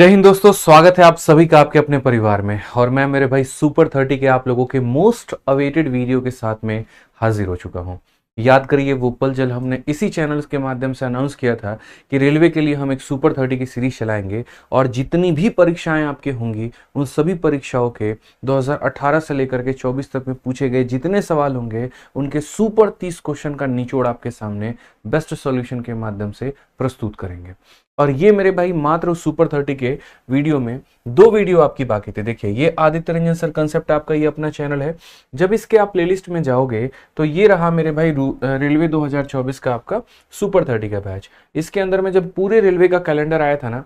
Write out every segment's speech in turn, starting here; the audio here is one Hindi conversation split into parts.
जय हिंद दोस्तों, स्वागत है आप सभी का आपके अपने परिवार में। और मैं मेरे भाई सुपर 30 के आप लोगों के मोस्ट अवेटेड वीडियो के साथ में हाजिर हो चुका हूं। याद करिए वो पल जब हमने इसी चैनल के माध्यम से अनाउंस किया था कि रेलवे के लिए हम एक सुपर 30 की सीरीज चलाएंगे और जितनी भी परीक्षाएं आपके होंगी उन सभी परीक्षाओं के 2018 से लेकर के 24 तक में पूछे गए जितने सवाल होंगे उनके सुपर 30 क्वेश्चन का निचोड़ आपके सामने बेस्ट सॉल्यूशन के माध्यम से प्रस्तुत करेंगे। और ये मेरे भाई मात्र सुपर 30 के वीडियो में दो वीडियो आपकी बाकी थे। देखिए, ये आदित्य रंजन सर कंसेप्ट आपका ये अपना चैनल है। जब इसके आप प्लेलिस्ट में जाओगे तो ये रहा मेरे भाई रेलवे 2024 का आपका सुपर 30 का बैच। इसके अंदर में जब पूरे रेलवे का कैलेंडर आया था ना,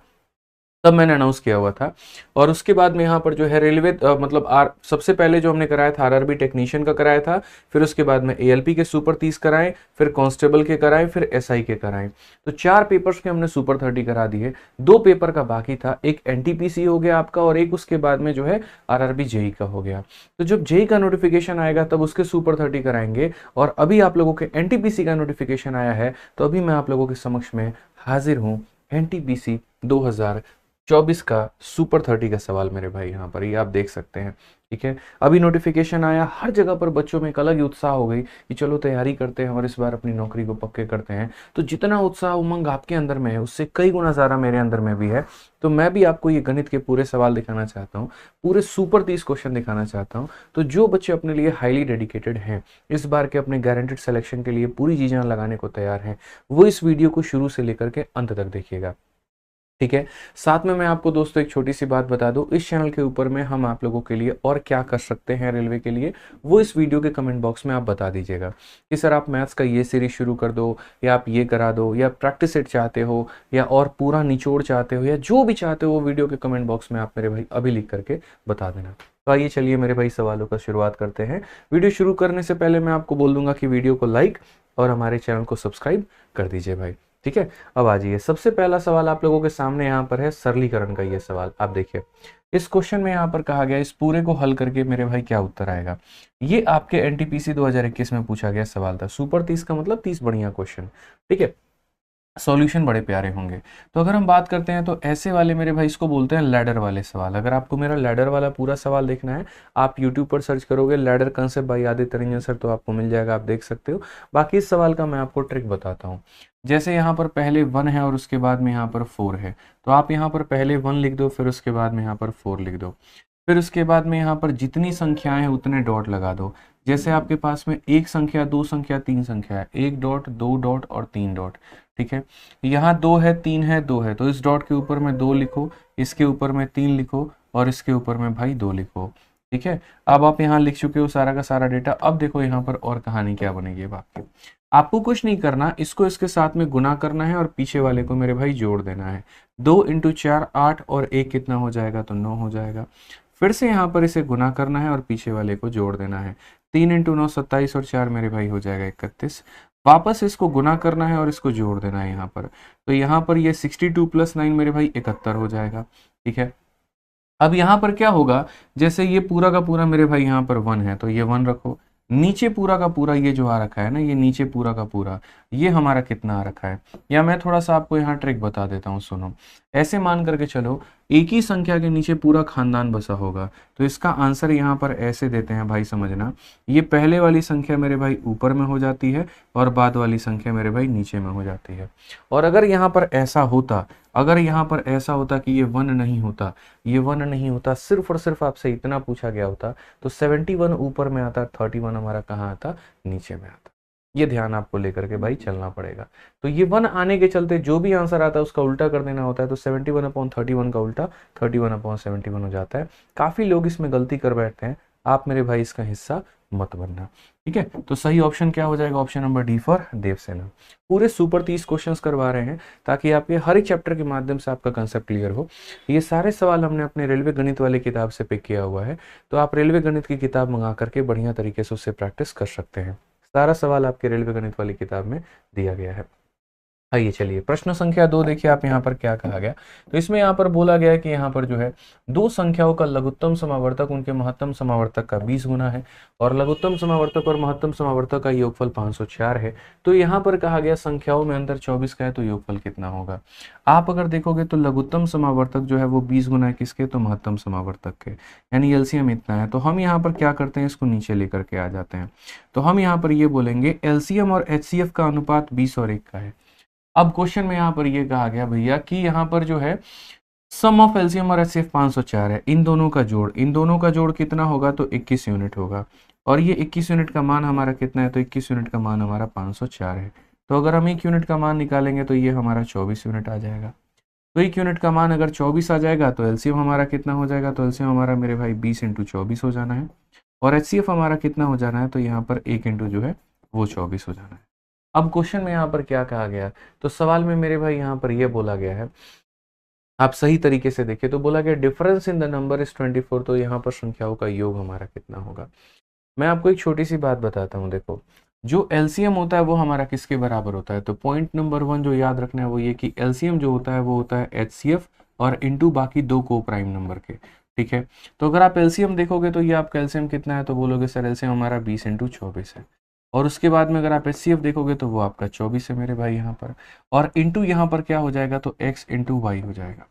तब मैंने अनाउंस किया हुआ था। और उसके बाद में यहाँ पर जो है रेलवे मतलब सबसे पहले जो हमने कराया था आरआरबी टेक्नीशियन का कराया था, फिर उसके बाद में एएलपी के सुपर 30 कराए, फिर कांस्टेबल के कराए, फिर एसआई के कराए। तो 4 पेपर्स के हमने सुपर 30 करा दिए। 2 पेपर का बाकी था, एक एनटीपीसी हो गया आपका और एक उसके बाद में जो है आरआरबी जेई का हो गया। तो जब जेई का नोटिफिकेशन आएगा तब उसके सुपर 30 कराएंगे। और अभी आप लोगों के एनटीपीसी का नोटिफिकेशन आया है तो अभी मैं आप लोगों के समक्ष में हाजिर हूँ एनटीपीसी 2024 का सुपर 30 का सवाल मेरे भाई। यहाँ पर ये आप देख सकते हैं, ठीक है। अभी नोटिफिकेशन आया, हर जगह पर बच्चों में एक अलग ही उत्साह हो गई कि चलो तैयारी करते हैं और इस बार अपनी नौकरी को पक्के करते हैं। तो जितना उत्साह उमंग आपके अंदर में है उससे कई गुना ज़्यादा मेरे अंदर में भी है। तो मैं भी आपको ये गणित के पूरे सवाल दिखाना चाहता हूँ, पूरे सुपर 30 क्वेश्चन दिखाना चाहता हूँ। तो जो बच्चे अपने लिए हाईली डेडिकेटेड हैं, इस बार के अपने गारंटेड सिलेक्शन के लिए पूरी चीज़ें लगाने को तैयार हैं, वो इस वीडियो को शुरू से लेकर के अंत तक देखिएगा, ठीक है। साथ में मैं आपको दोस्तों एक छोटी सी बात बता दूं, इस चैनल के ऊपर में हम आप लोगों के लिए और क्या कर सकते हैं रेलवे के लिए, वो इस वीडियो के कमेंट बॉक्स में आप बता दीजिएगा कि सर आप मैथ्स का ये सीरीज शुरू कर दो, या आप ये करा दो, या प्रैक्टिस सेट चाहते हो, या और पूरा निचोड़ चाहते हो, या जो भी चाहते हो वो वीडियो के कमेंट बॉक्स में आप मेरे भाई अभी लिख करके बता देना। तो आइए चलिए मेरे भाई सवालों का शुरुआत करते हैं। वीडियो शुरू करने से पहले मैं आपको बोल दूंगा कि वीडियो को लाइक और हमारे चैनल को सब्सक्राइब कर दीजिए भाई, ठीक है। अब आ जाइए, सबसे पहला सवाल आप लोगों के सामने यहाँ पर है सरलीकरण का। ये सवाल आप देखिए, इस क्वेश्चन में यहाँ पर कहा गया इस पूरे को हल करके मेरे भाई क्या उत्तर आएगा। ये आपके एनटीपीसी 2021 में पूछा गया सवाल था। सुपर 30 का मतलब 30 बढ़िया क्वेश्चन, ठीक है। सॉल्यूशन बड़े प्यारे होंगे। तो अगर हम बात करते हैं तो ऐसे वाले मेरे भाई इसको बोलते हैं लैडर वाले सवाल। अगर आपको मेरा लैडर वाला पूरा सवाल देखना है, आप यूट्यूब पर सर्च करोगे ladder concept by Aditya Ranjan sir, तो आपको मिल जाएगा, आप देख सकते हो। बाकी इस सवाल का मैं आपको ट्रिक बताता हूँ। जैसे यहाँ पर पहले 1 है और उसके बाद में यहाँ पर 4 है, तो आप यहाँ पर पहले 1 लिख दो, फिर उसके बाद में यहाँ पर 4 लिख दो, फिर उसके बाद में यहाँ पर जितनी संख्याएं हैं उतने डॉट लगा दो। जैसे आपके पास में 1 संख्या, 2 संख्या, 3 संख्या है, 1 डॉट, 2 डॉट और 3 डॉट, ठीक है। यहाँ 2 है, 3 है, 2 है, तो इस डॉट के ऊपर में 2 लिखो, इसके ऊपर में 3 लिखो और इसके ऊपर में भाई 2 लिखो, ठीक है। अब आप यहाँ लिख चुके हो सारा का सारा डेटा। अब देखो यहाँ पर और कहानी क्या बनेगी। अब आपको कुछ नहीं करना, इसको इसके साथ में गुना करना है और पीछे वाले को मेरे भाई जोड़ देना है। 2 इंटू 4 8 और 1 कितना हो जाएगा, तो 9 हो जाएगा। फिर से यहाँ पर इसे गुना करना है और पीछे वाले को जोड़ देना है। 3 इंटू 9 27 और 4 मेरे भाई हो जाएगा 31। वापस इसको गुना करना है और इसको जोड़ देना है यहाँ पर। तो यहाँ पर ये 62 प्लस 9 मेरे भाई 71 हो जाएगा, ठीक है। अब यहाँ पर क्या होगा, जैसे ये पूरा का पूरा मेरे भाई यहाँ पर 1 है तो ये 1 रखो, नीचे पूरा का पूरा ये जो आ रखा है ना, ये नीचे पूरा का पूरा ये हमारा कितना आ रखा है। या मैं थोड़ा सा आपको यहाँ ट्रिक बता देता हूँ, सुनो। ऐसे मान करके चलो एक ही संख्या के नीचे पूरा खानदान बसा होगा, तो इसका आंसर यहाँ पर ऐसे देते हैं भाई, समझना। ये पहले वाली संख्या मेरे भाई ऊपर में हो जाती है और बाद वाली संख्या मेरे भाई नीचे में हो जाती है। और अगर यहाँ पर ऐसा होता, अगर यहाँ पर ऐसा होता कि ये 1 नहीं होता, ये 1 नहीं होता, सिर्फ और सिर्फ आपसे इतना पूछा गया होता, तो 71 ऊपर में आता, 31 हमारा कहाँ आता, नीचे में आता। ये ध्यान आपको लेकर के भाई चलना पड़ेगा। तो ये 1 आने के चलते जो भी आंसर आता है उसका उल्टा कर देना होता है। तो 71/31 का उल्टा 31/71 हो जाता है। काफी लोग इसमें गलती कर बैठते हैं, आप मेरे भाई इसका हिस्सा मत बनना, ठीक है। तो सही ऑप्शन क्या हो जाएगा, option number D for Devsena. पूरे सुपर 30 क्वेश्चंस करवा रहे हैं ताकि आपके हर एक चैप्टर के माध्यम से आपका कंसेप्ट क्लियर हो। ये सारे सवाल हमने अपने रेलवे गणित वाली किताब से पिक किया हुआ है, तो आप रेलवे गणित की किताब मंगा करके बढ़िया तरीके से उससे प्रैक्टिस कर सकते हैं। सारा सवाल आपके रेलवे गणित वाली किताब में दिया गया है। आइए चलिए प्रश्न संख्या 2 देखिए आप यहाँ पर क्या कहा गया। तो इसमें यहाँ पर बोला गया है कि यहाँ पर जो है दो संख्याओं का लघुत्तम समावर्तक उनके महत्तम समावर्तक का 20 गुना है और लघुत्तम समावर्तक और महत्तम समावर्तक का योगफल 504 है। तो यहाँ पर कहा गया संख्याओं में अंतर 24 का है, तो योगफल कितना होगा। आप अगर देखोगे तो लघुत्तम समावर्तक जो है वो 20 गुना है किसके, तो महत्तम समावर्तक के, यानी एलसीएम इतना है। तो हम यहाँ पर क्या करते हैं, इसको नीचे लेकर के आ जाते हैं। तो हम यहाँ पर ये बोलेंगे एलसीएम और एचसीएफ का अनुपात 20 और 1 का है। अब क्वेश्चन में यहाँ पर ये कहा गया भैया कि यहाँ पर जो है सम ऑफ एलसीएम और एचसीएफ 504 है, इन दोनों का जोड़ कितना होगा, तो 21 यूनिट होगा। और ये 21 यूनिट का मान हमारा कितना है, तो 21 यूनिट का मान हमारा 504 है। तो अगर हम 1 यूनिट का मान निकालेंगे तो ये हमारा 24 यूनिट आ जाएगा। तो 1 यूनिट का मान अगर 24 आ जाएगा तो एलसीएम हमारा कितना हो जाएगा, तो एलसीएम हमारा मेरे भाई 20 इंटू 24 हो जाना है। और एचसीएफ हमारा कितना हो जाना है, तो यहाँ पर 1 इंटू जो है वो 24 हो जाना है। अब क्वेश्चन में यहाँ पर क्या कहा गया, तो सवाल में मेरे भाई यहाँ पर ये बोला गया है, आप सही तरीके से देखिए तो बोला गया difference in the number is 24। तो यहाँ पर संख्याओं का योग हमारा कितना होगा। मैं आपको एक छोटी सी बात बताता हूँ, देखो जो एलसीएम होता है वो हमारा किसके बराबर होता है। तो पॉइंट नंबर 1 जो याद रखना है वो ये कि एलसीएम जो होता है वो होता है एचसीएफ और इंटू बाकी दो को प्राइम नंबर के, ठीक है। तो अगर आप एलसीएम देखोगे तो ये आपका एलसीएम कितना है, तो बोलोगे सर एलसीएम हमारा 20 इंटू 24 है। और उसके बाद में अगर आप एचसीएफ देखोगे तो वो आपका 24 है मेरे भाई यहाँ पर, और इंटू यहाँ पर क्या हो जाएगा, तो x इंटू वाई हो जाएगा।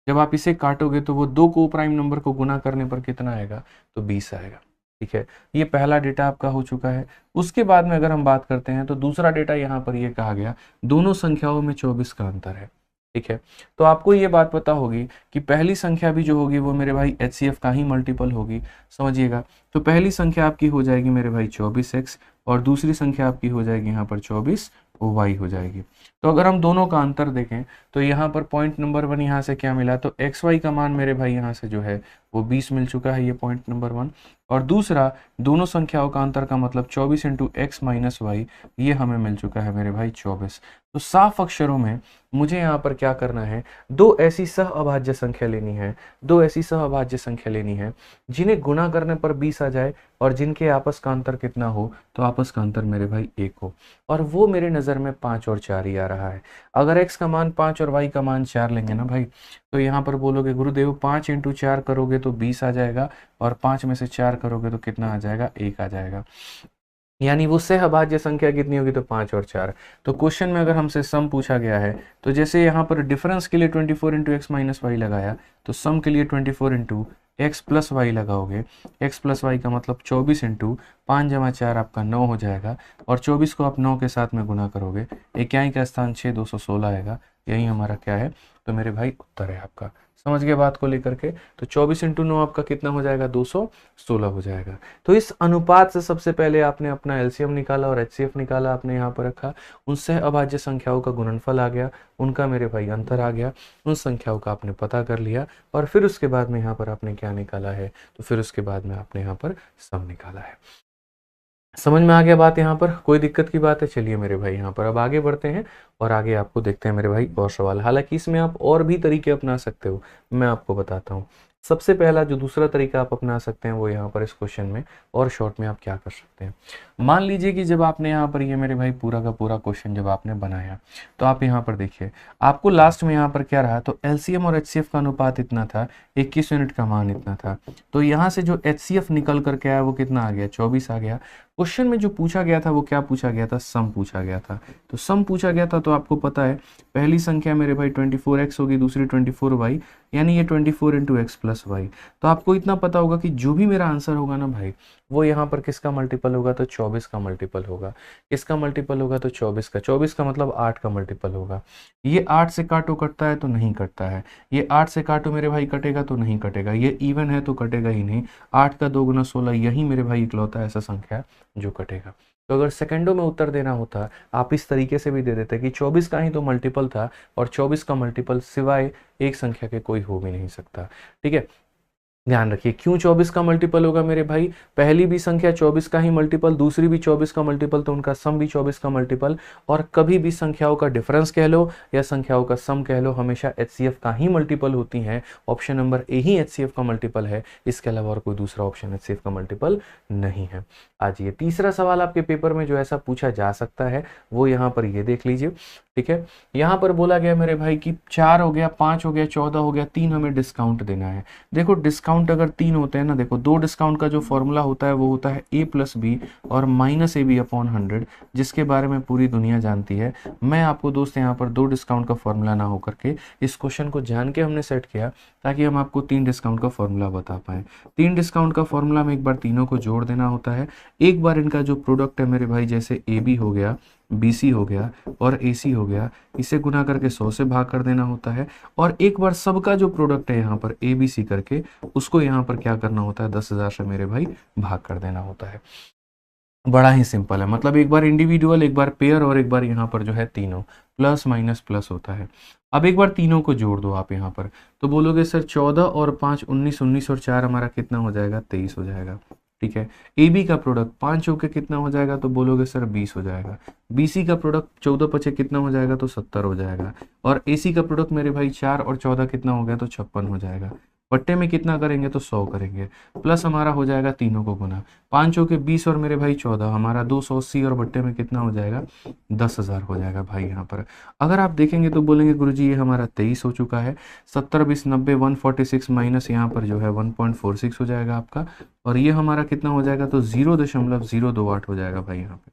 जब आप इसे काटोगे तो वो दो को प्राइम नंबर को गुना करने पर कितना आएगा, तो 20 आएगा, ठीक है। ये पहला डेटा आपका हो चुका है। उसके बाद में अगर हम बात करते हैं तो दूसरा डेटा यहाँ पर ये कहा गया दोनों संख्याओं में 24 का अंतर है, ठीक है। तो आपको ये बात पता होगी कि पहली संख्या भी जो होगी वो मेरे भाई एचसीएफ का ही मल्टीपल होगी, समझिएगा। तो पहली संख्या आपकी हो जाएगी मेरे भाई 24x और दूसरी संख्या आपकी हो जाएगी यहाँ पर 24y हो जाएगी। तो अगर हम दोनों का अंतर देखें तो यहाँ पर पॉइंट नंबर 1 यहाँ से क्या मिला, तो xy का मान मेरे भाई यहाँ से जो है वो 20 मिल चुका है, ये पॉइंट नंबर 1। और दूसरा दोनों संख्याओं का अंतर का मतलब 24 इंटू एक्स माइनस वाई, ये हमें मिल चुका है मेरे भाई 24। तो साफ अक्षरों में मुझे यहाँ पर क्या करना है, दो ऐसी सह अभाज्य संख्या लेनी है जिन्हें गुणा करने पर 20 आ जाए और जिनके आपस का अंतर कितना हो, तो आपस का अंतर मेरे भाई 1 हो। और वो मेरे नज़र में 5 और 4 ही आ रहा है। अगर x का मान 5 और y का मान 4 लेंगे ना भाई, तो यहाँ पर बोलोगे गुरुदेव 5 इंटू 4 करोगे तो 20 आ जाएगा और 5 में से 4 करोगे तो कितना आ जाएगा, 1 आ जाएगा। यानी वो सहअभाज्य संख्या कितनी होगी, तो 5 और 4। तो क्वेश्चन में अगर हमसे सम पूछा गया है तो जैसे यहाँ पर डिफरेंस के लिए 24 इंटू एक्स माइनस वाई लगाया, तो सम के लिए 24 इंटू एक्स प्लस वाई लगाओगे। एक्स प्लस वाई का मतलब 24 इंटू 5 जमा 4 आपका 9 हो जाएगा और 24 को आप 9 के साथ में गुना करोगे, इक्याई का स्थान 6 216 आएगा। यही हमारा क्या है, तो मेरे भाई उत्तर है आपका। समझ गए बात को लेकर के। तो 24 इंटू 9 आपका कितना हो जाएगा, 216 हो जाएगा। तो इस अनुपात से सबसे पहले आपने अपना एलसीएम निकाला और एचसीएफ निकाला, आपने यहाँ पर रखा। उनसे अभाज्य संख्याओं का गुणनफल आ गया, उनका मेरे भाई अंतर आ गया, उन संख्याओं का आपने पता कर लिया और फिर उसके बाद में यहाँ पर आपने क्या निकाला है, तो फिर उसके बाद में आपने यहाँ पर सम निकाला है। समझ में आ गया बात, यहाँ पर कोई दिक्कत की बात है। चलिए मेरे भाई यहाँ पर अब आगे बढ़ते हैं और आगे आपको देखते हैं मेरे भाई और सवाल। हालांकि इसमें आप और भी तरीके अपना सकते हो, मैं आपको बताता हूँ। सबसे पहला जो दूसरा तरीका आप अपना सकते हैं वो यहाँ पर इस क्वेश्चन में और शॉर्ट में आप क्या कर सकते हैं। मान लीजिए कि जब आपने यहाँ पर ये मेरे भाई पूरा का पूरा क्वेश्चन जब आपने बनाया, तो आप यहाँ पर देखिए आपको लास्ट में यहाँ पर क्या रहा, तो एलसीएम और एचसीएफ का अनुपात इतना था, 21 यूनिट का मान इतना था। तो यहाँ से जो एचसीएफ निकल करके आया वो कितना आ गया, 24 आ गया। क्वेश्चन में जो पूछा गया था वो क्या पूछा गया था, सम पूछा गया था। तो सम पूछा गया था, तो आपको पता है पहली संख्या मेरे भाई 24x होगी, दूसरी 24y, यानी ये 24 इंटू एक्स प्लस वाई। तो आपको इतना पता होगा कि जो भी मेरा आंसर होगा ना भाई, वो यहाँ पर किसका मल्टीपल होगा, तो 24 का मल्टीपल होगा। किसका मल्टीपल होगा, तो 24 का। 24 का मतलब 8 का मल्टीपल होगा। ये 8 से काटो कटता है तो नहीं कटता है, ये 8 से काटो मेरे भाई कटेगा तो नहीं कटेगा, ये इवन है तो कटेगा ही नहीं। 8 का 2 गुना 16, यही मेरे भाई इकलौता ऐसा संख्या जो कटेगा। तो अगर सेकंडों में उत्तर देना होता, आप इस तरीके से भी दे देते कि 24 का ही तो मल्टीपल था और 24 का मल्टीपल सिवाय एक संख्या के कोई हो भी नहीं सकता। ठीक है, ध्यान रखिए क्यों 24 का मल्टीपल होगा मेरे भाई, पहली भी संख्या 24 का ही मल्टीपल, दूसरी भी 24 का मल्टीपल, तो उनका सम भी 24 का मल्टीपल। और कभी भी संख्याओं का डिफरेंस कह लो या संख्याओं का सम कह लो, हमेशा एचसीएफ का ही मल्टीपल होती हैं। Option number A he HCF का मल्टीपल है, इसके अलावा और कोई दूसरा ऑप्शन एचसीएफ का मल्टीपल नहीं है। आज ये तीसरा सवाल आपके पेपर में जो ऐसा पूछा जा सकता है वो यहाँ पर ये देख लीजिए। ठीक है। यहाँ पर बोला गया मेरे भाई कि 4 हो गया, 5 हो गया, 14 हो गया, 3 हमें डिस्काउंट देना है। देखो डिस्काउंट अगर 3 होते हैं ना, देखो 2 डिस्काउंट का जो फॉर्मूला होता है वो होता है a प्लस बी और माइनस ए बी अपॉन 100, जिसके बारे में पूरी दुनिया जानती है। मैं आपको दोस्त यहाँ पर 2 डिस्काउंट का फॉर्मूला ना होकर के इस क्वेश्चन को जान के हमने सेट किया ताकि हम आपको 3 डिस्काउंट का फॉर्मूला बता पाएँ। 3 डिस्काउंट का फॉर्मूला में एक बार तीनों को जोड़ देना होता है, एक बार इनका जो प्रोडक्ट है मेरे भाई, जैसे ए बी हो गया, BC हो गया और AC हो गया, इसे गुना करके 100 से भाग कर देना होता है, और एक बार सबका जो प्रोडक्ट है यहाँ पर ABC करके उसको यहाँ पर क्या करना होता है, 10,000 से मेरे भाई भाग कर देना होता है। बड़ा ही सिंपल है, मतलब एक बार इंडिविजुअल, एक बार पेयर और एक बार यहाँ पर जो है तीनों, प्लस माइनस प्लस होता है। अब एक बार तीनों को जोड़ दो आप यहाँ पर, तो बोलोगे सर 14 और 5 19, 19 और 4 हमारा कितना हो जाएगा, 23 हो जाएगा। ठीक है। AB का प्रोडक्ट 5 चौके कितना हो जाएगा, तो बोलोगे सर 20 हो जाएगा। BC का प्रोडक्ट 14 पचे कितना हो जाएगा, तो 70 हो जाएगा। और AC का प्रोडक्ट मेरे भाई 4 और 14 कितना हो गया, तो 56 हो जाएगा। बट्टे में कितना करेंगे, तो 100 करेंगे, प्लस हमारा हो जाएगा तीनों को गुना, 5 चौके 20 और मेरे भाई 14, हमारा 280 और बट्टे में कितना हो जाएगा, 10,000 हो जाएगा भाई। यहाँ पर अगर आप देखेंगे तो बोलेंगे गुरुजी ये हमारा 23 हो चुका है, 70 20 90 146 माइनस यहाँ पर जो है 1.46 हो जाएगा आपका, और ये हमारा कितना हो जाएगा, तो 0.028 हो जाएगा भाई यहाँ पे।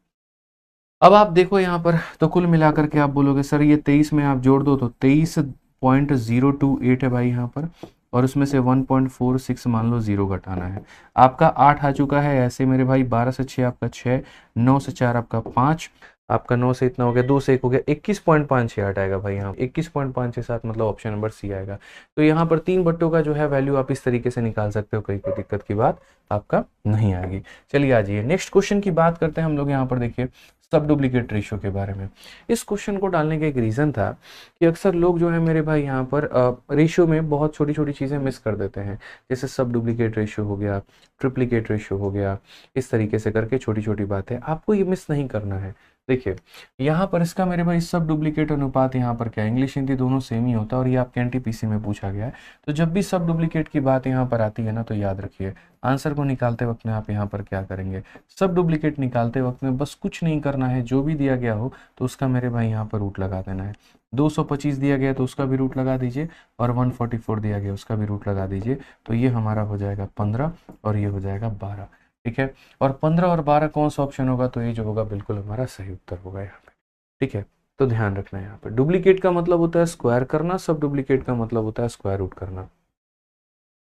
अब आप देखो यहाँ पर, तो कुल मिलाकर के आप बोलोगे सर ये 23 में आप जोड़ दो तो 23.028 है भाई यहाँ पर, और उसमें से 1.46 मान लो 0 घटाना है। आपका 8 आ चुका है ऐसे मेरे भाई, 12 से 6 आपका 6, 9 से 4 आपका 5, आपका 9 से इतना हो गया, 2 से 1 हो गया, 21.568 आएगा भाई यहाँ 21.567, मतलब ऑप्शन नंबर सी आएगा। तो यहाँ पर 3 बट्टों का जो है वैल्यू आप इस तरीके से निकाल सकते हो, कोई दिक्कत की बात आपका नहीं आएगी। चलिए आ जाइए नेक्स्ट क्वेश्चन की बात करते हैं हम लोग। यहाँ पर देखिए सब डुप्लीकेट रेशियो के बारे में। इस क्वेश्चन को डालने का एक रीज़न था कि अक्सर लोग जो है मेरे भाई यहाँ पर रेशियो में बहुत छोटी छोटी चीज़ें मिस कर देते हैं, जैसे सब डुप्लीकेट रेशियो हो गया, ट्रिप्लीकेट रेशियो हो गया, इस तरीके से करके छोटी छोटी बातें आपको ये मिस नहीं करना है। देखिए यहाँ पर इसका मेरे भाई सब डुप्लीकेट अनुपात यहाँ पर क्या है, इंग्लिश हिंदी दोनों सेम ही होता है, और ये आपके NTPC में पूछा गया है। तो जब भी सब डुप्लीकेट की बात यहाँ पर आती है ना, तो याद रखिए आंसर को निकालते वक्त में आप यहाँ पर क्या करेंगे, सब डुप्लीकेट निकालते वक्त में बस कुछ नहीं करना है, जो भी दिया गया हो तो उसका मेरे भाई यहाँ पर रूट लगा देना है। 225 दिया गया तो उसका भी रूट लगा दीजिए, और 144 दिया गया उसका भी रूट लगा दीजिए, तो ये हमारा हो जाएगा 15 और ये हो जाएगा 12। ठीक है। और 15 और 12 कौन सा ऑप्शन होगा, तो ये जो होगा बिल्कुल हमारा सही उत्तर होगा यहाँ पे। ठीक है। तो ध्यान रखना है यहाँ पे डुप्लीकेट का मतलब होता है स्क्वायर करना, सब डुप्लीकेट का मतलब होता है स्क्वायर रूट करना।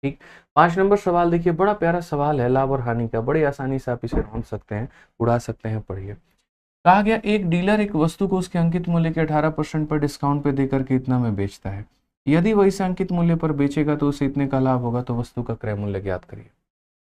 ठीक। 5 नंबर सवाल देखिए, बड़ा प्यारा सवाल है, लाभ और हानि का, बड़ी आसानी से आप इसे ढूंढ सकते हैं, उड़ा सकते हैं। पढ़िए, कहा गया एक डीलर एक वस्तु को उसके अंकित मूल्य के 18% पर डिस्काउंट पे देकर के इतना में बेचता है। यदि वह इसे अंकित मूल्य पर बेचेगा तो उसे इतने का लाभ होगा, तो वस्तु का क्रय मूल्य ज्ञात करिए।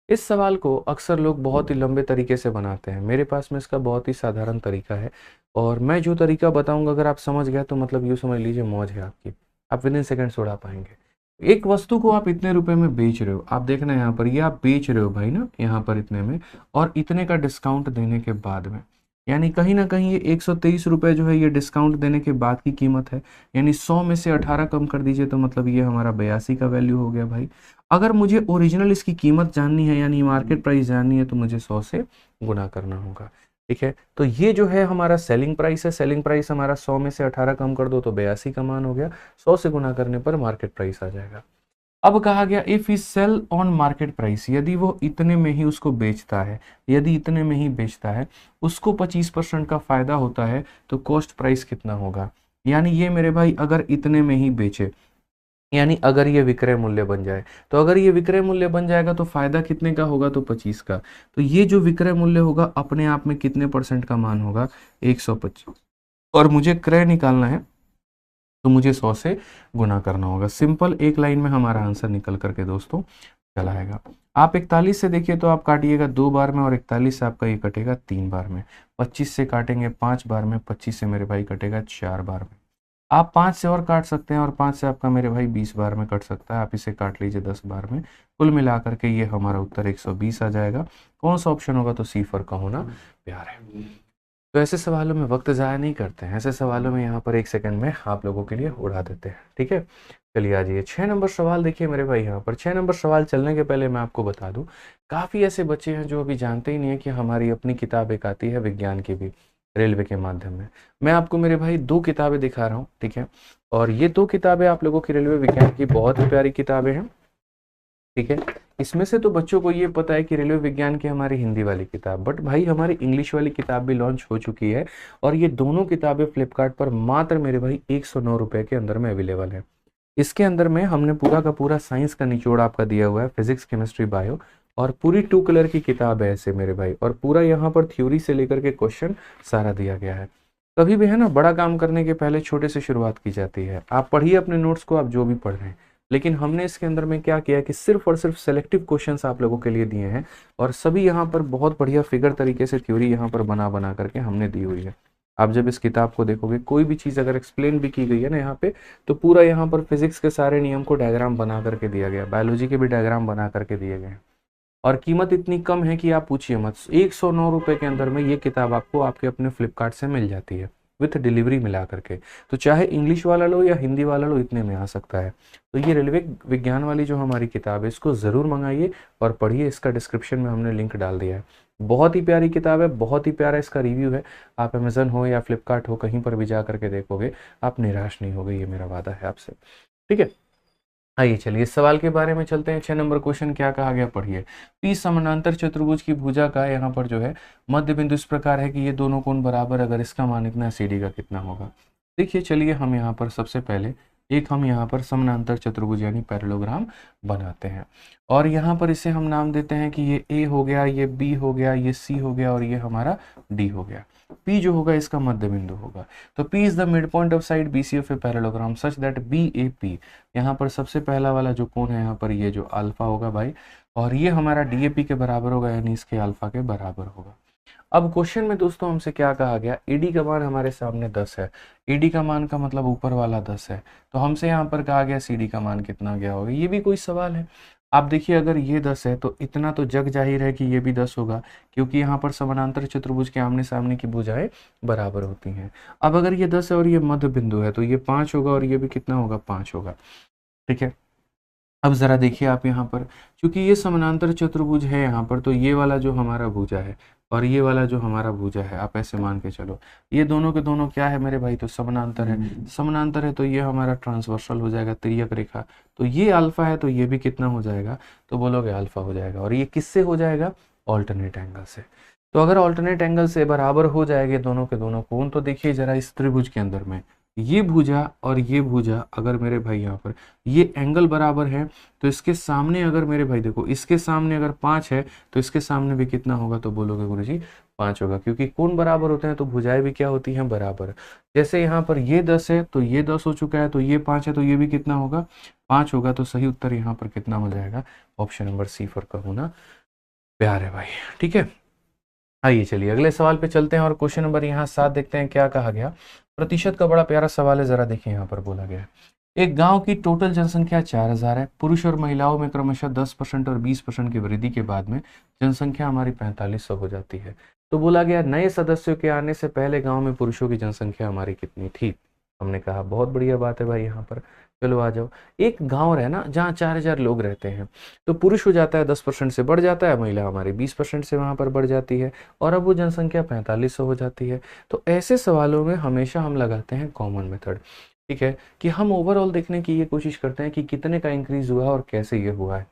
इस सवाल को अक्सर लोग बहुत ही लंबे तरीके से बनाते हैं, मेरे पास में इसका बहुत ही साधारण तरीका है, और मैं जो तरीका बताऊंगा अगर आप समझ गए तो मतलब यूँ समझ लीजिए मौज है आपकी, आप विद इन सेकेंड्स उड़ा पाएंगे। एक वस्तु को आप इतने रुपए में बेच रहे हो, आप देखना यहाँ पर ये आप बेच रहे हो भाई ना, यहाँ पर इतने में, और इतने का डिस्काउंट देने के बाद में, यानी कहीं ना कहीं ये 123 रुपये जो है ये डिस्काउंट देने के बाद की कीमत है, यानी 100 में से 18 कम कर दीजिए तो मतलब ये हमारा 82 का वैल्यू हो गया भाई। अगर मुझे ओरिजिनल इसकी कीमत जाननी है यानी मार्केट प्राइस जाननी है तो मुझे 100 से गुना करना होगा। ठीक है। तो ये जो है हमारा सेलिंग प्राइस है, सेलिंग प्राइस हमारा 100 में से 18 कम कर दो तो 82 का मान हो गया, 100 से गुना करने पर मार्केट प्राइस आ जाएगा। अब कहा गया if he sell on market price, यदि वो इतने में ही उसको बेचता है, यदि इतने में ही बेचता है, उसको 25% का फायदा होता है, तो कॉस्ट प्राइस कितना होगा। यानी ये मेरे भाई अगर इतने में ही बेचे, यानी अगर ये विक्रय मूल्य बन जाए, तो अगर ये विक्रय मूल्य बन जाएगा तो फायदा कितने का होगा, तो 25 का। तो ये जो विक्रय मूल्य होगा अपने आप में कितने % का मान होगा, 125, और मुझे क्रय निकालना है तो मुझे 100 से गुना करना होगा। सिंपल एक लाइन में हमारा आंसर निकल करके दोस्तों चला आएगा। आप 41 से देखिए तो आप काटिएगा 2 बार में, और 41 से आपका ये कटेगा 3 बार में, 25 से काटेंगे 5 बार में, 25 से मेरे भाई कटेगा 4 बार में। आप 5 से और काट सकते हैं, और 5 से आपका मेरे भाई 20 बार में कट सकता है, आप इसे काट लीजिए 10 बार में। कुल मिलाकर के ये हमारा उत्तर 120 आ जाएगा। कौन सा ऑप्शन होगा, तो सी फॉर का होना प्यार है। तो ऐसे सवालों में वक्त ज़ाया नहीं करते हैं, ऐसे सवालों में यहाँ पर 1 सेकंड में आप लोगों के लिए उड़ा देते हैं। ठीक है। चलिए आ जाइए 6 नंबर सवाल देखिए मेरे भाई। यहाँ पर 6 नंबर सवाल चलने के पहले मैं आपको बता दूं, काफ़ी ऐसे बच्चे हैं जो अभी जानते ही नहीं है कि हमारी अपनी किताब एक आती है विज्ञान की भी, रेलवे के माध्यम में। मैं आपको मेरे भाई 2 किताबें दिखा रहा हूँ, ठीक है। और ये 2 किताबें आप लोगों की रेलवे विज्ञान की बहुत ही प्यारी किताबें हैं, ठीक है। इसमें से तो बच्चों को ये पता है कि रेलवे विज्ञान की हमारी हिंदी वाली किताब, बट भाई हमारी इंग्लिश वाली किताब भी लॉन्च हो चुकी है। और ये दोनों किताबें फ्लिपकार्ट पर मात्र मेरे भाई 109 रुपए के अंदर में अवेलेबल है। इसके अंदर में हमने पूरा का पूरा साइंस का निचोड़ आपका दिया हुआ है, फिजिक्स केमिस्ट्री बायो, और पूरी 2 कलर की किताब है ऐसे मेरे भाई। और पूरा यहाँ पर थ्योरी से लेकर के क्वेश्चन सारा दिया गया है। कभी भी है ना, बड़ा काम करने के पहले छोटे से शुरुआत की जाती है। आप पढ़िए अपने नोट्स को, आप जो भी पढ़ रहे हैं, लेकिन हमने इसके अंदर में क्या किया कि सिर्फ और सिर्फ सेलेक्टिव क्वेश्चंस आप लोगों के लिए दिए हैं। और सभी यहाँ पर बहुत बढ़िया फिगर तरीके से थ्योरी यहाँ पर बना बना करके हमने दी हुई है। आप जब इस किताब को देखोगे, कोई भी चीज़ अगर एक्सप्लेन भी की गई है ना यहाँ पे, तो पूरा यहाँ पर फिजिक्स के सारे नियम को डायग्राम बना करके दिया गया, बायोलॉजी के भी डायग्राम बना करके दिए गए हैं। और कीमत इतनी कम है कि आप पूछिए मत, 109 रुपए के अंदर में ये किताब आपको आपके अपने फ्लिपकार्ट से मिल जाती है विथ डिलीवरी मिला करके। तो चाहे इंग्लिश वाला लो या हिंदी वाला लो, इतने में आ सकता है। तो ये रेलवे विज्ञान वाली जो हमारी किताब है, इसको ज़रूर मंगाइए और पढ़िए। इसका डिस्क्रिप्शन में हमने लिंक डाल दिया है। बहुत ही प्यारी किताब है, बहुत ही प्यारा इसका रिव्यू है। आप अमेजन हो या फ्लिपकार्ट हो, कहीं पर भी जा करके देखोगे, आप निराश नहीं होगे, ये मेरा वादा है आपसे, ठीक है। आइए चलिए इस सवाल के बारे में चलते हैं। 6 नंबर क्वेश्चन क्या कहा गया, पढ़िए। पी समानांतर चतुर्भुज की भुजा का यहाँ पर जो है मध्य बिंदु इस प्रकार है कि ये दोनों कोण बराबर, अगर इसका मान इतना CD का कितना होगा। देखिए चलिए, हम यहाँ पर सबसे पहले हम यहाँ पर समानांतर चतुर्भुज यानी पैरेललोग्राम बनाते हैं। और यहाँ पर इसे हम नाम देते हैं कि ये A हो गया, ये B हो गया, ये C हो गया और ये हमारा D हो गया। P जो होगा इसका मध्य बिंदु होगा। तो P is the mid point of side BC of a parallelogram such that BAP, यहाँ पर सबसे पहला वाला जो कोण है यहाँ पर ये जो अल्फा होगा भाई, और ये हमारा DAP के बराबर होगा, यानी इसके अल्फा के बराबर होगा। अब क्वेश्चन में दोस्तों हमसे क्या कहा गया, AD का मान हमारे सामने 10 है। AD का मान का मतलब ऊपर वाला 10 है। तो हमसे यहाँ पर कहा गया CD का मान कितना गया होगा, ये भी कोई सवाल है। आप देखिए, अगर ये 10 है तो इतना तो जग जाहिर है कि ये भी 10 होगा, क्योंकि यहाँ पर समानांतर चतुर्भुज के आमने सामने की भुजाएं बराबर होती हैं। अब अगर ये 10 है और ये मध्य बिंदु है, तो ये 5 होगा और ये भी कितना होगा, 5 होगा, ठीक है। अब ज़रा देखिए आप यहाँ पर, क्योंकि ये समानांतर चतुर्भुज है यहाँ पर, तो ये वाला जो हमारा भुजा है और ये वाला जो हमारा भुजा है, आप ऐसे मान के चलो, ये दोनों के दोनों क्या है मेरे भाई, तो समानांतर है। समानांतर है तो ये हमारा ट्रांसवर्सल हो जाएगा, तिर्यक रेखा। तो ये अल्फा है तो ये भी कितना हो जाएगा, तो बोलोगे अल्फा हो जाएगा। और ये किससे हो जाएगा, ऑल्टरनेट एंगल से। तो अगर ऑल्टरनेट एंगल से बराबर हो जाएंगे दोनों के दोनों कोण, तो देखिए जरा इस त्रिभुज के अंदर में ये भुजा और ये भुजा, अगर मेरे भाई यहाँ पर ये एंगल बराबर है, तो इसके सामने अगर मेरे भाई देखो, इसके सामने अगर 5 है तो इसके सामने भी कितना होगा, तो बोलोगे गुरुजी 5 होगा, क्योंकि कोण बराबर होते हैं तो भुजाएं भी क्या होती हैं, बराबर। जैसे यहाँ पर ये 10 है तो ये 10 हो चुका है, तो ये 5 है तो ये भी कितना होगा, 5 होगा। तो सही उत्तर यहाँ पर कितना हो जाएगा, ऑप्शन नंबर C पर का होना प्यार है भाई, ठीक है। आइए चलिए अगले सवाल पे चलते हैं और क्वेश्चन नंबर यहाँ 7 देखते हैं क्या कहा गया। प्रतिशत का बड़ा प्यारा सवाल है, जरा देखिए यहाँ पर बोला गया है। एक गांव की टोटल जनसंख्या 4000 है। पुरुष और महिलाओं में क्रमशः 10% और 20% की वृद्धि के बाद में जनसंख्या हमारी 4500 हो जाती है। तो बोला गया नए सदस्यों के आने से पहले गांव में पुरुषों की जनसंख्या हमारी कितनी थी। हमने कहा बहुत बढ़िया बात है भाई, यहाँ पर चलो आ जाओ। एक गांव है ना जहाँ 4000 लोग रहते हैं, तो पुरुष हो जाता है 10% से बढ़ जाता है, महिला हमारी 20% से वहां पर बढ़ जाती है, और अब वो जनसंख्या 4500 हो जाती है। तो ऐसे सवालों में हमेशा हम लगाते हैं कॉमन मेथड, ठीक है, कि हम ओवरऑल देखने की ये कोशिश करते हैं कि कितने का इंक्रीज हुआ और कैसे ये हुआ है।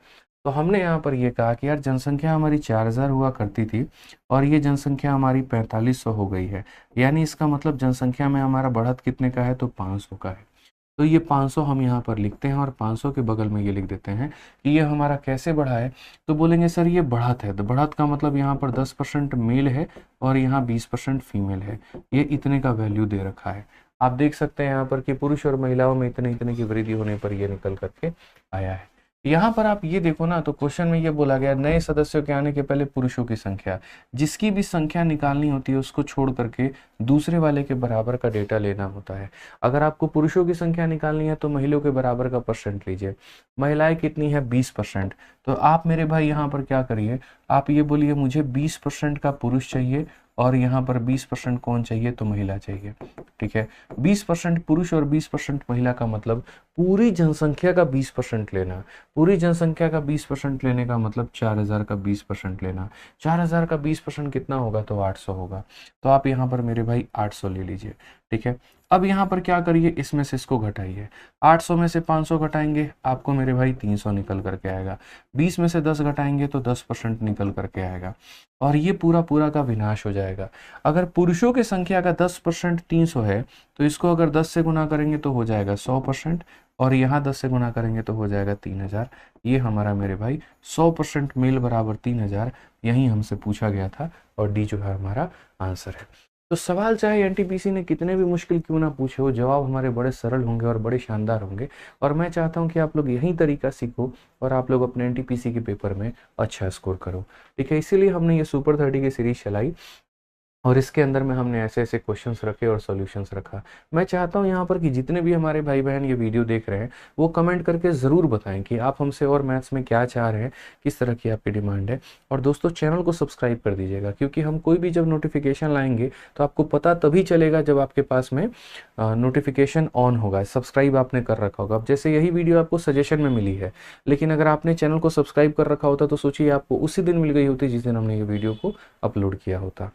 तो हमने यहाँ पर ये कहा कि यार जनसंख्या हमारी 4000 हुआ करती थी और ये जनसंख्या हमारी 4500 हो गई है, यानी इसका मतलब जनसंख्या में हमारा बढ़त कितने का है, तो 500 का है। तो ये 500 हम यहाँ पर लिखते हैं और 500 के बगल में ये लिख देते हैं कि ये हमारा कैसे बढ़ा है। तो बोलेंगे सर ये बढ़त है, तो बढ़त का मतलब यहाँ पर 10% मेल है और यहाँ 20% फीमेल है, ये इतने का वैल्यू दे रखा है। आप देख सकते हैं यहाँ पर कि पुरुष और महिलाओं में इतने इतने की वृद्धि होने पर ये निकल करके आया है। यहाँ पर आप ये देखो ना, तो क्वेश्चन में ये बोला गया नए सदस्यों के आने के पहले पुरुषों की संख्या, जिसकी भी संख्या निकालनी होती है उसको छोड़ करके दूसरे वाले के बराबर का डेटा लेना होता है। अगर आपको पुरुषों की संख्या निकालनी है तो महिलाओं के बराबर का परसेंट लीजिए। महिलाएं कितनी है, 20%। तो आप मेरे भाई यहाँ पर क्या करिए, आप ये बोलिए मुझे 20% का पुरुष चाहिए और यहाँ पर 20% कौन चाहिए, तो महिला चाहिए। ठीक है, 20% पुरुष और 20% महिला का मतलब पूरी जनसंख्या का 20% लेना। पूरी जनसंख्या का 20% लेने का मतलब 4000 का 20% लेना। 4000 का 20% कितना होगा, तो 800 होगा। तो आप यहाँ पर मेरे भाई 800 ले लीजिए। ठीक है, अब यहाँ पर क्या करिए, इसमें से इसको घटाइए। 800 में से 500 घटाएंगे, आपको मेरे भाई 300 निकल करके आएगा। 20 में से 10 घटाएंगे तो 10% निकल करके आएगा, और ये पूरा पूरा का विनाश हो जाएगा। अगर पुरुषों की संख्या का 10% 300 है, तो इसको अगर 10 से गुना करेंगे तो हो जाएगा 100%, और यहाँ 10 से गुना करेंगे तो हो जाएगा 3000। ये हमारा मेरे भाई 100% मेल बराबर 3000 यही हमसे पूछा गया था, और डी जो है हमारा आंसर है। तो सवाल चाहे एनटीपीसी ने कितने भी मुश्किल क्यों ना पूछे हो, जवाब हमारे बड़े सरल होंगे और बड़े शानदार होंगे। और मैं चाहता हूं कि आप लोग यही तरीका सीखो और आप लोग अपने एनटीपीसी के पेपर में अच्छा स्कोर करो। ठीक है, इसीलिए हमने ये सुपर 30 की सीरीज चलाई, और इसके अंदर में हमने ऐसे ऐसे क्वेश्चंस रखे और सॉल्यूशंस रखा। मैं चाहता हूं यहाँ पर कि जितने भी हमारे भाई बहन ये वीडियो देख रहे हैं, वो कमेंट करके ज़रूर बताएं कि आप हमसे और मैथ्स में क्या चाह रहे हैं, किस तरह की आपकी डिमांड है। और दोस्तों, चैनल को सब्सक्राइब कर दीजिएगा, क्योंकि हम कोई भी जब नोटिफिकेशन लाएंगे तो आपको पता तभी चलेगा जब आपके पास में नोटिफिकेशन ऑन होगा, सब्सक्राइब आपने कर रखा होगा। अब जैसे यही वीडियो आपको सजेशन में मिली है, लेकिन अगर आपने चैनल को सब्सक्राइब कर रखा होता तो सोचिए आपको उसी दिन मिल गई होती जिस दिन हमने ये वीडियो को अपलोड किया होता।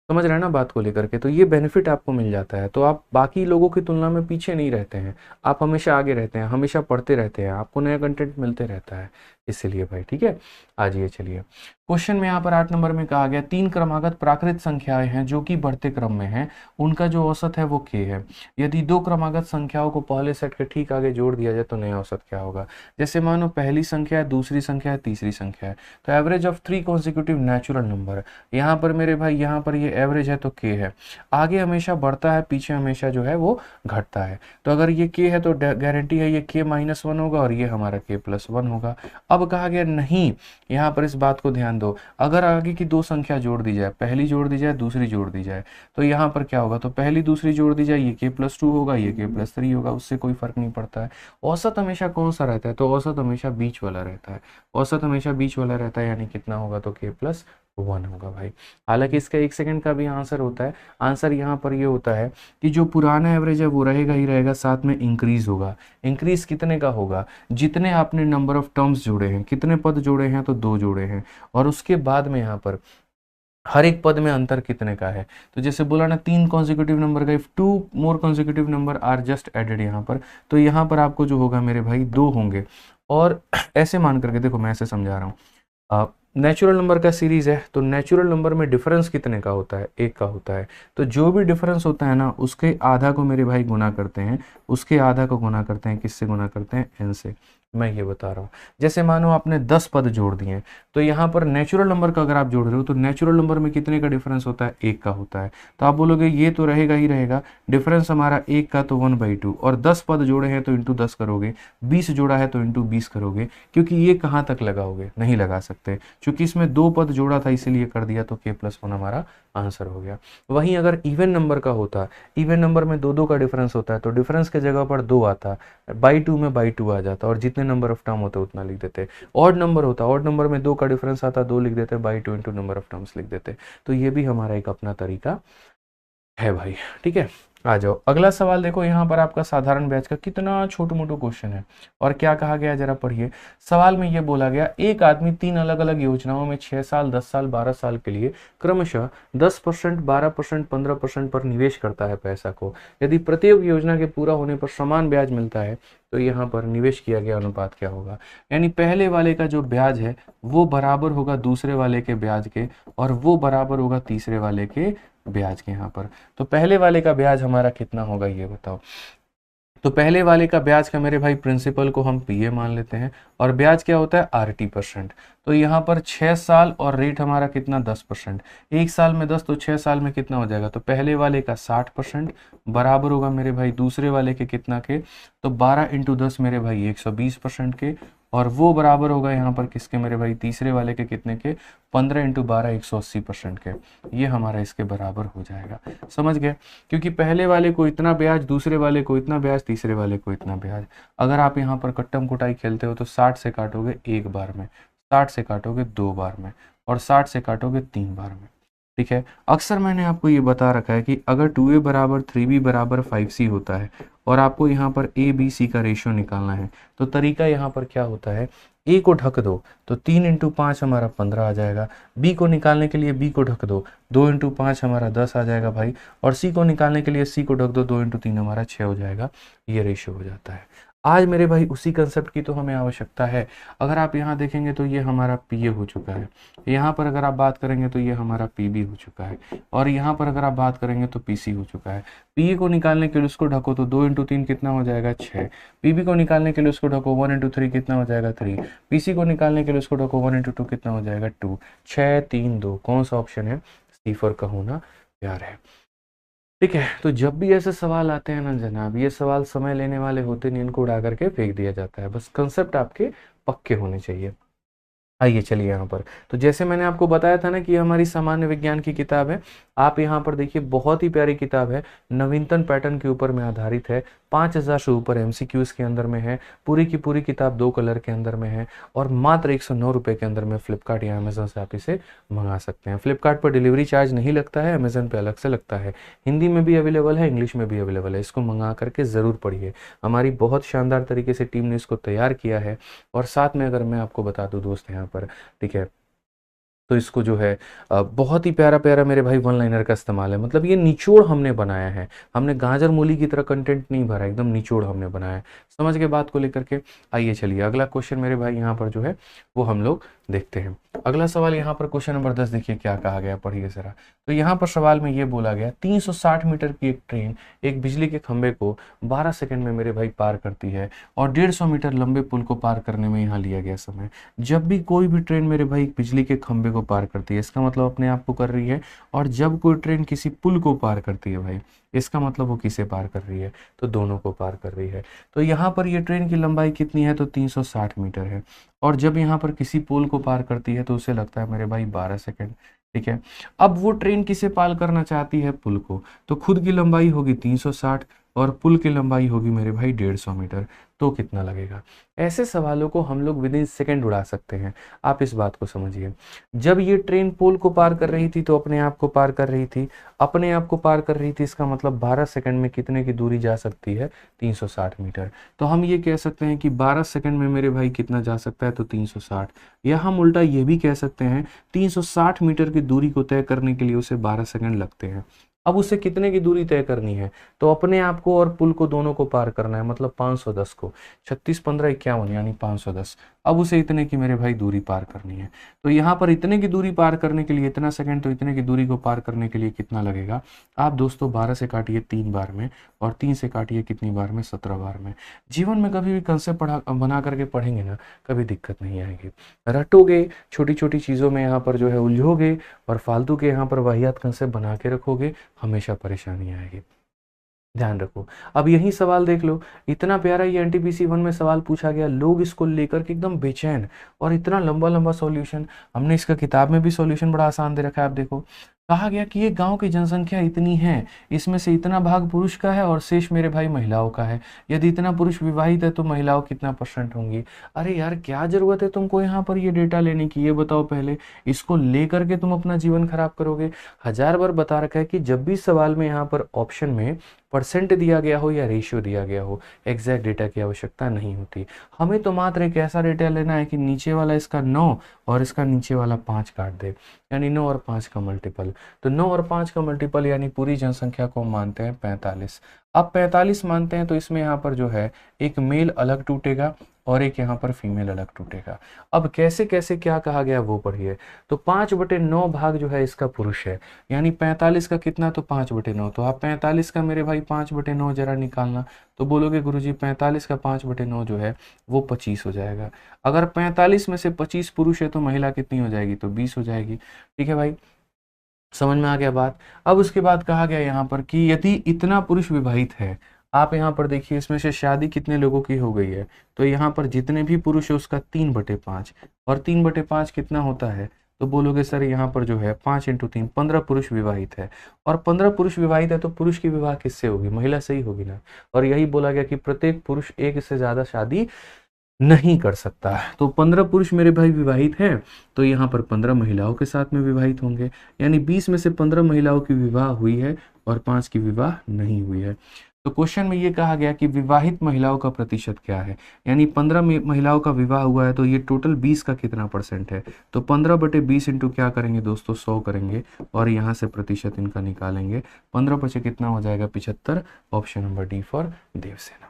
समझ रहे हैं ना बात को लेकर के, तो ये बेनिफिट आपको मिल जाता है, तो आप बाकी लोगों की तुलना में पीछे नहीं रहते हैं, आप हमेशा आगे रहते हैं, हमेशा पढ़ते रहते हैं, आपको नया कंटेंट मिलते रहता है, इसीलिए भाई। ठीक है, आइए चलिए क्वेश्चन में यहाँ पर 8 नंबर में कहा गया 3 क्रमागत प्राकृत संख्याएं हैं जो कि बढ़ते क्रम में हैं, उनका जो औसत है वो k है। यदि 2 क्रमागत संख्याओं को पहले सेट के ठीक आगे जोड़ दिया जाए तो नया औसत क्या होगा। जैसे मानो पहली संख्या है, दूसरी संख्या है, तीसरी संख्या है, तो average of 3 consecutive natural number. यहाँ पर मेरे भाई यहाँ पर ये एवरेज है तो k है, आगे हमेशा बढ़ता है, पीछे हमेशा जो है वो घटता है। तो अगर ये k है तो गारंटी है ये k-1 होगा और ये हमारा k+1 होगा। अब कहा गया नहीं, यहाँ पर इस बात को ध्यान दो, अगर आगे की 2 संख्या जोड़ दी जाए, पहली जोड़ दी जाए, दूसरी जोड़ दी जाए, तो यहाँ पर क्या होगा, तो पहली दूसरी जोड़ दी जाए, ये k+2 होगा, ये k+3 होगा, उससे कोई फर्क नहीं पड़ता है। औसत हमेशा कौन सा रहता है, तो औसत हमेशा बीच वाला रहता है, औसत हमेशा बीच वाला रहता है, यानी कितना होगा, तो k+1 होगा भाई। हालांकि इसका 1 सेकंड का भी आंसर होता है। आंसर यहाँ पर ये होता है कि जो पुराना एवरेज है वो रहेगा ही रहेगा, साथ में इंक्रीज होगा। इंक्रीज कितने का होगा, जितने आपने नंबर ऑफ टर्म्स जोड़े हैं, कितने पद जोड़े हैं, तो 2 जोड़े हैं, और उसके बाद में यहाँ पर हर एक पद में अंतर कितने का है। तो जैसे बोला ना 3 कॉन्सिक्यूटिव नंबर का, if 2 more consecutive number are just added यहाँ पर, तो यहाँ पर आपको जो होगा मेरे भाई 2 होंगे। और ऐसे मान करके देखो, मैं ऐसे समझा रहा हूँ, नेचुरल नंबर का सीरीज है, तो नेचुरल नंबर में डिफरेंस कितने का होता है, 1 का होता है। तो जो भी डिफरेंस होता है ना, उसके आधा को मेरे भाई गुना करते हैं, उसके आधा को गुना करते हैं, किससे गुना करते हैं, n से। मैं ये बता रहा हूँ, जैसे मानो आपने 10 पद जोड़ दिए, तो यहाँ पर नेचुरल नंबर का अगर आप जोड़ रहे हो तो नेचुरल नंबर में कितने का डिफरेंस होता है, 1 का होता है। तो आप बोलोगे ये तो रहेगा ही रहेगा, डिफरेंस हमारा 1 का, तो 1/2, और 10 पद जोड़े हैं तो इंटू 10 करोगे, 20 जोड़ा है तो इंटू 20 करोगे, क्योंकि ये कहाँ तक लगाओगे, नहीं लगा सकते, क्योंकि इसमें 2 पद जोड़ा था इसीलिए कर दिया, तो k+1 हमारा आंसर हो गया। वहीं अगर इवन नंबर का होता, इवन नंबर में 2 का डिफरेंस होता है, तो डिफरेंस के जगह पर 2 आता, बाई 2 में बाई 2 आ जाता, और जितने नंबर ऑफ टर्म होते उतना लिख देते। ऑड नंबर होता, ऑड नंबर में 2 का डिफरेंस आता, 2 लिख देते, by 2 into number of terms लिख देते। तो ये भी हमारा एक अपना तरीका है भाई। ठीक है, आ जाओ अगला सवाल। देखो यहाँ पर आपका साधारण ब्याज का कितना छोटू मोटू क्वेश्चन है, और क्या कहा गया जरा पढ़िए। सवाल में ये बोला गया, एक आदमी 3 अलग अलग योजनाओं में 6 साल, 10 साल, 12 साल के लिए क्रमशः 10%, 12%, 15% पर निवेश करता है पैसा को। यदि प्रत्येक योजना के पूरा होने पर समान ब्याज मिलता है, तो यहाँ पर निवेश किया गया अनुपात क्या होगा। यानी पहले वाले का जो ब्याज है वो बराबर होगा दूसरे वाले के ब्याज के, और वो बराबर होगा तीसरे वाले के ब्याज के। यहाँ पर तो पहले वाले का ब्याज हमारा कितना होगा, ये बताओ। तो पहले वाले का ब्याज का मेरे भाई प्रिंसिपल को हम पीए मान लेते हैं, और ब्याज क्या होता है, RT%। तो यहाँ पर 6 साल और रेट हमारा कितना, 10%। 1 साल में 10, तो 6 साल में कितना हो जाएगा, तो पहले वाले का 60% बराबर होगा मेरे भाई दूसरे वाले के कितना के, तो 12 इंटू 10 मेरे भाई 120% के, और वो बराबर होगा यहाँ पर किसके मेरे भाई, तीसरे वाले के कितने के, 15 इंटू 12 180% के। ये हमारा इसके बराबर हो जाएगा। समझ गए, क्योंकि पहले वाले को इतना ब्याज, दूसरे वाले को इतना ब्याज, तीसरे वाले को इतना ब्याज। अगर आप यहाँ पर कट्टम कुटाई खेलते हो तो 60 से काटोगे 1 बार में, 60 से काटोगे 2 बार में, और 60 से काटोगे 3 बार में। ठीक है। अक्सर मैंने आपको ये बता रखा है कि अगर 2a बराबर 3b बराबर 5c होता है और आपको यहाँ पर a b c का रेशियो निकालना है, तो तरीका यहाँ पर क्या होता है, a को ढक दो तो 3 इंटू 5 हमारा 15 आ जाएगा, b को निकालने के लिए b को ढक दो 2 इंटू 5 हमारा 10 आ जाएगा भाई, और c को निकालने के लिए c को ढक दो 2 इंटू 3 हमारा 6 हो जाएगा। ये रेशियो हो जाता है। आज मेरे भाई उसी कंसेप्ट की तो हमें आवश्यकता है। अगर आप यहाँ देखेंगे तो ये हमारा पी ए हो चुका है, यहाँ पर अगर आप बात करेंगे तो ये हमारा पी बी हो चुका है, और यहाँ पर अगर आप बात करेंगे तो पी सी हो चुका है। पी ए को निकालने के लिए उसको ढको तो 2 इंटू 3 कितना हो जाएगा 6, पी बी को निकालने के लिए उसको ढको 1 इंटू 3 कितना हो जाएगा 3, पी सी को निकालने के लिए उसको ढको 1 इंटू 2 कितना हो जाएगा 2। 6 3 2 कौन सा ऑप्शन है, सी फॉर का होना प्यार है। ठीक है, तो जब भी ऐसे सवाल आते हैं ना जनाब, ये सवाल समय लेने वाले होते नहीं, इनको उड़ा करके फेंक दिया जाता है, बस कंसेप्ट आपके पक्के होने चाहिए। आइए चलिए यहाँ पर, तो जैसे मैंने आपको बताया था ना कि हमारी सामान्य विज्ञान की किताब है, आप यहाँ पर देखिए बहुत ही प्यारी किताब है, नवीनतम पैटर्न के ऊपर में आधारित है, 5000 से ऊपर एमसीक्यूज के अंदर में है, पूरी की पूरी किताब 2 कलर के अंदर में है, और मात्र 109 रुपये के अंदर में फ्लिपकार्ट या अमेजन से आप इसे मंगा सकते हैं। फ्लिपकार्ट पर डिलीवरी चार्ज नहीं लगता है, अमेजन पे अलग से लगता है। हिंदी में भी अवेलेबल है, इंग्लिश में भी अवेलेबल है, इसको मंगा करके ज़रूर पढ़िए। हमारी बहुत शानदार तरीके से टीम ने इसको तैयार किया है, और साथ में अगर मैं आपको बता दूं दोस्त यहाँ पर, ठीक है, तो इसको जो है बहुत ही प्यारा प्यारा मेरे भाई वन लाइनर का इस्तेमाल है, मतलब ये निचोड़ हमने बनाया है, हमने गाजर मूली की तरह कंटेंट नहीं भरा, एकदम निचोड़ हमने बनाया है। समझ के बात को लेकर के आइए चलिए अगला क्वेश्चन मेरे भाई यहाँ पर जो है वो हम लोग देखते हैं। अगला सवाल यहाँ पर क्वेश्चन नंबर 10 देखिए क्या कहा गया, पढ़िए जरा। तो यहाँ पर सवाल में ये बोला गया 360 मीटर की एक ट्रेन एक बिजली के खंभे को 12 सेकंड में मेरे भाई पार करती है, और 150 मीटर लंबे पुल को पार करने में यहाँ लिया गया समय। जब भी कोई भी ट्रेन मेरे भाई बिजली के खंभे को पार करती है, इसका मतलब अपने आप को कर रही है, और जब कोई ट्रेन किसी पुल को पार करती है भाई, इसका मतलब वो किसे पार कर रही है, तो दोनों को पार कर रही है। तो यहाँ पर ये ट्रेन की लंबाई कितनी है, तो 360 मीटर है, और जब यहाँ पर किसी पुल को पार करती है तो उसे लगता है मेरे भाई 12 सेकंड। ठीक है, अब वो ट्रेन किसे पार करना चाहती है, पुल को, तो खुद की लंबाई होगी 360 और पुल की लंबाई होगी मेरे भाई 150 मीटर, तो कितना लगेगा। ऐसे सवालों को हम लोग विद इन सेकेंड उड़ा सकते हैं, आप इस बात को समझिए। जब ये ट्रेन पुल को पार कर रही थी तो अपने आप को पार कर रही थी, अपने आप को पार कर रही थी, इसका मतलब 12 सेकंड में कितने की दूरी जा सकती है, 360 मीटर। तो हम ये कह सकते हैं कि 12 सेकंड में मेरे भाई कितना जा सकता है, तो 360, या हम उल्टा ये भी कह सकते हैं 360 मीटर की दूरी को तय करने के लिए उसे 12 सेकंड लगते हैं। अब उसे कितने की दूरी तय करनी है, तो अपने आप को और पुल को दोनों को पार करना है, मतलब 510 को, 36 15 51 यानी 510। अब उसे इतने की मेरे भाई दूरी पार करनी है, तो यहाँ पर इतने की दूरी पार करने के लिए इतना सेकंड, तो इतने की दूरी को पार करने के लिए कितना लगेगा। आप दोस्तों 12 से काटिए 3 बार में, और 3 से काटिए कितनी बार में, 17 बार में। जीवन में कभी भी कंसेप्ट बना करके पढ़ेंगे ना, कभी दिक्कत नहीं आएगी। रटोगे, छोटी छोटी चीज़ों में यहाँ पर जो है उलझोगे, और फालतू के यहाँ पर वाहियात कंसेप्ट बना के रखोगे, हमेशा परेशानी आएगी, ध्यान रखो। अब यही सवाल देख लो, इतना प्यारा ये एनटीपीसी 1 में सवाल पूछा गया, लोग इसको लेकर के एकदम बेचैन, और इतना लंबा लंबा सॉल्यूशन। हमने इसका किताब में भी सॉल्यूशन बड़ा आसान दे रखा है, आप देखो। कहा गया कि ये गांव की जनसंख्या इतनी है, इसमें से इतना भाग पुरुष का है और शेष मेरे भाई महिलाओं का है। यदि इतना पुरुष विवाहित है तो महिलाओं कितना % होंगी। अरे यार क्या जरूरत है तुमको यहाँ पर ये डेटा लेने की, ये बताओ पहले। इसको लेकर के तुम अपना जीवन खराब करोगे। 1000 बार बता रखा है कि जब भी सवाल में यहाँ पर ऑप्शन में % दिया गया हो या रेशियो दिया गया हो, एग्जैक्ट डेटा की आवश्यकता नहीं होती। हमें तो मात्र एक ऐसा डेटा लेना है कि नीचे वाला इसका 9 और इसका नीचे वाला 5 काट दे, यानी 9 और 5 का मल्टीपल। तो 9 और 5 का मल्टीपल यानी पूरी जनसंख्या को मानते हैं 45। अब 45 मानते हैं तो इसमें यहाँ पर जो है एक मेल अलग टूटेगा और एक यहाँ पर फीमेल अलग टूटेगा। अब कैसे कैसे क्या कहा गया वो पढ़िए। तो 5/9 भाग जो है इसका पुरुष है, यानी 45 का कितना, तो 5/9। तो आप 45 का मेरे भाई 5/9 जरा निकालना, तो बोलोगे गुरुजी 45 का 5/9 जो है वो 25 हो जाएगा। अगर 45 में से 25 पुरुष है तो महिला कितनी हो जाएगी, तो 20 हो जाएगी। ठीक है भाई, समझ में आ गया बात। अब उसके बाद कहा गया यहाँ पर कि यदि इतना पुरुष विवाहित है, आप यहाँ पर देखिए इसमें से शादी कितने लोगों की हो गई है, तो यहाँ पर जितने भी पुरुष है उसका 3/5, और 3/5 कितना होता है, तो बोलोगे सर यहाँ पर जो है 5 × 3 15 पुरुष विवाहित है, और 15 पुरुष विवाहित है तो पुरुष की विवाह किससे होगी, महिला से ही होगी ना। और यही बोला गया कि प्रत्येक पुरुष एक से ज्यादा शादी नहीं कर सकता। तो 15 पुरुष मेरे भाई विवाहित हैं, तो यहाँ पर 15 महिलाओं के साथ में विवाहित होंगे, यानी 20 में से 15 महिलाओं की विवाह हुई है और 5 की विवाह नहीं हुई है। तो क्वेश्चन में ये कहा गया कि विवाहित महिलाओं का प्रतिशत क्या है, यानी 15 महिलाओं का विवाह हुआ है तो ये टोटल 20 का कितना परसेंट है। तो 15/20 इंटू क्या करेंगे दोस्तों, 100 करेंगे और यहाँ से प्रतिशत इनका निकालेंगे। 15 बचे कितना हो जाएगा, 75। Option number D for Devsena.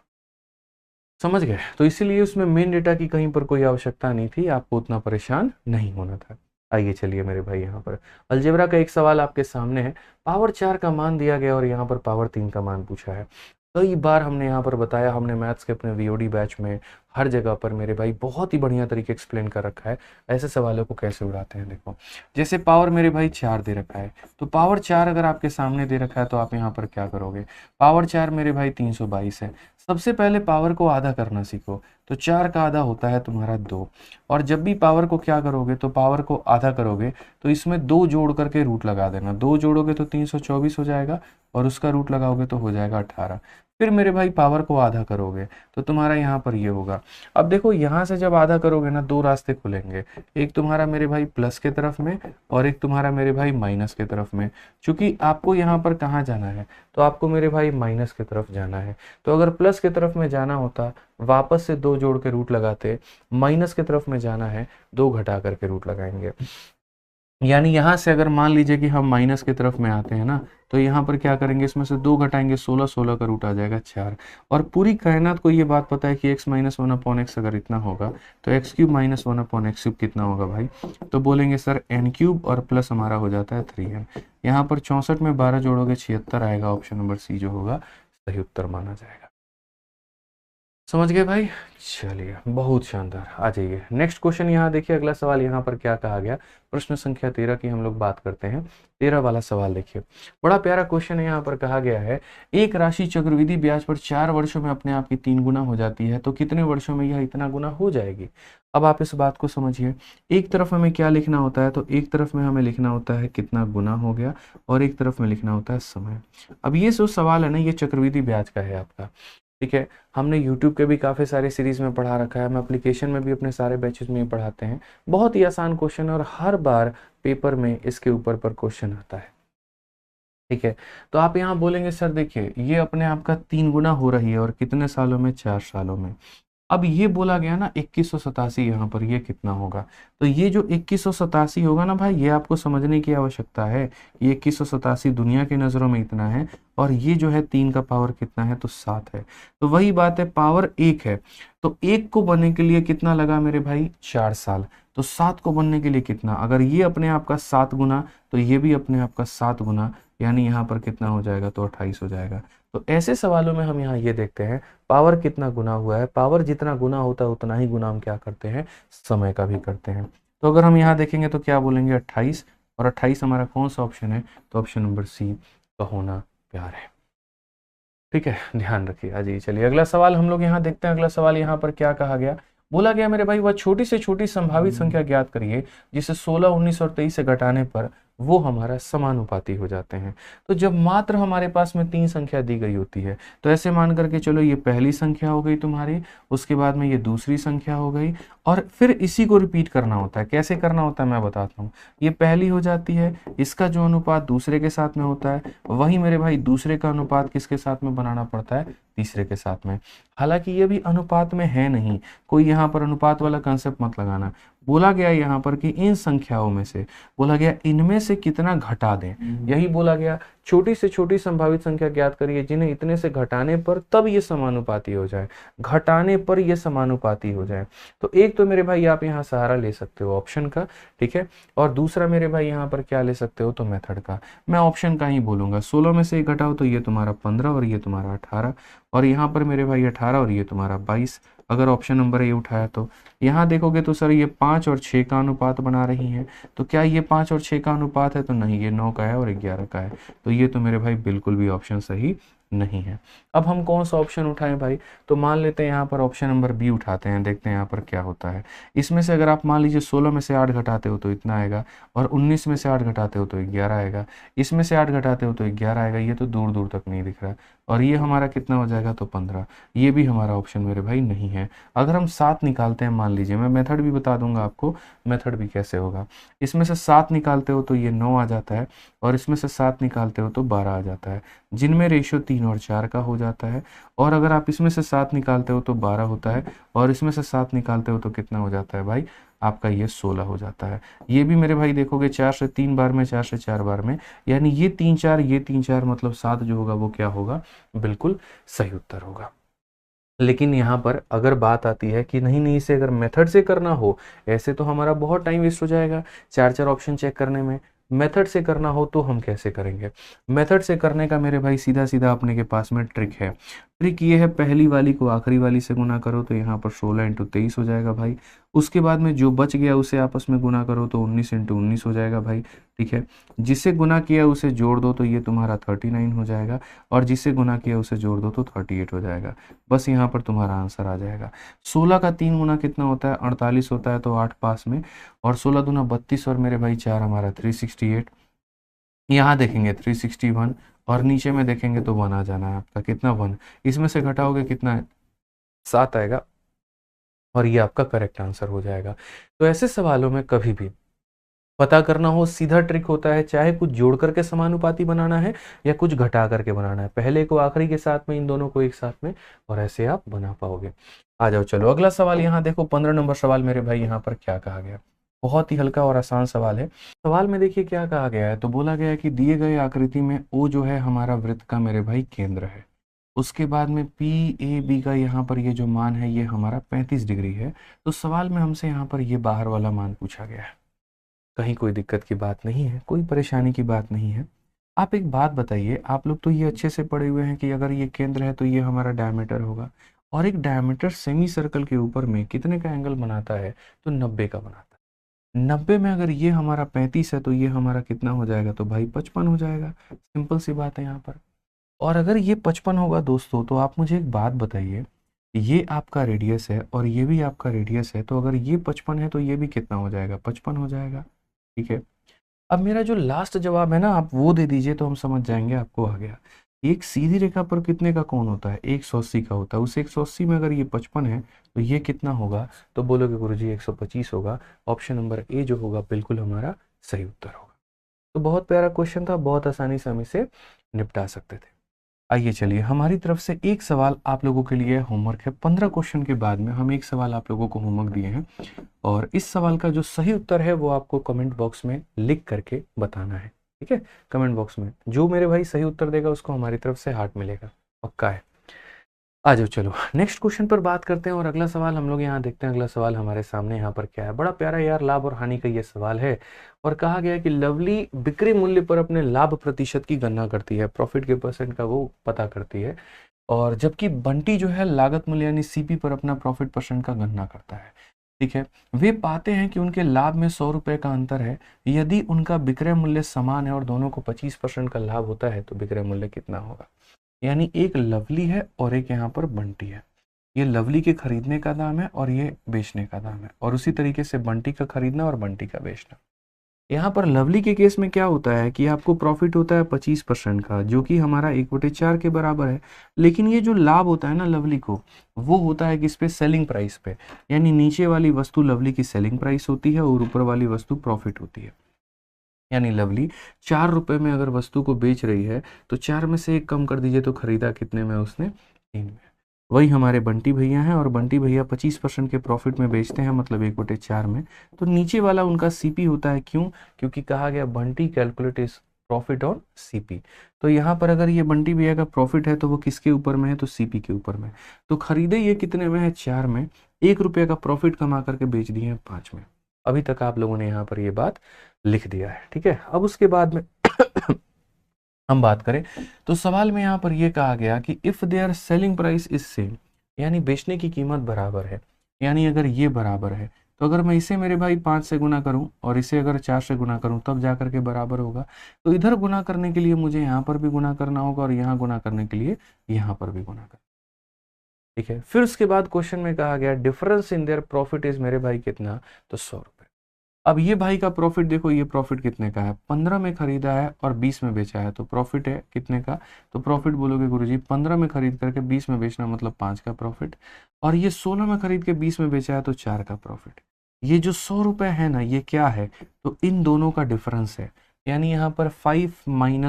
समझ गए। तो इसीलिए उसमें मेन डेटा की कहीं पर कोई आवश्यकता नहीं थी, आपको उतना परेशान नहीं होना था। आइए चलिए मेरे भाई, यहाँ पर अलजेब्रा का एक सवाल आपके सामने है। पावर 4 का मान दिया गया और यहाँ पर पावर 3 का मान पूछा है। कई बार हमने यहाँ पर बताया, हमने मैथ्स के अपने वीओडी बैच में हर जगह पर मेरे भाई बहुत ही बढ़िया तरीके एक्सप्लेन कर रखा है ऐसे सवालों को कैसे उड़ाते हैं। देखो, जैसे पावर मेरे भाई 4 दे रखा है, तो पावर 4 अगर आपके सामने दे रखा है तो आप यहाँ पर क्या करोगे। पावर 4 मेरे भाई 322 है। सबसे पहले पावर को आधा करना सीखो। तो 4 का आधा होता है तुम्हारा 2, और जब भी पावर को क्या करोगे, तो पावर को आधा करोगे तो इसमें 2 जोड़ करके रूट लगा देना। 2 जोड़ोगे तो 324 हो जाएगा और उसका रूट लगाओगे तो हो जाएगा 18। फिर मेरे भाई पावर को आधा करोगे तो तुम्हारा यहाँ पर ये होगा। अब देखो, यहाँ से जब आधा करोगे ना, 2 रास्ते खुलेंगे, एक तुम्हारा मेरे भाई प्लस के तरफ में और एक तुम्हारा मेरे भाई माइनस के तरफ में। चूंकि आपको यहाँ पर कहाँ जाना है, तो आपको मेरे भाई माइनस की तरफ जाना है। तो अगर प्लस की तरफ में जाना होता, वापस से 2 जोड़ के रूट लगाते, माइनस की तरफ में जाना है 2 घटा करके रूट लगाएंगे। यानी यहाँ से अगर मान लीजिए कि हम माइनस की तरफ में आते हैं ना, तो यहाँ पर क्या करेंगे, इसमें से 2 घटाएंगे, 16, 16 का रूट आ जाएगा 4। और पूरी कायनात को ये बात पता है कि x माइनस 1/x अगर इतना होगा तो x³ माइनस 1/x³ कितना होगा भाई। तो बोलेंगे सर n³ और प्लस हमारा हो जाता है 3n। यहाँ पर 64 में 12 जोड़ोगे 76 आएगा। ऑप्शन नंबर सी जो होगा सही उत्तर माना जाएगा। समझ गए भाई। चलिए, बहुत शानदार। आ जाइए नेक्स्ट क्वेश्चन। यहाँ देखिए, अगला सवाल यहाँ पर क्या कहा गया। प्रश्न संख्या 13 की हम लोग बात करते हैं। 13 वाला सवाल देखिए, बड़ा प्यारा क्वेश्चन है। यहाँ पर कहा गया है, एक राशि चक्रवृद्धि ब्याज पर 4 वर्षों में अपने आप की 3 गुना हो जाती है, तो कितने वर्षों में यह इतना गुना हो जाएगी। अब आप इस बात को समझिए। एक तरफ हमें क्या लिखना होता है, तो एक तरफ में हमें लिखना होता है कितना गुना हो गया, और एक तरफ में लिखना होता है समय। अब ये जो सवाल है ना, ये चक्रवृद्धि ब्याज का है आपका, ठीक है। हमने YouTube के भी काफ़ी सारे सीरीज़ में पढ़ा रखा है, हम एप्लीकेशन में भी अपने सारे बैचेस में पढ़ाते हैं। बहुत ही आसान क्वेश्चन है और हर बार पेपर में इसके ऊपर पर क्वेश्चन आता है, ठीक है। तो आप यहाँ बोलेंगे सर देखिए, ये अपने आप का 3 गुना हो रही है और कितने सालों में, 4 सालों में। अब ये बोला गया ना 2187, यहाँ पर ये कितना होगा। तो ये जो 2187 होगा ना भाई, ये आपको समझने की आवश्यकता है। ये 2187 दुनिया की नज़रों में इतना है, और ये जो है 3 का पावर कितना है, तो 7 है। तो वही बात है, पावर 1 है, तो 1 को बनने के लिए कितना लगा मेरे भाई, 4 साल। तो 7 को बनने के लिए कितना, अगर ये अपने आप का 7 गुना, तो ये भी अपने आप का 7 गुना, यानी यहाँ पर कितना हो जाएगा, तो 28 हो जाएगा। तो ऐसे सवालों में हम यहाँ ये देखते हैं, पावर कितना गुना हुआ है। पावर जितना गुना होता है उतना ही गुना हम क्या करते हैं, समय का भी करते हैं। तो अगर हम यहाँ देखेंगे तो क्या बोलेंगे, 28, और 28 हमारा कौन सा ऑप्शन है, तो ऑप्शन नंबर सी का होना प्यार है, ठीक है। ध्यान रखिए। अजी चलिए, अगला सवाल हम लोग यहाँ देखते हैं। अगला सवाल यहाँ पर क्या कहा गया, बोला गया मेरे भाई, वह छोटी से छोटी संभावित संख्या ज्ञात करिए जिसे 16, 19 और 23 से घटाने पर वो हमारा समानुपाती हो जाते हैं। तो जब मात्र हमारे पास में 3 संख्या दी गई होती है, तो ऐसे मान करके चलो, ये पहली संख्या हो गई तुम्हारी, उसके बाद में ये दूसरी संख्या हो गई, और फिर इसी को रिपीट करना होता है। कैसे करना होता है मैं बताता हूँ। ये पहली हो जाती है, इसका जो अनुपात दूसरे के साथ में होता है, वही मेरे भाई दूसरे का अनुपात किसके साथ में बनाना पड़ता है, तीसरे के साथ में। हालांकि ये भी अनुपात में है नहीं, कोई यहाँ पर अनुपात वाला कंसेप्ट मत लगाना। बोला गया यहाँ पर कि इन संख्याओं में से, बोला गया इनमें से कितना घटा दें, यही बोला गया। छोटी से छोटी संभावित संख्या ज्ञात करिए जिन्हें इतने से घटाने पर तब ये समानुपाती हो जाए, घटाने पर ये समानुपाती हो जाए। तो एक तो मेरे भाई आप यहाँ सहारा ले सकते हो ऑप्शन का, ठीक है, और दूसरा मेरे भाई यहाँ पर क्या ले सकते हो, तो मेथड का। मैं ऑप्शन का ही बोलूंगा। 16 में से एक घटाओ तो ये तुम्हारा 15 और ये तुम्हारा 18, और यहाँ पर मेरे भाई 18 और ये तुम्हारा 22। अगर ऑप्शन नंबर ए उठाया तो यहाँ देखोगे तो सर ये 5 और 6 का अनुपात बना रही हैं। तो क्या ये 5 और 6 का अनुपात है, तो नहीं, ये 9 का है और 11 का है। तो ये तो मेरे भाई बिल्कुल भी ऑप्शन सही नहीं है। अब हम कौन सा ऑप्शन उठाएं भाई, तो मान लेते हैं यहाँ पर ऑप्शन नंबर बी उठाते हैं, देखते हैं यहाँ पर क्या होता है। इसमें से अगर आप मान लीजिए 16 में से 8 घटाते हो तो इतना आएगा, और 19 में से 8 घटाते हो तो 11 आएगा, इसमें से 8 घटाते हो तो 11 आएगा। ये तो दूर दूर तक नहीं दिख रहा, और ये हमारा कितना हो जाएगा, तो 15। ये भी हमारा ऑप्शन मेरे भाई नहीं है। अगर हम 7 निकालते हैं, मान लीजिए, मैं मेथड भी बता दूंगा आपको, मेथड भी कैसे होगा। इसमें से 7 निकालते हो तो ये 9 आ जाता है, और इसमें से 7 निकालते हो तो 12 आ जाता है, जिनमें रेशियो 3 और 4 का हो जाता है। और अगर आप इसमें से 7 निकालते हो तो 12 होता है, और इसमें से 7 निकालते हो तो कितना हो जाता है भाई, आपका ये 16 हो जाता है। ये भी मेरे भाई देखोगे 4 से 3 बार में, 4 से 4 बार में, यानी ये 3 4, ये 3 4, मतलब 7 जो होगा वो क्या होगा, बिल्कुल सही उत्तर होगा। लेकिन यहाँ पर अगर बात आती है कि नहीं नहीं, इसे अगर मेथड से करना हो, ऐसे तो हमारा बहुत टाइम वेस्ट हो जाएगा 4 4 ऑप्शन चेक करने में। मेथड से करना हो तो हम कैसे करेंगे? मेथड से करने का मेरे भाई सीधा सीधा अपने के पास में ट्रिक है। ट्रिक ये है, पहली वाली को आखिरी वाली से गुना करो तो यहाँ पर 16 इंटू 23 हो जाएगा भाई। उसके बाद में जो बच गया उसे आपस में गुना करो तो 19 इंटू 19 हो जाएगा भाई। ठीक है, जिसे गुना किया उसे जोड़ दो तो ये तुम्हारा 39 हो जाएगा, और जिसे गुना किया उसे जोड़ दो तो 38 हो जाएगा। बस यहाँ पर तुम्हारा आंसर आ जाएगा। 16 का 3 गुना कितना होता है, 48 होता है, तो 8 पास में, और 16 दूना 32, और मेरे भाई 4 हमारा 368। यहाँ देखेंगे 361, और नीचे में देखेंगे तो 1 आ जाना है आपका, कितना 1, इसमें से घटाओगे कितना है, 7 आएगा, और ये आपका करेक्ट आंसर हो जाएगा। तो ऐसे सवालों में कभी भी पता करना हो, सीधा ट्रिक होता है, चाहे कुछ जोड़ करके समानुपाती बनाना है या कुछ घटा करके बनाना है, पहले को आखिरी के साथ में, इन दोनों को एक साथ में, और ऐसे आप बना पाओगे। आ जाओ, चलो अगला सवाल यहाँ देखो, 15 नंबर सवाल मेरे भाई, यहाँ पर क्या कहा गया, बहुत ही हल्का और आसान सवाल है। सवाल में देखिए क्या कहा गया है, तो बोला गया है कि दिए गए आकृति में ओ जो है हमारा वृत्त का मेरे भाई केंद्र है। उसके बाद में पी ए बी का यहाँ पर ये जो मान है ये हमारा 35 डिग्री है। तो सवाल में हमसे यहाँ पर ये बाहर वाला मान पूछा गया है। कहीं कोई दिक्कत की बात नहीं है, कोई परेशानी की बात नहीं है। आप एक बात बताइए, आप लोग तो ये अच्छे से पढ़े हुए हैं कि अगर ये केंद्र है तो ये हमारा डायमीटर होगा, और एक डायमीटर सेमी सर्कल के ऊपर में कितने का एंगल बनाता है, तो 90 का बनाता है। 90 में अगर ये हमारा 35 है तो ये हमारा कितना हो जाएगा, तो भाई 55 हो जाएगा। सिंपल सी बात है यहाँ पर। और अगर ये 55 होगा दोस्तों, तो आप मुझे एक बात बताइए, ये आपका रेडियस है और ये भी आपका रेडियस है, तो अगर ये 55 है तो ये भी कितना हो जाएगा, 55 हो जाएगा। ठीक है, अब मेरा जो लास्ट जवाब है ना, आप वो दे दीजिए तो हम समझ जाएंगे आपको आ गया। एक सीधी रेखा पर कितने का कोण होता है, 180 का होता है। उस 180 में अगर ये 55 है तो ये कितना होगा, तो बोलोगे गुरुजी 125 होगा। ऑप्शन नंबर ए जो होगा बिल्कुल हमारा सही उत्तर होगा। तो बहुत प्यारा क्वेश्चन था, बहुत आसानी से हम इसे निपटा सकते थे। आइए चलिए, हमारी तरफ से एक सवाल आप लोगों के लिए होमवर्क है। 15 क्वेश्चन के बाद में हम एक सवाल आप लोगों को होमवर्क दिए हैं, और इस सवाल का जो सही उत्तर है वो आपको कमेंट बॉक्स में लिख करके बताना है। ठीक है, कमेंट बॉक्स में जो मेरे भाई सही उत्तर देगा उसको हमारी तरफ से हार्ट मिलेगा, पक्का है। आ जाओ, चलो नेक्स्ट क्वेश्चन पर बात करते हैं, और अगला सवाल हम लोग यहाँ देखते हैं। अगला सवाल हमारे सामने यहाँ पर क्या है, बड़ा प्यारा यार, लाभ और हानि का ये सवाल है। और कहा गया है कि लवली बिक्री मूल्य पर अपने लाभ प्रतिशत की गणना करती है, प्रॉफिट के परसेंट का वो पता करती है, और जबकि बंटी जो है लागत मूल्य यानी सीपी पर अपना प्रॉफिट परसेंट का गणना करता है। ठीक है, वे पाते हैं कि उनके लाभ में 100 रुपए का अंतर है। यदि उनका विक्रय मूल्य समान है और दोनों को 25% का लाभ होता है तो विक्रय मूल्य कितना होगा। यानी एक लवली है और एक यहाँ पर बंटी है। ये लवली के खरीदने का दाम है और ये बेचने का दाम है, और उसी तरीके से बंटी का खरीदना और बंटी का बेचना। यहाँ पर लवली के केस में क्या होता है कि आपको प्रॉफिट होता है 25% का, जो कि हमारा 1/4 के बराबर है। लेकिन ये जो लाभ होता है ना लवली को, वो होता है किस पे, सेलिंग प्राइस पे। यानी नीचे वाली वस्तु लवली की सेलिंग प्राइस होती है और ऊपर वाली वस्तु प्रॉफिट होती है। यानी लवली 4 रुपए में अगर वस्तु को बेच रही है तो 4 में से 1 कम कर दीजिए तो खरीदा कितने में उसने, 3 में। वही हमारे बंटी भैया हैं, और बंटी भैया 25% के प्रॉफिट में बेचते हैं, मतलब 1/4 में। तो नीचे वाला उनका सीपी होता है, क्यों, क्योंकि कहा गया Bunty calculate is profit on CP. तो यहाँ पर अगर ये बंटी भैया का प्रॉफिट है तो वो किसके ऊपर में है, तो सीपी के ऊपर में। तो खरीदे ये कितने में है, 4 में, 1 रुपये का प्रॉफिट कमा करके बेच दिए हैं 5 में। अभी तक आप लोगों ने यहाँ पर ये बात लिख दिया है। ठीक है, अब उसके बाद में हम बात करें तो सवाल में यहाँ पर यह कहा गया कि if their selling price is same, यानी बेचने की कीमत बराबर है। यानी अगर ये बराबर है तो अगर मैं इसे मेरे भाई 5 से गुना करूं और इसे अगर 4 से गुना करूं तब जाकर के बराबर होगा। तो इधर गुना करने के लिए मुझे यहाँ पर भी गुना करना होगा और यहाँ गुना करने के लिए यहाँ पर भी गुना करना। ठीक है, फिर उसके बाद क्वेश्चन में कहा गया difference in their profit is मेरे भाई कितना, तो 100 रुपए। अब ये भाई का प्रॉफिट देखो, ये प्रॉफिट कितने का है, 15 में खरीदा है और 20 में बेचा है, तो प्रॉफिट है कितने का, तो प्रॉफिट बोलोगे गुरुजी 15 में खरीद करके 20 में बेचना मतलब 5 का प्रॉफिट, और ये 16 में खरीद के 20 में बेचा है तो 4 का प्रॉफिट। ये जो 100 रुपये है ना, ये क्या है, तो इन दोनों का डिफरेंस है, यानी यहाँ पर 5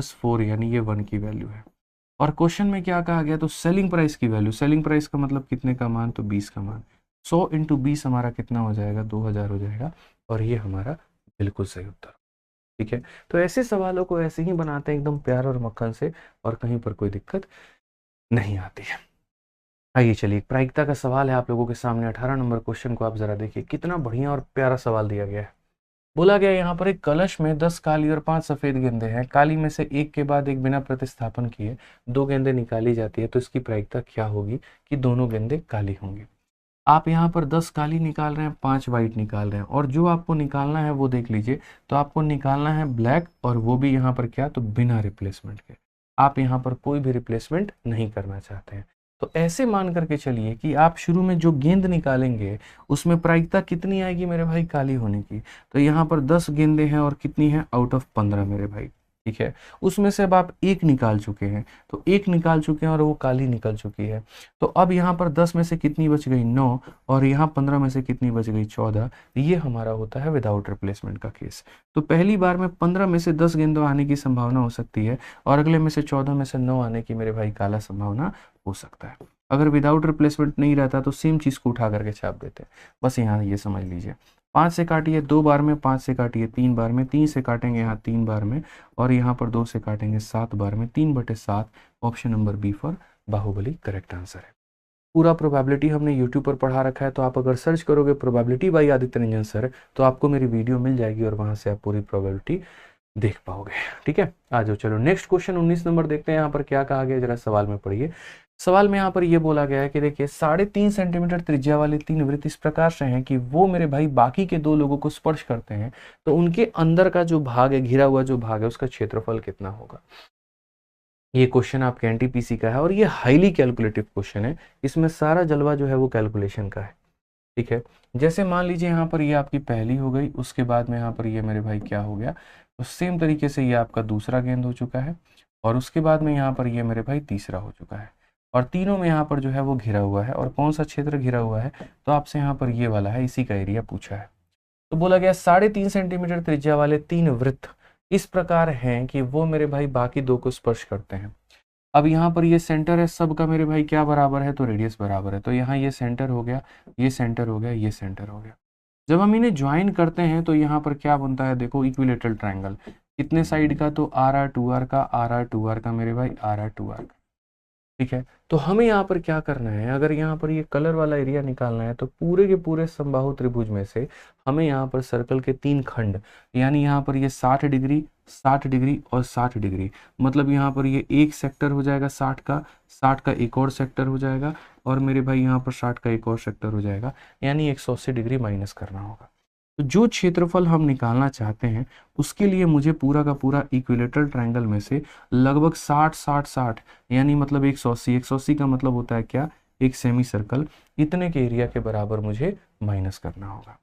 - 4 यानी ये 1 की वैल्यू है। और क्वेश्चन में क्या कहा गया, तो सेलिंग प्राइस की वैल्यू, सेलिंग प्राइस का मतलब कितने का मान, तो 20 का मान, 100 इंटू 20 हमारा कितना हो जाएगा, 2000 हो जाएगा, और ये हमारा बिल्कुल सही उत्तर। ठीक है, तो ऐसे सवालों को ऐसे ही बनाते हैं एकदम प्यार और मक्खन से, और कहीं पर कोई दिक्कत नहीं आती है। आइए चलिए, प्रायिकता का सवाल है आप लोगों के सामने। 18 नंबर क्वेश्चन को आप जरा देखिए, कितना बढ़िया और प्यारा सवाल दिया गया है। बोला गया यहाँ पर एक कलश में 10 काली और 5 सफेद गेंदें हैं, काली में से एक के बाद एक बिना प्रतिस्थापन किए 2 गेंदें निकाली जाती है, तो इसकी प्रायिकता क्या होगी कि दोनों गेंदें काली होंगी। आप यहाँ पर 10 काली निकाल रहे हैं, 5 वाइट निकाल रहे हैं, और जो आपको निकालना है वो देख लीजिए, तो आपको निकालना है ब्लैक, और वो भी यहाँ पर क्या, तो बिना रिप्लेसमेंट के। आप यहाँ पर कोई भी रिप्लेसमेंट नहीं करना चाहते हैं, तो ऐसे मान करके चलिए कि आप शुरू में जो गेंद निकालेंगे उसमें प्रायिकता कितनी आएगी मेरे भाई, काली होने की। तो यहाँ पर 10 गेंदें हैं और कितनी है, आउट ऑफ 15 मेरे भाई। ठीक है, उसमें से अब आप एक निकाल चुके हैं, तो एक निकाल चुके हैं और वो काली निकल चुकी है। तो अब यहाँ पर 10 में से कितनी बच गई, 9, और यहाँ 15 में से कितनी बच गई, 14। ये हमारा होता है विदाउट रिप्लेसमेंट का केस। तो पहली बार में 15 में से 10 गेंदों आने की संभावना हो सकती है, और अगले में से 14 में से 9 आने की मेरे भाई काला संभावना हो सकता है। अगर विदाउट रिप्लेसमेंट नहीं रहता तो सेम चीज़ को उठा करके छाप देते। बस यहाँ ये समझ लीजिए, 5 से काटिए 2 बार में, 5 से काटिए 3 बार में, 3 से काटेंगे यहाँ 3 बार में, और यहाँ पर 2 से काटेंगे 7 बार में, 3/7। Option number B for Baahubali correct answer है। पूरा प्रोबेबिलिटी हमने यूट्यूब पर पढ़ा रखा है, तो आप अगर सर्च करोगे probability by Aditya Ranjan sir, तो आपको मेरी वीडियो मिल जाएगी और वहाँ से आप पूरी प्रोबेबिलिटी देख पाओगे। ठीक है, आ जाओ चलो नेक्स्ट क्वेश्चन 19 नंबर देखते हैं। यहाँ पर क्या कहा गया, जरा सवाल में पढ़िए। सवाल में यहाँ पर ये बोला गया है कि देखिए 3.5 सेंटीमीटर त्रिज्या वाले 3 वृत्त इस प्रकार से हैं कि वो मेरे भाई बाकी के 2 लोगों को स्पर्श करते हैं, तो उनके अंदर का जो भाग है, घिरा हुआ जो भाग है, उसका क्षेत्रफल कितना होगा। ये क्वेश्चन आपके एनटीपीसी का है और ये हाईली कैलकुलेटिव क्वेश्चन है। इसमें सारा जलवा जो है वो कैलकुलेशन का है। ठीक है, जैसे मान लीजिए यहाँ पर ये आपकी पहली हो गई, उसके बाद में यहाँ पर ये मेरे भाई क्या हो गया, तो सेम तरीके से ये आपका दूसरा गेंद हो चुका है, और उसके बाद में यहाँ पर ये मेरे भाई तीसरा हो चुका है, और तीनों में यहाँ पर जो है वो घिरा हुआ है। और कौन सा क्षेत्र घिरा हुआ है, तो आपसे यहाँ पर ये वाला है, इसी का एरिया पूछा है। तो बोला गया 3.5 सेंटीमीटर त्रिज्या वाले 3 वृत्त इस प्रकार हैं कि वो मेरे भाई बाकी 2 को स्पर्श करते हैं। अब यहाँ पर ये सेंटर है सबका मेरे भाई, क्या बराबर है, तो रेडियस बराबर है। तो यहाँ ये सेंटर हो गया, ये सेंटर हो गया, ये सेंटर हो गया। जब हम इन्हें ज्वाइन करते हैं तो यहाँ पर क्या बनता है, देखो इक्विलेटरल ट्रायंगल। कितने साइड का, तो RR2R का, RR2R का मेरे भाई, RR2R का। ठीक है, तो हमें यहाँ पर क्या करना है, अगर यहाँ पर ये कलर वाला एरिया निकालना है, तो पूरे के पूरे समबाहु त्रिभुज में से हमें यहाँ पर सर्कल के 3 खंड, यानी यहाँ पर ये 60 डिग्री, 60 डिग्री और 60 डिग्री, मतलब यहाँ पर ये एक सेक्टर हो जाएगा 60 का, 60 का एक और सेक्टर हो जाएगा, और मेरे भाई यहाँ पर 60 का एक और सेक्टर हो जाएगा, यानी 180 डिग्री माइनस करना होगा। तो जो क्षेत्रफल हम निकालना चाहते हैं उसके लिए मुझे पूरा का पूरा इक्विलेटरल ट्रायंगल में से लगभग 60 60 60 यानी मतलब 180, 180 का मतलब होता है क्या, एक सेमी सर्कल, इतने के एरिया के बराबर मुझे माइनस करना होगा।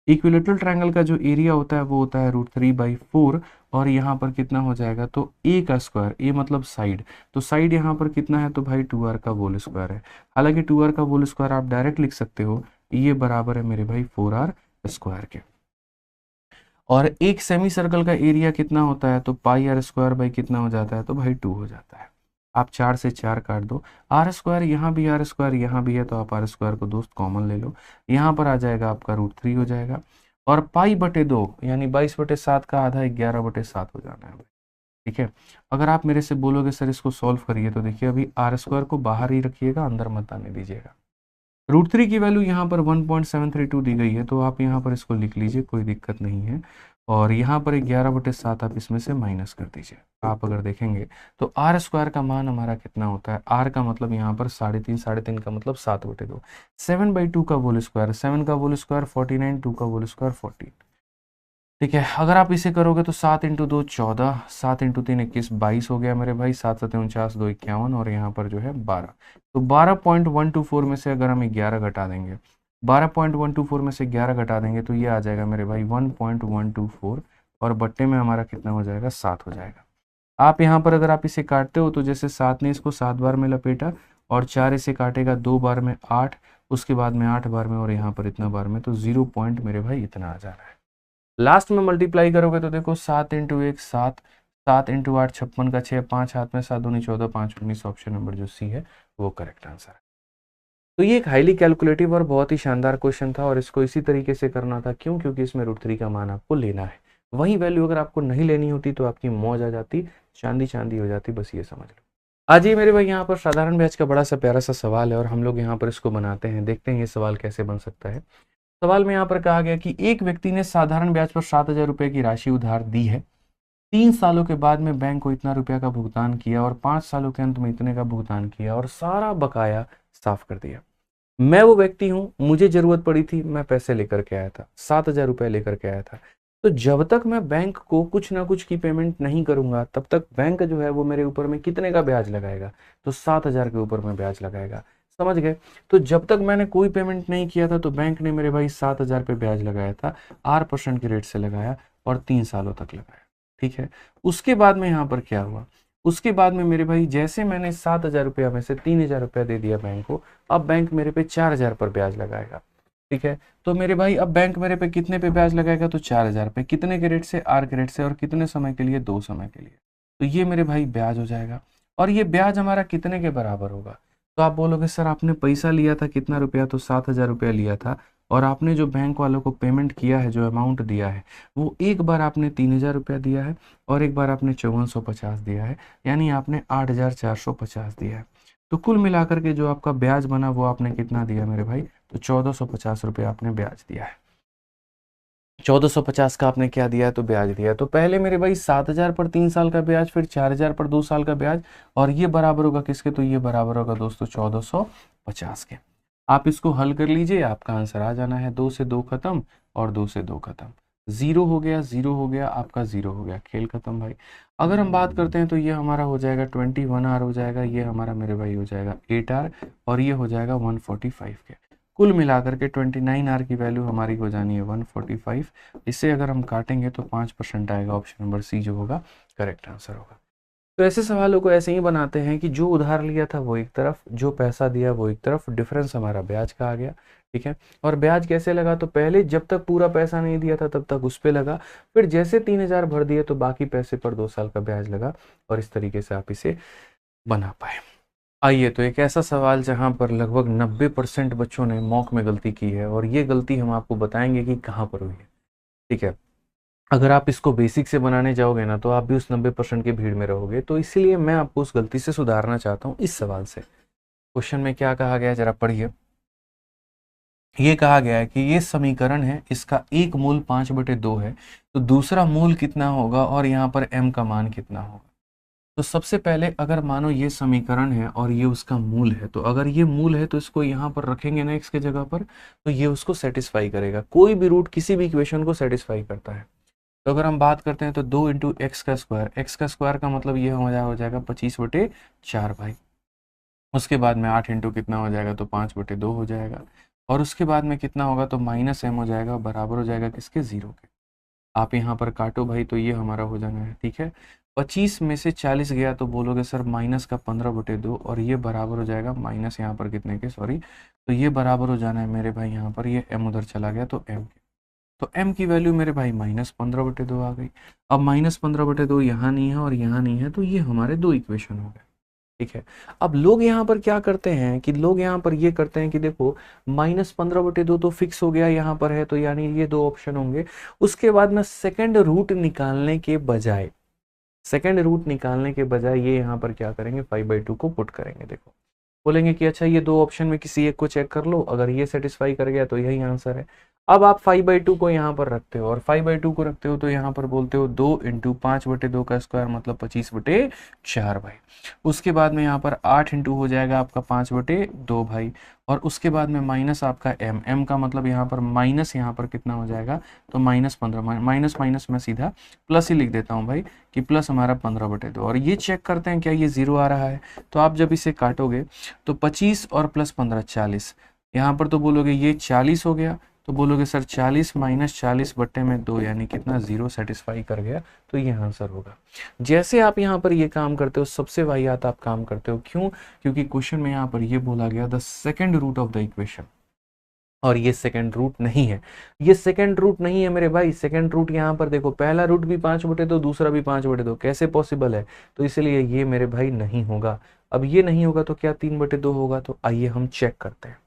इक्विलेटरल ट्रायंगल का जो एरिया होता है वो होता है √3/4, और यहाँ पर कितना हो जाएगा, तो ए का स्क्वायर, ए मतलब साइड, तो साइड यहाँ पर कितना है, तो भाई 2r का होल स्क्वायर है। हालांकि 2r का होल स्क्वायर आप डायरेक्ट लिख सकते हो, ये बराबर है मेरे भाई 4r स्क्वायर के। और एक सेमी सर्कल का एरिया कितना होता है, तो πr² बाई कितना हो जाता है, तो भाई 2 हो जाता है। आप 4 से 4 काट दो, r², यहाँ भी r², यहाँ भी है, तो आप r² को दोस्त कॉमन ले लो, यहाँ पर आ जाएगा आपका √3 हो जाएगा, और π/2 यानी 22/7 का आधा 11/7 हो जाना है। ठीक है, अगर आप मेरे से बोलोगे सर इसको सॉल्व करिए, तो देखिए अभी r² को बाहर ही रखिएगा, अंदर मत आने दीजिएगा। √3 की वैल्यू यहाँ पर 1.732 दी गई है, तो आप यहाँ पर इसको लिख लीजिए, कोई दिक्कत नहीं है। और यहाँ पर 11/7 आप इसमें से माइनस कर दीजिए। आप अगर देखेंगे तो r² का मान हमारा कितना होता है, r का मतलब यहाँ पर 3.5, 3.5 का मतलब 7/2, 7/2 का होल स्क्वायर, 7 का होल स्क्वायर 49, 2 का होल स्क्वायर 14। ठीक है, अगर आप इसे करोगे तो 7 × 2 14, 7 × 3 21, 22 हो गया मेरे भाई, 7 7 49, 2 51, और यहाँ पर जो है 12। तो 12.124 में से अगर हम 11 घटा देंगे 12.124 में से 11 घटा देंगे तो ये आ जाएगा मेरे भाई 1.124 और बट्टे में हमारा कितना हो जाएगा 7 हो जाएगा। आप यहाँ पर अगर आप इसे काटते हो तो जैसे 7 ने इसको 7 बार में लपेटा और 4 इसे काटेगा 2 बार में 8, उसके बाद में 8 बार में और यहाँ पर इतना बार में, तो 0 पॉइंट मेरे भाई इतना आ जा रहा है। लास्ट में मल्टीप्लाई करोगे तो देखो 7 इंटू 1 7, 7 इंटू 8 56 का 6, 5 हाथ में 7 दूनी 14, 5 19, ऑप्शन नंबर जो सी है वो करेक्ट आंसर है। तो ये एक हाईली कैलकुलेटिव और बहुत ही शानदार क्वेश्चन था और इसको इसी तरीके से करना था। क्यों? क्योंकि इसमें √3 का मान आपको लेना है। वही वैल्यू अगर आपको नहीं लेनी होती तो आपकी मौज आ जाती, चांदी चांदी हो जाती, बस ये समझ लो। आज ये मेरे भाई यहाँ पर साधारण ब्याज का बड़ा सा प्यारा सा सवाल है और हम लोग यहाँ पर इसको बनाते हैं, देखते हैं ये सवाल कैसे बन सकता है। सवाल में यहाँ पर कहा गया कि एक व्यक्ति ने साधारण ब्याज पर 7,000 रुपए की राशि उधार दी है। 3 सालों के बाद में बैंक को इतना रुपया का भुगतान किया और 5 सालों के अंत में इतने का भुगतान किया और सारा बकाया साफ कर दिया। मैं वो व्यक्ति हूँ, मुझे जरूरत पड़ी थी, मैं पैसे लेकर के आया था, 7,000 रुपये लेकर के आया था। तो जब तक मैं बैंक को कुछ ना कुछ की पेमेंट नहीं करूंगा तब तक बैंक जो है वो मेरे ऊपर में कितने का ब्याज लगाएगा? तो 7,000 के ऊपर में ब्याज लगाएगा। समझ गए? तो जब तक मैंने कोई पेमेंट नहीं किया था तो बैंक ने मेरे भाई 7,000 पे ब्याज लगाया था, 8% के रेट से लगाया और 3 सालों तक लगाया। ठीक है, उसके बाद में यहाँ पर क्या हुआ? उसके बाद में मेरे भाई जैसे मैंने 7,000 रुपया में से 3,000 रुपया दे दिया बैंक को, अब बैंक मेरे पे 4,000 पर ब्याज लगाएगा। ठीक है, तो मेरे भाई अब बैंक मेरे पे कितने पे ब्याज लगाएगा? तो 4,000 पे। कितने के रेट से? आर के रेट से। और कितने समय के लिए? 2 समय के लिए। तो ये मेरे भाई ब्याज हो जाएगा और ये ब्याज हमारा कितने के बराबर होगा? तो आप बोलोगे सर आपने पैसा लिया था कितना रुपया? तो 7,000 रुपया लिया था और आपने जो बैंक वालों को पेमेंट किया है, जो अमाउंट दिया है, वो एक बार आपने 3,000 रुपया दिया है और एक बार आपने 5450 दिया है, यानी आपने 8,450 दिया है। तो कुल मिलाकर के जो आपका ब्याज बना वो आपने कितना दिया मेरे भाई? तो 1,450 रुपया आपने ब्याज दिया है। 1,450 का आपने क्या दिया है? तो ब्याज दिया। तो पहले मेरे भाई 7,000 पर 3 साल का ब्याज, फिर 4,000 पर 2 साल का ब्याज, और ये बराबर होगा किसके? तो ये बराबर होगा दोस्तों 1,450 के। आप इसको हल कर लीजिए, आपका आंसर आ जाना है। 2 से 2 खत्म और 2 से 2 खत्म, 0 हो गया, 0 हो गया, आपका 0 हो गया, खेल खत्म भाई। अगर हम बात करते हैं तो ये हमारा हो जाएगा 21R हो जाएगा, ये हमारा मेरे भाई हो जाएगा 8R और ये हो जाएगा 145 के। कुल मिलाकर के 29R की वैल्यू हमारी हो जानी है 145। इससे अगर हम काटेंगे तो 5% आएगा, ऑप्शन नंबर सी जो होगा करेक्ट आंसर होगा। तो ऐसे सवालों को ऐसे ही बनाते हैं कि जो उधार लिया था वो एक तरफ, जो पैसा दिया वो एक तरफ, डिफरेंस हमारा ब्याज का आ गया। ठीक है, और ब्याज कैसे लगा? तो पहले जब तक पूरा पैसा नहीं दिया था तब तक उस पे लगा, फिर जैसे 3,000 भर दिए तो बाकी पैसे पर 2 साल का ब्याज लगा और इस तरीके से आप इसे बना पाए। आइए, तो एक ऐसा सवाल जहां पर लगभग 90% बच्चों ने मॉक में गलती की है और ये गलती हम आपको बताएंगे कि कहां पर हुई है। ठीक है, अगर आप इसको बेसिक से बनाने जाओगे ना तो आप भी उस 90% की भीड़ में रहोगे, तो इसीलिए मैं आपको उस गलती से सुधारना चाहता हूं इस सवाल से। क्वेश्चन में क्या कहा गया है जरा पढ़िए। ये कहा गया है कि ये समीकरण है, इसका एक मूल 5/2 है, तो दूसरा मूल कितना होगा और यहाँ पर m का मान कितना होगा? तो सबसे पहले अगर मानो ये समीकरण है और ये उसका मूल है, तो अगर ये मूल है तो इसको यहाँ पर रखेंगे ना x के जगह पर, तो ये उसको सेटिस्फाई करेगा। कोई भी रूट किसी भी इक्वेशन को सेटिस्फाई करता है। तो अगर हम बात करते हैं तो 2 इंटू एक्स का स्क्वायर का मतलब ये हो जाएगा 25/4 भाई। उसके बाद में 8 इंटू कितना हो जाएगा? तो 5/2 हो जाएगा और उसके बाद में कितना होगा? तो -m हो जाएगा, बराबर हो जाएगा किसके? 0 के। आप यहाँ पर काटो भाई, तो ये हमारा हो जाना है। ठीक है, 25 में से 40 गया तो बोलोगे सर माइनस का 15/2 और ये बराबर हो जाएगा माइनस यहाँ पर कितने के? सॉरी, तो ये बराबर हो जाना है मेरे भाई यहाँ पर, ये m उधर चला गया तो m के। तो m की वैल्यू मेरे भाई -15/2 आ गई। अब -15/2 यहाँ नहीं है और यहाँ नहीं है, तो ये हमारे दो इक्वेशन हो गए। ठीक है, अब लोग यहाँ पर क्या करते हैं कि लोग यहाँ पर ये करते हैं कि देखो -15/2 तो फिक्स हो गया यहाँ पर है, तो यानी ये दो ऑप्शन होंगे। उसके बाद में सेकंड रूट निकालने के बजाय ये यहाँ पर क्या करेंगे? 5/2 को पुट करेंगे। देखो, बोलेंगे कि अच्छा ये दो ऑप्शन में किसी एक को चेक कर लो, अगर ये सेटिस्फाई कर गया तो यही आंसर है। अब आप 5/2 को यहाँ पर रखते हो और 5/2 को रखते हो तो यहाँ पर बोलते हो 2 इंटू 5/2 का स्क्वायर मतलब 25/4 भाई। उसके बाद में यहाँ पर 8 इंटू हो जाएगा आपका 5/2 भाई, और उसके बाद में माइनस आपका m का मतलब यहाँ पर माइनस, यहाँ पर कितना हो जाएगा? तो -15, माइनस माइनस मैं सीधा प्लस ही लिख देता हूँ भाई कि प्लस हमारा 15/2। और ये चेक करते हैं क्या ये 0 आ रहा है? तो आप जब इसे काटोगे तो 25 और +15 40, यहाँ पर तो बोलोगे ये 40 हो गया, तो बोलोगे सर 40 माइनस 40 बट्टे में 2 यानी कितना, 0 सेटिस्फाई कर गया, तो ये आंसर होगा। जैसे आप यहाँ पर ये काम करते हो, सबसे वाहियात आप काम करते हो। क्यों? क्योंकि क्वेश्चन में यहाँ पर ये बोला गया the second root of the equation, और ये सेकंड रूट नहीं है, ये सेकंड रूट नहीं है मेरे भाई। सेकंड रूट यहाँ पर देखो, पहला रूट भी 5/2, दूसरा भी 5/2, कैसे पॉसिबल है? तो इसलिए ये मेरे भाई नहीं होगा। अब ये नहीं होगा तो क्या 3/2 होगा? तो आइए हम चेक करते हैं।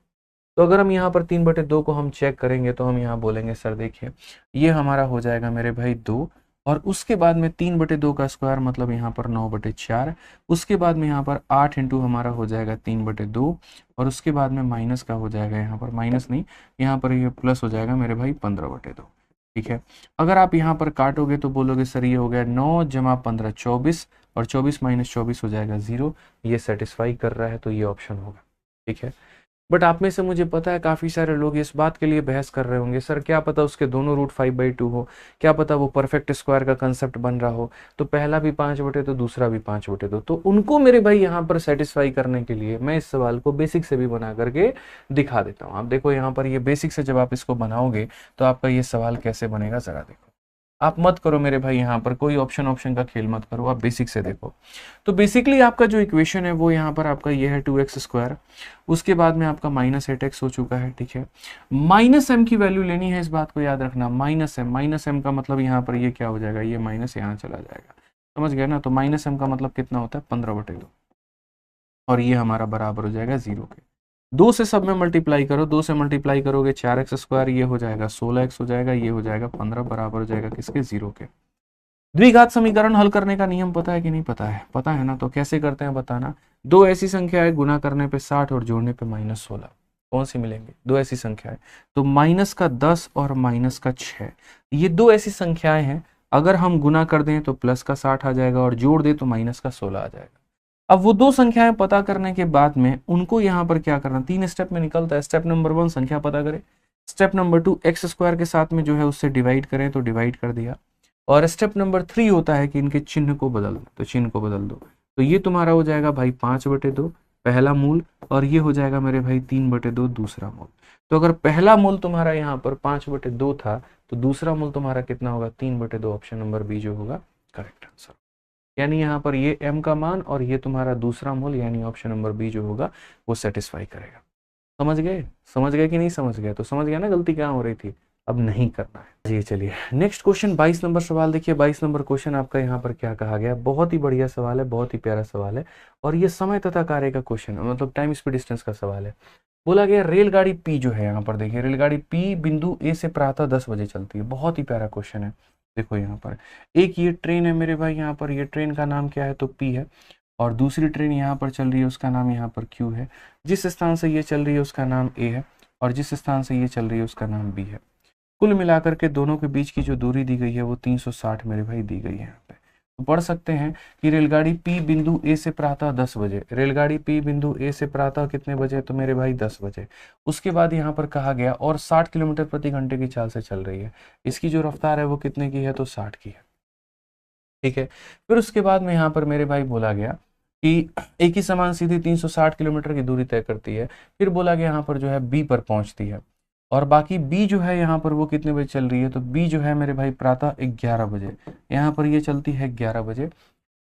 तो अगर हम यहाँ पर 3/2 को हम चेक करेंगे तो हम यहाँ बोलेंगे सर देखिए ये हमारा हो जाएगा मेरे भाई 2, और उसके बाद में 3/2 का स्क्वायर मतलब यहाँ पर 9/4, उसके बाद में यहाँ पर 8 इंटू हमारा हो जाएगा 3/2, और उसके बाद में माइनस का हो जाएगा, यहाँ पर माइनस नहीं, यहाँ पर ये प्लस हो जाएगा मेरे भाई 15/2। ठीक है, अगर आप यहाँ पर काटोगे तो बोलोगे सर ये हो गया 9 जमा 15 24, और 24 माइनस 24 हो जाएगा 0, ये सेटिस्फाई कर रहा है, तो ये ऑप्शन होगा। ठीक है, बट आप में से मुझे पता है काफ़ी सारे लोग इस बात के लिए बहस कर रहे होंगे, सर क्या पता उसके दोनों रूट 5/2 हो, क्या पता वो परफेक्ट स्क्वायर का कंसेप्ट बन रहा हो, तो पहला भी 5/2 दूसरा भी 5/2। तो उनको मेरे भाई यहाँ पर सेटिस्फाई करने के लिए मैं इस सवाल को बेसिक से भी बना करके दिखा देता हूँ। आप देखो यहाँ पर ये बेसिक से जब आप इसको बनाओगे तो आपका ये सवाल कैसे बनेगा, ज़रा देखो। आप मत करो मेरे भाई यहाँ पर कोई ऑप्शन का खेल मत करो, आप बेसिक से देखो। तो बेसिकली आपका जो इक्वेशन है वो यहाँ पर आपका ये है 2x², उसके बाद में आपका -8x हो चुका है। ठीक है, -m की वैल्यू लेनी है, इस बात को याद रखना, -m का मतलब यहाँ पर ये क्या हो जाएगा, ये माइनस यहाँ चला जाएगा, समझ गया ना? तो -m का मतलब कितना होता है, 15/2, और ये हमारा बराबर हो जाएगा 0 के। 2 से सब में मल्टीप्लाई करो, 2 से मल्टीप्लाई करोगे 4x², ये हो जाएगा 16x हो जाएगा, ये हो जाएगा 15, बराबर हो जाएगा किसके, 0 के। द्विघात समीकरण हल करने का नियम पता है कि नहीं पता है? पता है ना? तो कैसे करते हैं बताना। दो ऐसी संख्या है, गुना करने पे 60 और जोड़ने पे -16, कौन सी मिलेंगी? दो ऐसी संख्या है, तो -10 और -6, ये दो ऐसी संख्याएं हैं, अगर हम गुना कर दें तो +60 आ जाएगा, और जोड़ दें तो -16 आ जाएगा। अब वो दो संख्याएं पता करने के बाद में उनको यहाँ पर क्या करना, 3 स्टेप में निकलता है। स्टेप नंबर 1 संख्या पता करें, स्टेप नंबर 2 x² के साथ में जो है उससे डिवाइड करें, तो डिवाइड कर दिया, और स्टेप नंबर 3 होता है कि इनके चिन्ह को बदल दो, तो चिन्ह को बदल दो। तो ये तुम्हारा हो जाएगा भाई 5/2 पहला मूल, और ये हो जाएगा मेरे भाई 3/2 दूसरा मूल। तो अगर पहला मूल तुम्हारा यहाँ पर 5/2 था, तो दूसरा मूल तुम्हारा कितना होगा, 3/2, ऑप्शन नंबर बी जो होगा करेक्ट आंसर। यानी यहाँ पर ये m का मान और ये तुम्हारा दूसरा मूल यानी ऑप्शन नंबर बी जो होगा वो सेटिस्फाई करेगा। समझ गए? समझ गए कि नहीं समझ गए? तो समझ गया ना गलती कहाँ हो रही थी, अब नहीं करना है जी। चलिए नेक्स्ट क्वेश्चन 22 नंबर सवाल देखिए। 22 नंबर क्वेश्चन आपका यहाँ पर क्या कहा गया, बहुत ही बढ़िया सवाल है, बहुत ही प्यारा सवाल है, और ये समय तथा कार्य का क्वेश्चन है, मतलब टाइम स्पीड डिस्टेंस का सवाल है। बोला गया रेलगाड़ी पी जो है, यहाँ पर देखिए रेलगाड़ी पी बिंदु ए से प्रातः 10 बजे चलती है। बहुत ही प्यारा क्वेश्चन है। देखो यहाँ पर एक ये ट्रेन है मेरे भाई, यहाँ पर ये ट्रेन का नाम क्या है, तो पी है, और दूसरी ट्रेन यहाँ पर चल रही है उसका नाम यहाँ पर क्यू है। जिस स्थान से ये चल रही है उसका नाम ए है, और जिस स्थान से ये चल रही है उसका नाम बी है। कुल मिलाकर के दोनों के बीच की जो दूरी दी गई है वो 360 मेरे भाई दी गई है यहाँ पे। तो पढ़ सकते हैं कि रेलगाड़ी पी बिंदु ए से प्रातः 10 बजे, रेलगाड़ी पी बिंदु ए से प्रातः कितने बजे, तो मेरे भाई 10 बजे। उसके बाद यहाँ पर कहा गया और 60 किलोमीटर प्रति घंटे की चाल से चल रही है। इसकी जो रफ्तार है वो कितने की है, तो 60 की है। ठीक है, फिर उसके बाद में यहाँ पर मेरे भाई बोला गया कि एक ही समान सीधी 360 किलोमीटर की दूरी तय करती है। फिर बोला गया यहाँ पर जो है बी पर पहुंचती है, और बाकी बी जो है यहाँ पर वो कितने बजे चल रही है, तो बी जो है मेरे भाई प्रातः 11 बजे, यहाँ पर ये चलती है 11 बजे।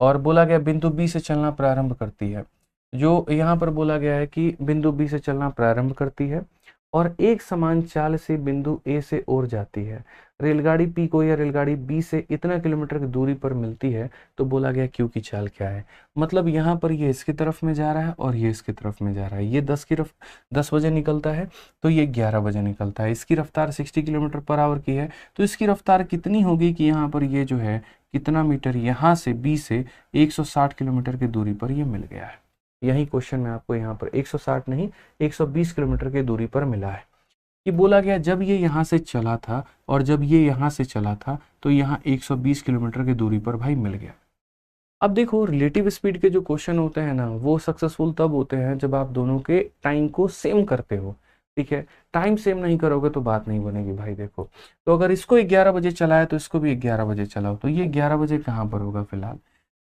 और बोला गया बिंदु बी से चलना प्रारंभ करती है, जो यहाँ पर बोला गया है कि बिंदु बी से चलना प्रारंभ करती है और एक समान चाल से बिंदु ए से ओर जाती है। रेलगाड़ी पी को या रेलगाड़ी बी से इतना किलोमीटर की दूरी पर मिलती है, तो बोला गया क्यू की चाल क्या है। मतलब यहाँ पर ये इसकी तरफ में जा रहा है और ये इसकी तरफ में जा रहा है। ये 10 बजे निकलता है तो ये 11 बजे निकलता है। इसकी रफ्तार 60 किलोमीटर पर आवर की है, तो इसकी रफ्तार कितनी होगी कि यहाँ पर ये जो है कितना मीटर यहाँ से बी से 160 किलोमीटर की दूरी पर ये मिल गया है। यही क्वेश्चन में आपको यहाँ पर 160 नहीं 120 किलोमीटर की दूरी पर मिला है। कि बोला गया जब ये यहाँ से चला था और जब ये यहाँ से चला था तो यहाँ 120 किलोमीटर की दूरी पर भाई मिल गया। अब देखो रिलेटिव स्पीड के जो क्वेश्चन होते हैं ना वो सक्सेसफुल तब होते हैं जब आप दोनों के टाइम को सेम करते हो। ठीक है, टाइम सेम नहीं करोगे तो बात नहीं बनेगी भाई। देखो तो अगर इसको 11 बजे चलाए तो इसको भी 11 बजे चलाओ, तो ये 11 बजे कहाँ पर होगा फिलहाल,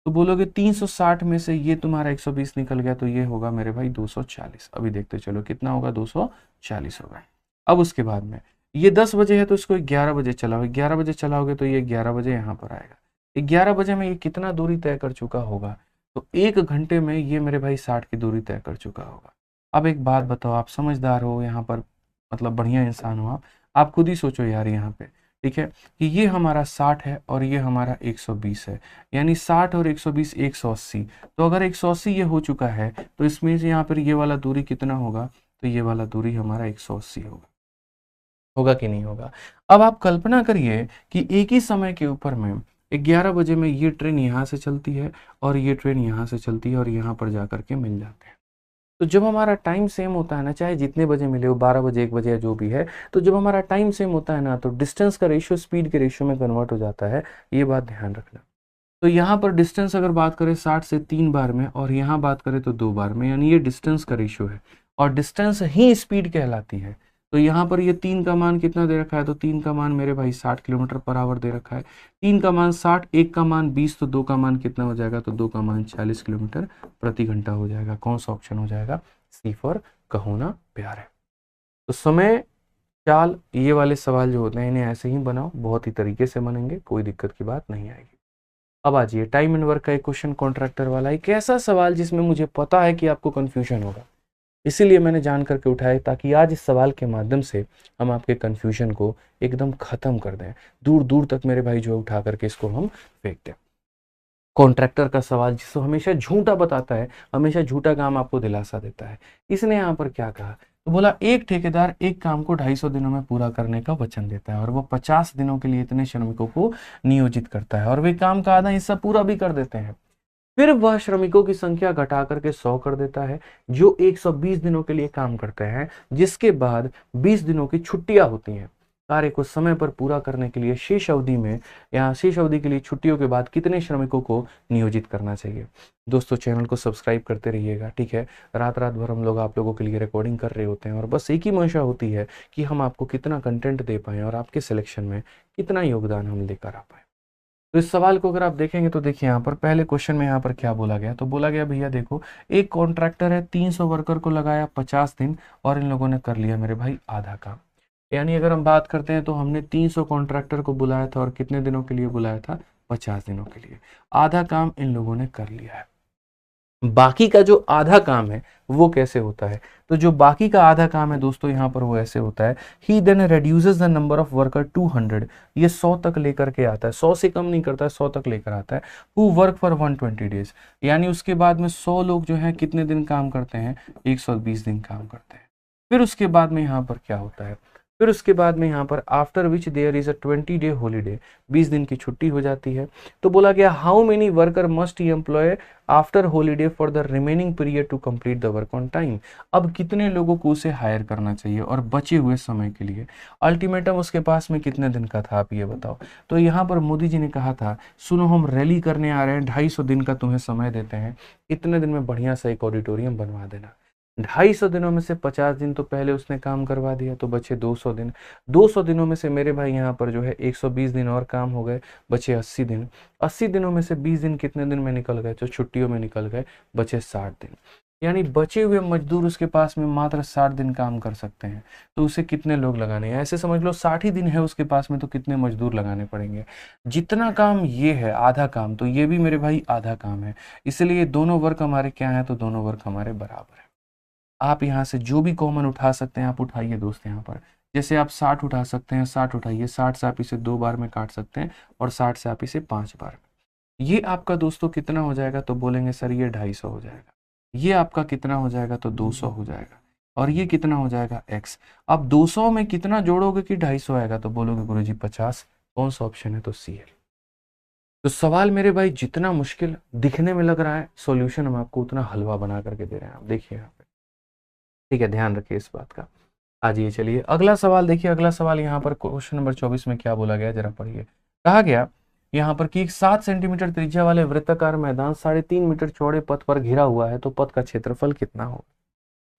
तो बोलोगे 360 में से ये तुम्हारा 120 निकल गया तो ये होगा मेरे भाई 240। अभी देखते चलो कितना होगा, 240 होगा। अब उसके बाद में ये 10 बजे है तो इसको 11 बजे चलाओ, 11 बजे चलाओगे तो ये 11 बजे यहाँ पर आएगा। 11 बजे में ये कितना दूरी तय कर चुका होगा, तो 1 घंटे में ये मेरे भाई 60 की दूरी तय कर चुका होगा। अब एक बात बताओ, आप समझदार हो यहाँ पर, मतलब बढ़िया इंसान हो आप खुद ही सोचो यार यहाँ पे, ठीक है, कि ये हमारा 60 है और ये हमारा 120 है, यानी 60 और 120 180। तो अगर 180 ये हो चुका है तो इसमें से यहाँ पर ये वाला दूरी कितना होगा, तो ये वाला दूरी हमारा 180 होगा। होगा कि नहीं होगा? अब आप कल्पना करिए कि एक ही समय के ऊपर में 11 बजे में ये ट्रेन यहाँ से चलती है और ये ट्रेन यहाँ से चलती है और यहाँ पर जा करके मिल जाते हैं। तो जब हमारा टाइम सेम होता है ना, चाहे जितने बजे मिले हो, 12 बजे 1 बजे या जो भी है, तो जब हमारा टाइम सेम होता है ना, तो डिस्टेंस का रेशियो स्पीड के रेशियो में कन्वर्ट हो जाता है। ये बात ध्यान रखना। तो यहाँ पर डिस्टेंस अगर बात करें 60 से 3 बार में और यहाँ बात करें तो 2 बार में, यानी ये डिस्टेंस का रेशियो है और डिस्टेंस ही स्पीड कहलाती है। तो यहाँ पर ये 3 का मान कितना दे रखा है, तो 3 का मान मेरे भाई 60 किलोमीटर पर आवर दे रखा है। 3 का मान 60, 1 का मान 20, तो 2 का मान कितना हो जाएगा, तो 2 का मान 40 किलोमीटर प्रति घंटा हो जाएगा। कौन सा ऑप्शन हो जाएगा, सी फॉर कहो ना प्यार है। तो समय चाल ये वाले सवाल जो होते हैं इन्हें ऐसे ही बनाओ, बहुत ही तरीके से बनेंगे, कोई दिक्कत की बात नहीं आएगी। अब आ जाइए टाइम एंड वर्क का एक क्वेश्चन, कॉन्ट्रैक्टर वाला, एक ऐसा सवाल जिसमें मुझे पता है कि आपको कंफ्यूजन होगा, इसीलिए मैंने जान करके उठाया ताकि आज इस सवाल के माध्यम से हम आपके कंफ्यूजन को एकदम खत्म कर दें, दूर दूर तक मेरे भाई जो उठा करके इसको हम फेंक दें। कॉन्ट्रैक्टर का सवाल जिसको हमेशा झूठा बताता है, हमेशा झूठा काम आपको दिलासा देता है। इसने यहाँ पर क्या कहा, तो बोला एक ठेकेदार एक काम को 250 दिनों में पूरा करने का वचन देता है और वो 50 दिनों के लिए इतने श्रमिकों को नियोजित करता है और वे काम का आधा हिस्सा पूरा भी कर देते हैं। फिर वह श्रमिकों की संख्या घटा करके 100 कर देता है जो 120 दिनों के लिए काम करते हैं, जिसके बाद 20 दिनों की छुट्टियां होती हैं। कार्य को समय पर पूरा करने के लिए शेष अवधि में, यहाँ शेष अवधि के लिए छुट्टियों के बाद कितने श्रमिकों को नियोजित करना चाहिए। दोस्तों चैनल को सब्सक्राइब करते रहिएगा, ठीक है। रात रात भर हम लोग आप लोगों के लिए रिकॉर्डिंग कर रहे होते हैं और बस एक ही मंशा होती है कि हम आपको कितना कंटेंट दे पाएं और आपके सिलेक्शन में कितना योगदान हम लेकर आ पाए। तो इस सवाल को अगर आप देखेंगे तो देखिए यहाँ पर पहले क्वेश्चन में यहाँ पर क्या बोला गया, तो बोला गया भैया देखो एक कॉन्ट्रैक्टर है, 300 वर्कर को लगाया 50 दिन और इन लोगों ने कर लिया मेरे भाई आधा काम। यानी अगर हम बात करते हैं तो हमने 300 कॉन्ट्रैक्टर को बुलाया था और कितने दिनों के लिए बुलाया था, 50 दिनों के लिए। आधा काम इन लोगों ने कर लिया है। बाकी का जो आधा काम है वो कैसे होता है, तो जो बाकी का आधा काम है दोस्तों यहाँ पर वो ऐसे होता है, ही then reduces the number of worker 200, ये 100 तक लेकर के आता है, 100 से कम नहीं करता है, 100 तक लेकर आता है। हु वर्क फॉर 120 डेज, यानी उसके बाद में 100 लोग जो है कितने दिन काम करते हैं, 120 दिन काम करते हैं। फिर उसके बाद में यहाँ पर क्या होता है, फिर उसके बाद में यहाँ पर after which there is a 20 day holiday, 20 दिन की छुट्टी हो जाती है। तो बोला गया how many worker must he employ after holiday for the remaining period to complete the work on time, अब कितने लोगों को उसे हायर करना चाहिए और बचे हुए समय के लिए। अल्टीमेटम उसके पास में कितने दिन का था, आप ये बताओ। तो यहाँ पर मोदी जी ने कहा था सुनो हम रैली करने आ रहे हैं, 250 दिन का तुम्हें समय देते हैं, इतने दिन में बढ़िया सा एक ऑडिटोरियम बनवा देना। 250 दिनों में से 50 दिन तो पहले उसने काम करवा दिया, तो बचे 200 दिन। 200 दिनों में से मेरे भाई यहाँ पर जो है 120 दिन और काम हो गए, बचे 80 दिन। 80 दिनों में से 20 दिन कितने दिन में निकल गए, तो छुट्टियों में निकल गए, बचे 60 दिन। यानी बचे हुए मजदूर उसके पास में मात्र 60 दिन काम कर सकते हैं, तो उसे कितने लोग लगाने हैं, ऐसे समझ लो 60 ही दिन है उसके पास में, तो कितने मजदूर लगाने पड़ेंगे। जितना काम ये है आधा काम, तो ये भी मेरे भाई आधा काम है, इसलिए दोनों वर्क हमारे क्या है, तो दोनों वर्क हमारे बराबर है। आप यहाँ से जो भी कॉमन उठा सकते हैं आप उठाइए दोस्त। यहाँ पर जैसे आप 60 उठा सकते हैं, 60 उठाइए, 60 से आप इसे 2 बार में काट सकते हैं और 60 से आप इसे 5 बार में। ये आपका दोस्तों कितना हो जाएगा, तो बोलेंगे सर ये 250 हो जाएगा। ये आपका कितना हो जाएगा, तो 200 हो जाएगा। और ये कितना हो जाएगा, x। अब 200 में कितना जोड़ोगे कि 250 आएगा, तो बोलोगे गुरुजी 50। कौन सा ऑप्शन है, तो सी है। तो सवाल मेरे भाई जितना मुश्किल दिखने में लग रहा है, सॉल्यूशन हम आपको उतना हलवा बना करके दे रहे हैं। आप देखिए यहाँ पे, ठीक है, ध्यान रखिए इस बात का। आ जाइए चलिए अगला सवाल देखिए। अगला सवाल यहाँ पर क्वेश्चन नंबर 24 में क्या बोला गया, जरा पढ़िए। कहा गया यहाँ पर कि 7 सेंटीमीटर त्रिज्या वाले वृत्ताकार मैदान 3.5 मीटर चौड़े पथ पर घिरा हुआ है, तो पथ का क्षेत्रफल कितना होगा।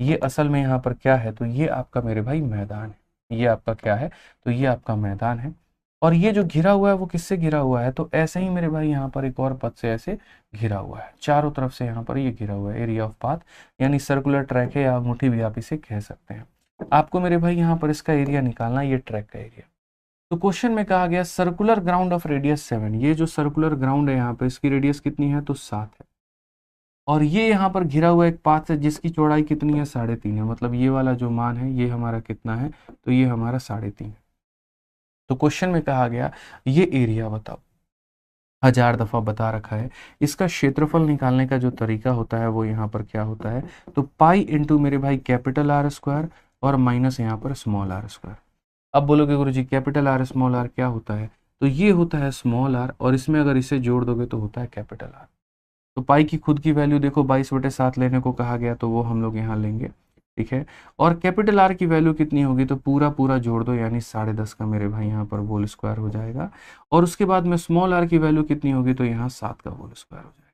ये असल में यहाँ पर क्या है, तो ये आपका मेरे भाई मैदान है। ये आपका क्या है, तो ये आपका मैदान है। और ये जो घिरा हुआ है वो किससे घिरा हुआ है, तो ऐसे ही मेरे भाई यहाँ पर एक और पथ से ऐसे घिरा हुआ है, चारों तरफ से यहाँ पर ये घिरा हुआ है, एरिया ऑफ पाथ यानी सर्कुलर ट्रैक है या अंगूठी भी आप इसे कह सकते हैं। आपको मेरे भाई यहाँ पर इसका एरिया निकालना है, ये ट्रैक का एरिया। तो क्वेश्चन में कहा गया सर्कुलर ग्राउंड ऑफ रेडियस 7, ये जो सर्कुलर ग्राउंड है यहाँ पे इसकी रेडियस कितनी है, तो 7 है। और ये यहाँ पर घिरा हुआ एक पाथ है जिसकी चौड़ाई कितनी है, 3.5 है। मतलब ये वाला जो मान है ये हमारा कितना है, तो ये हमारा 3.5 है। तो क्वेश्चन में कहा गया ये एरिया बताओ, 1000 दफा बता रखा है। इसका क्षेत्रफल निकालने का जो तरीका होता है वो यहाँ पर क्या होता है, तो पाई इंटू मेरे भाई कैपिटल आर स्क्वायर और माइनस यहाँ पर स्मॉल आर स्क्वायर। अब बोलोगे गुरुजी कैपिटल आर स्मॉल आर क्या होता है, तो ये होता है स्मॉल आर और इसमें अगर इसे जोड़ दोगे तो होता है कैपिटल आर। तो पाई की खुद की वैल्यू देखो 22/7 लेने को कहा गया तो वो हम लोग यहाँ लेंगे, ठीक है। और कैपिटल आर की वैल्यू कितनी होगी, तो पूरा पूरा जोड़ दो यानी 10.5 का मेरे भाई यहाँ पर होल स्क्वायर हो जाएगा। और उसके बाद में स्मॉल आर की वैल्यू कितनी होगी, तो यहाँ 7 का होल स्क्वायर हो जाएगा,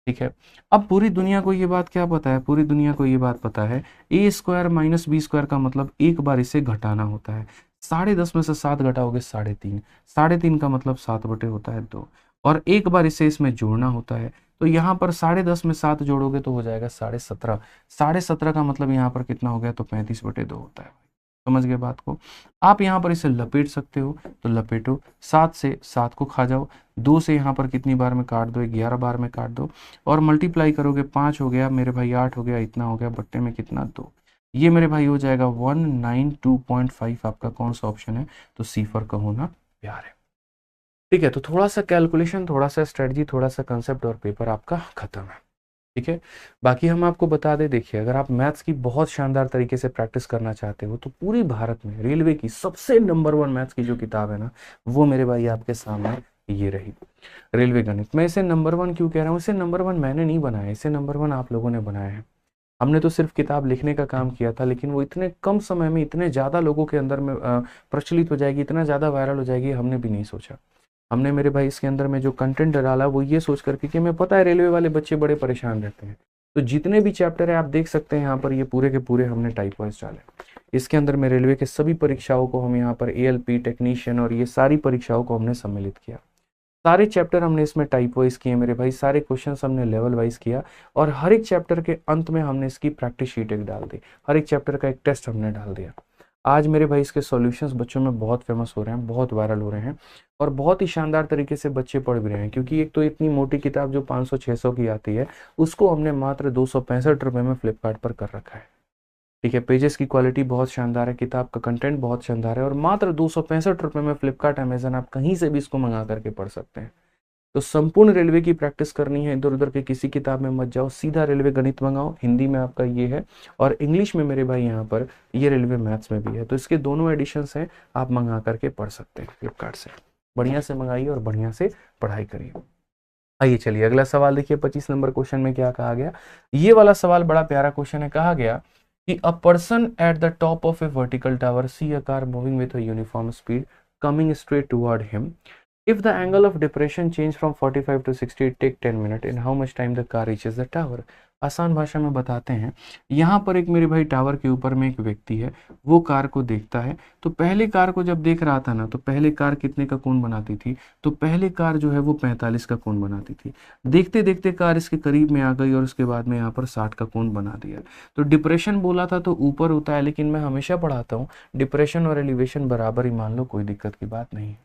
ठीक है। अब पूरी दुनिया को ये बात क्या पता है, पूरी दुनिया को ये बात पता है ए स्क्वायर माइनस बी स्क्वायर का मतलब एक बार इसे घटाना होता है। 10.5 में से 7 घटाओगे 3.5, 3.5 का मतलब 7 बटे होता है 2, और एक बार इसे इसमें जोड़ना होता है। तो यहाँ पर 10.5 में 7 जोड़ोगे तो हो जाएगा 17.5, 17.5 का मतलब यहाँ पर कितना हो गया, तो 35/2 होता है। समझ गए बात को। आप यहाँ पर इसे लपेट सकते हो तो लपेटो, 7 से 7 को खा जाओ, 2 से यहाँ पर कितनी बार में काट दो, 11 बार में काट दो, और मल्टीप्लाई करोगे 5 हो गया मेरे भाई, 8 हो गया, इतना हो गया, बट्टे में कितना 2, ये मेरे भाई हो जाएगा 192.5। आपका कौन सा ऑप्शन है, तो सी फॉर का होना प्यार है, ठीक है। तो थोड़ा सा कैलकुलेशन, थोड़ा सा स्ट्रेटजी, थोड़ा सा कंसेप्ट और पेपर आपका खत्म है, ठीक है। बाकी हम आपको बता दें, देखिए अगर आप मैथ्स की बहुत शानदार तरीके से प्रैक्टिस करना चाहते हो तो पूरी भारत में रेलवे की सबसे नंबर 1 मैथ्स की जो किताब है ना, वो मेरे भाई आपके सामने ये रही, रेलवे गणित। मैं इसे नंबर 1 क्यों कह रहा हूँ, इसे नंबर 1 मैंने नहीं बनाया, इसे नंबर 1 आप लोगों ने बनाया है। हमने तो सिर्फ किताब लिखने का काम किया था, लेकिन वो इतने कम समय में इतने ज़्यादा लोगों के अंदर में प्रचलित हो जाएगी, इतना ज़्यादा वायरल हो जाएगी, हमने भी नहीं सोचा। हमने मेरे भाई इसके अंदर में जो कंटेंट डाला वो ये सोच करके कि हमें पता है रेलवे वाले बच्चे बड़े परेशान रहते हैं, तो जितने भी चैप्टर है आप देख सकते हैं यहाँ पर, ये पूरे के पूरे हमने टाइप वाइज डाले। इसके अंदर में रेलवे के सभी परीक्षाओं को हम यहाँ पर एएलपी टेक्नीशियन और ये सारी परीक्षाओं को हमने सम्मिलित किया। सारे चैप्टर हमने इसमें टाइप वाइज किए मेरे भाई, सारे क्वेश्चन हमने लेवल वाइज किया, और हर एक चैप्टर के अंत में हमने इसकी प्रैक्टिस शीट एक डाल दी, हर एक चैप्टर का एक टेस्ट हमने डाल दिया। आज मेरे भाई इसके सॉल्यूशंस बच्चों में बहुत फेमस हो रहे हैं, बहुत वायरल हो रहे हैं, और बहुत ही शानदार तरीके से बच्चे पढ़ भी रहे हैं। क्योंकि एक तो इतनी मोटी किताब जो 500-600 की आती है, उसको हमने मात्र 265 रुपये में फ्लिपकार्ट पर कर रखा है, ठीक है। पेजेस की क्वालिटी बहुत शानदार है, किताब का कंटेंट बहुत शानदार है, और मात्र 265 रुपये में फ्लिपकार्ट अमेजन आप कहीं से भी इसको मंगा करके पढ़ सकते हैं। तो संपूर्ण रेलवे की प्रैक्टिस करनी है, इधर उधर के किसी किताब में मत जाओ, सीधा रेलवे गणित मंगाओ, हिंदी में आपका ये है, और इंग्लिश में मेरे भाई यहाँ पर ये रेलवे मैथ्स में भी है। तो इसके दोनों एडिशंस हैं, आप मंगा करके पढ़ सकते हैं फ्लिपकार्ट से, बढ़िया से मंगाइए और बढ़िया से पढ़ाई करिए। आइए चलिए अगला सवाल देखिए, 25 नंबर क्वेश्चन में क्या कहा गया। ये वाला सवाल बड़ा प्यारा क्वेश्चन है। कहा गया कि a person at the top of a vertical tower see a car moving with a uniform speed coming straight toward him. If the angle of depression change from 45 to 60, it take 10 minutes. In how much time the car reaches the tower? आसान भाषा में बताते हैं, यहाँ पर एक मेरे भाई टावर के ऊपर में एक व्यक्ति है, वो कार को देखता है। तो पहले कार को जब देख रहा था ना, तो पहले कार कितने का कोण बनाती थी, तो पहले कार जो है वो 45 का कोण बनाती थी। देखते देखते कार इसके करीब में आ गई और उसके बाद में यहाँ पर 60 का कोण बना दिया। तो डिप्रेशन बोला था तो ऊपर होता है, लेकिन मैं हमेशा पढ़ाता हूँ डिप्रेशन और एलिवेशन बराबर ही मान लो, कोई दिक्कत की बात नहीं है।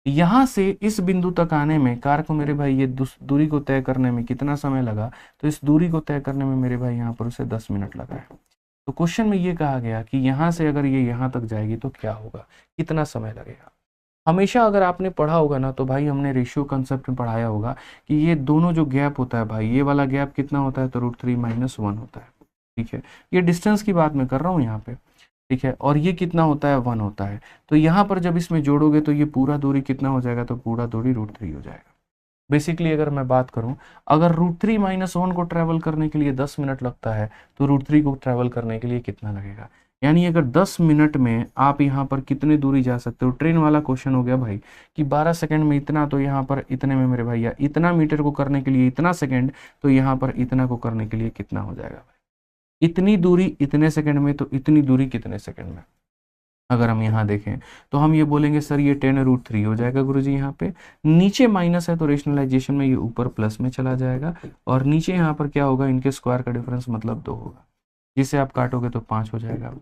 यहाँ से इस बिंदु तक आने में कार को मेरे भाई ये दूरी को तय करने में कितना समय लगा, तो इस दूरी को तय करने में मेरे भाई यहाँ पर उसे 10 मिनट लगा है। तो क्वेश्चन में ये कहा गया कि यहाँ से अगर ये यहाँ तक जाएगी तो क्या होगा, कितना समय लगेगा। हमेशा अगर आपने पढ़ा होगा ना, तो भाई हमने रेशियो कंसेप्ट में पढ़ाया होगा कि ये दोनों जो गैप होता है भाई, ये वाला गैप कितना होता है, तो √3 - 1 होता है, ठीक है। ये डिस्टेंस की बात मैं कर रहा हूँ यहाँ पे, ठीक है। और ये कितना होता है, 1 होता है। तो यहाँ पर जब इसमें जोड़ोगे तो ये पूरा दूरी कितना हो जाएगा, तो पूरा दूरी √3 हो जाएगा। बेसिकली अगर मैं बात करूं, अगर √3 - 1 को ट्रैवल करने के लिए 10 मिनट लगता है, तो √3 को ट्रैवल करने के लिए कितना लगेगा। यानी अगर 10 मिनट में आप यहाँ पर कितने दूरी जा सकते हो। ट्रेन वाला क्वेश्चन हो गया भाई कि 12 सेकंड में इतना, तो यहाँ पर इतने में मेरे भैया इतना मीटर को करने के लिए इतना सेकंड, तो यहाँ पर इतना को करने के लिए कितना हो जाएगा। इतनी दूरी इतने सेकंड में, तो इतनी दूरी कितने सेकंड में। अगर हम यहाँ देखें तो हम ये बोलेंगे सर ये 10√3 हो जाएगा गुरुजी। यहाँ पे नीचे माइनस है तो रेशनलाइजेशन में ये ऊपर प्लस में चला जाएगा, और नीचे यहाँ पर क्या होगा, इनके स्क्वायर का डिफरेंस मतलब 2 होगा, जिसे आप काटोगे तो 5 हो जाएगा।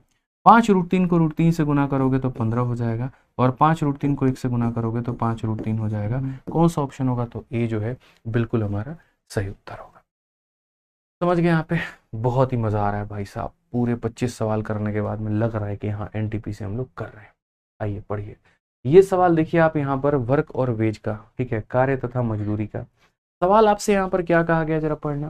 5√3 को √3 से गुना करोगे तो 15 हो जाएगा, और 5√3 को 1 से गुना करोगे तो 5√3 हो जाएगा। कौन सा ऑप्शन होगा, तो ए जो है बिल्कुल हमारा सही उत्तर होगा। समझ गए यहाँ पे? बहुत ही मजा आ रहा है भाई साहब, पूरे 25 सवाल करने के बाद में लग रहा है कि हाँ एनटीपी से हम लोग कर रहे हैं। आइए पढ़िए ये सवाल, देखिए आप यहाँ पर वर्क और वेज का, ठीक है, कार्य तथा मजदूरी का सवाल आपसे यहाँ पर क्या कहा गया, जरा पढ़ना।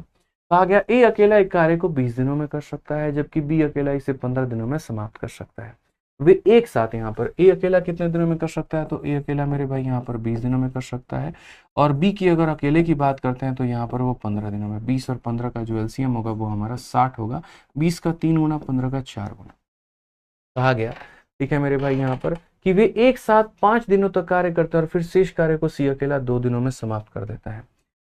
कहा गया ए अकेला एक कार्य को 20 दिनों में कर सकता है, जबकि बी अकेला इसे 15 दिनों में समाप्त कर सकता है। वे एक साथ, यहाँ पर ए अकेला कितने दिनों में कर सकता है, तो ए अकेला मेरे भाई यहाँ पर 20 दिनों में कर सकता है, और बी की अगर अकेले की बात करते हैं तो यहाँ पर वो 15 दिनों में। 20 और 15 का जो एलसीएम होगा वो हमारा 60 होगा, 20 का 3 गुना, 15 का 4 गुना। कहा गया, ठीक है मेरे भाई यहाँ पर, कि वे एक साथ 5 दिनों तक कार्य करते हैं और फिर शेष कार्य को सी अकेला 2 दिनों में समाप्त कर देता है।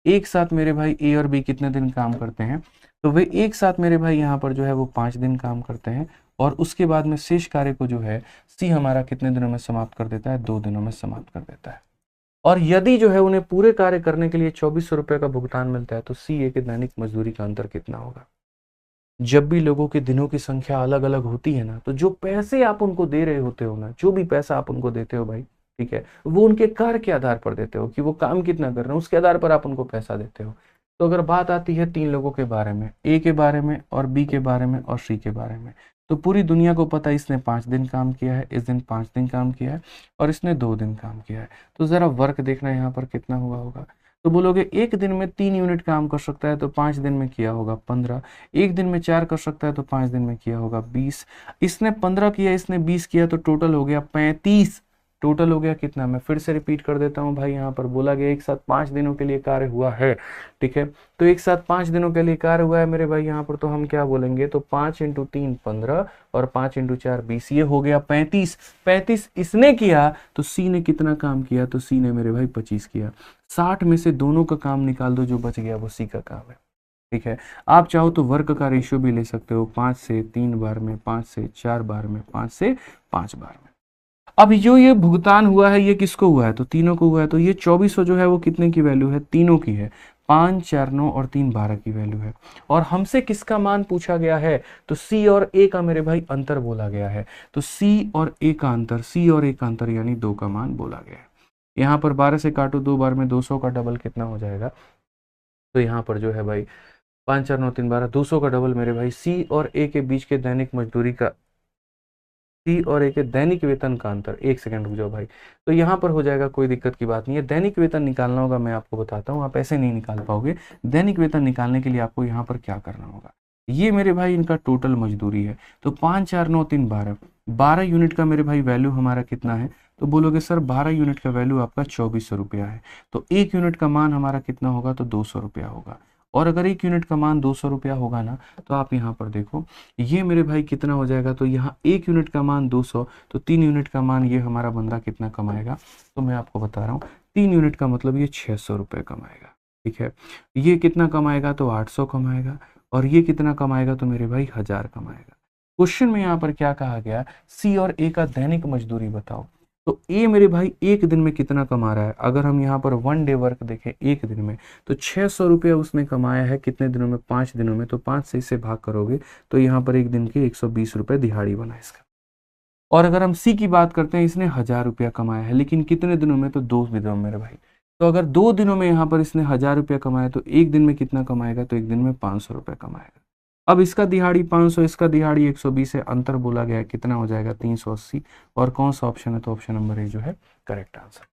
एक साथ मेरे भाई ए और बी कितने दिन काम करते हैं, तो वे एक साथ मेरे भाई यहाँ पर जो है वो 5 दिन काम करते हैं, और उसके बाद में शेष कार्य को जो है सी हमारा कितने दिनों में समाप्त कर देता है, 2 दिनों में समाप्त कर देता है। और यदि जो है उन्हें पूरे कार्य करने के लिए 2400 रुपए का भुगतान मिलता है, तो सी ए के दैनिक मजदूरी का अंतर कितना होगा। जब भी लोगों के दिनों की संख्या अलग अलग होती है ना, तो जो पैसे आप उनको दे रहे होते हो ना, जो भी पैसा आप उनको देते हो भाई, ठीक है, वो उनके कार्य के आधार पर देते हो कि वो काम कितना कर रहे हैं, उसके आधार पर आप उनको पैसा देते हो। तो अगर बात आती है 3 लोगों के बारे में, ए के बारे में और बी के बारे में और सी के बारे में, तो पूरी दुनिया को पता है इसने 5 दिन काम किया है, इस दिन 5 दिन काम किया है, और इसने 2 दिन काम किया है। तो जरा वर्क देखना यहाँ पर कितना हुआ होगा, तो बोलोगे एक दिन में 3 यूनिट काम कर सकता है तो 5 दिन में किया होगा 15, एक दिन में 4 कर सकता है तो 5 दिन में किया होगा 20, इसने 15 किया, इसने 20 किया, तो टोटल हो गया 35। टोटल हो गया कितना, मैं फिर से रिपीट कर देता हूं भाई, यहाँ पर बोला गया एक साथ 5 दिनों के लिए कार्य हुआ है, ठीक है, तो एक साथ 5 दिनों के लिए कार्य हुआ है मेरे भाई यहाँ पर, तो हम क्या बोलेंगे, तो 5 × 3 15 और 5 × 4 20, ये हो गया 35। 35 इसने किया, तो सी ने कितना काम किया, तो सी ने मेरे भाई 25 किया। 60 में से दोनों का काम निकाल दो, जो बच गया वो सी का काम है, ठीक है। आप चाहो तो वर्क का रेशियो भी ले सकते हो, 5 से 3 बार में, 5 से 4 बार में, 5 से 5 बार में। अब जो ये भुगतान हुआ है ये किसको हुआ है, तो तीनों को हुआ है, तो ये 2400 जो है वो कितने की वैल्यू है, तीनों की है, 5 4 9 और 3 12 की वैल्यू है। और हमसे किसका मान पूछा गया है, तो सी और ए का मेरे भाई अंतर बोला गया है, तो सी और ए का अंतर, सी और ए का अंतर यानी 2 का मान बोला गया है। यहाँ पर 12 से काटो 2 बार में, 200 का डबल कितना हो जाएगा, तो यहाँ पर जो है भाई 5 4 9 3 12, 200 का डबल मेरे भाई सी और ए के बीच के दैनिक मजदूरी का, सी और ए के दैनिक वेतन का अंतर, एक सेकंड रुक जाओ भाई, तो यहाँ पर हो जाएगा, कोई दिक्कत की बात नहीं है। दैनिक वेतन निकालना होगा, मैं आपको बताता हूँ, आप ऐसे नहीं निकाल पाओगे। दैनिक वेतन निकालने के लिए आपको यहाँ पर क्या करना होगा, ये मेरे भाई इनका टोटल मजदूरी है, तो 5 4 9 3 12, 12 यूनिट का मेरे भाई वैल्यू हमारा कितना है, तो बोलोगे सर 12 यूनिट का वैल्यू आपका 2400 रुपया है, तो 1 यूनिट का मान हमारा कितना होगा, तो 200 रुपया होगा। और अगर 1 यूनिट का मान 200 रुपया होगा ना, तो आप यहाँ पर देखो ये मेरे भाई कितना हो जाएगा, तो यहाँ 1 यूनिट का मान 200, तो 3 यूनिट का मान ये हमारा बंदा कितना कमाएगा, तो मैं आपको बता रहा हूँ 3 यूनिट का मतलब ये 600 रुपये कमाएगा, ठीक है। ये कितना कमाएगा, तो 800 कमाएगा, और ये कितना कमाएगा, तो मेरे भाई 1000 कमाएगा। क्वेश्चन में यहाँ पर क्या कहा गया, सी और ए का दैनिक मजदूरी बताओ, तो ए मेरे भाई एक दिन में कितना कमा रहा है, अगर हम यहाँ पर 1 डे वर्क देखें एक दिन में, तो 600 रुपया उसने कमाया है कितने दिनों में, 5 दिनों में, तो 5 से इसे भाग करोगे तो यहाँ पर एक दिन के 120 रुपये दिहाड़ी बना इसका। और अगर हम सी की बात करते हैं, इसने 1000 रुपया कमाया है, लेकिन कितने दिनों में, तो 2 दिनों में मेरे भाई, तो अगर 2 दिनों में यहाँ पर इसने 1000 रुपया कमाया, तो एक दिन में कितना कमाएगा, तो एक दिन में 500 रुपया कमाएगा। अब इसका दिहाड़ी 500, इसका दिहाड़ी 120 है, अंतर बोला गया है कितना हो जाएगा, 380। और कौन सा ऑप्शन है, तो ऑप्शन नंबर ए जो है करेक्ट आंसर।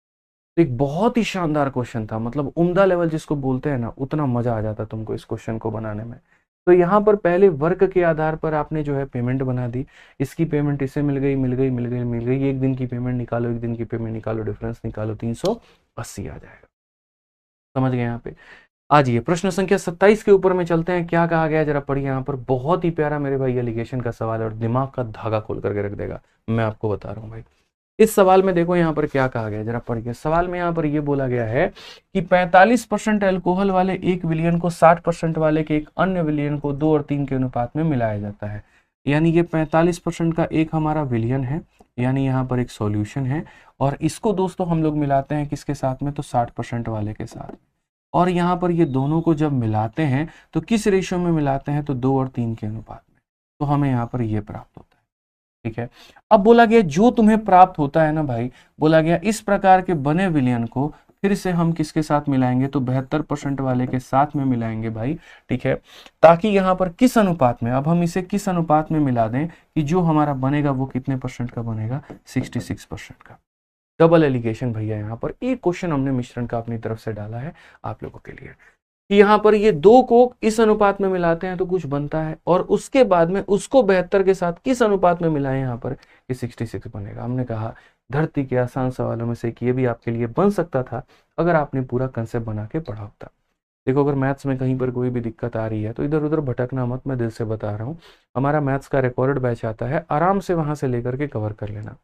तो एक बहुत ही शानदार क्वेश्चन था, मतलब उम्दा लेवल जिसको बोलते हैं ना, उतना मजा आ जाता तुमको इस क्वेश्चन को बनाने में। तो यहाँ पर पहले वर्क के आधार पर आपने जो है पेमेंट बना दी, इसकी पेमेंट इसे मिल गई, मिल गई, मिल गई, मिल गई, एक दिन की पेमेंट निकालो, एक दिन की पेमेंट निकालो, डिफरेंस निकालो, 380 आ जाएगा। समझ गए यहाँ पे। आज ये प्रश्न संख्या 27 के ऊपर में चलते हैं, क्या कहा गया जरा पढ़िए। यहाँ पर बहुत ही प्यारा मेरे भाई एलिगेशन का सवाल है और दिमाग का धागा खोल करके रख देगा, मैं आपको बता रहा हूँ भाई। इस सवाल में देखो यहाँ पर क्या कहा गया, जरा पढ़िए। सवाल में यहाँ पर ये बोला गया है कि 45% अल्कोहल वाले एक विलियन को 60% वाले के एक अन्य विलियन को 2 और 3 के अनुपात में मिलाया जाता है। यानी ये 45% का एक हमारा विलियन है, यानी यहाँ पर एक सॉल्यूशन है, और इसको दोस्तों हम लोग मिलाते हैं किसके साथ में, तो 60% वाले के साथ। और यहाँ पर ये दोनों को जब मिलाते हैं तो किस रेशियो में मिलाते हैं, तो 2 और 3 के अनुपात में। तो हमें यहाँ पर ये प्राप्त होता है। ठीक है, अब बोला गया जो तुम्हें प्राप्त होता है ना भाई, बोला गया इस प्रकार के बने विलयन को फिर से हम किसके साथ मिलाएंगे, तो 72% वाले के साथ में मिलाएंगे भाई। ठीक है, ताकि यहाँ पर किस अनुपात में, अब हम इसे किस अनुपात में मिला दें कि जो हमारा बनेगा वो कितने परसेंट का बनेगा, 66% का। डबल एलिगेशन भैया, यहाँ पर एक क्वेश्चन हमने मिश्रण का अपनी तरफ से डाला है आप लोगों के लिए कि यहाँ पर ये दो को इस अनुपात में मिलाते हैं तो कुछ बनता है, और उसके बाद में उसको 72 के साथ किस अनुपात में मिलाएं, यहाँ पर ये 66 बनेगा। हमने कहा धरती के आसान सवालों में से ये भी आपके लिए बन सकता था अगर आपने पूरा कंसेप्ट बना के पढ़ा होता। देखो, अगर मैथ्स में कहीं पर कोई भी दिक्कत आ रही है तो इधर उधर भटकना मत, मैं दिल से बता रहा हूँ। हमारा मैथ्स का रिकॉर्डेड बैच आता है, आराम से वहां से लेकर के कवर कर लेना।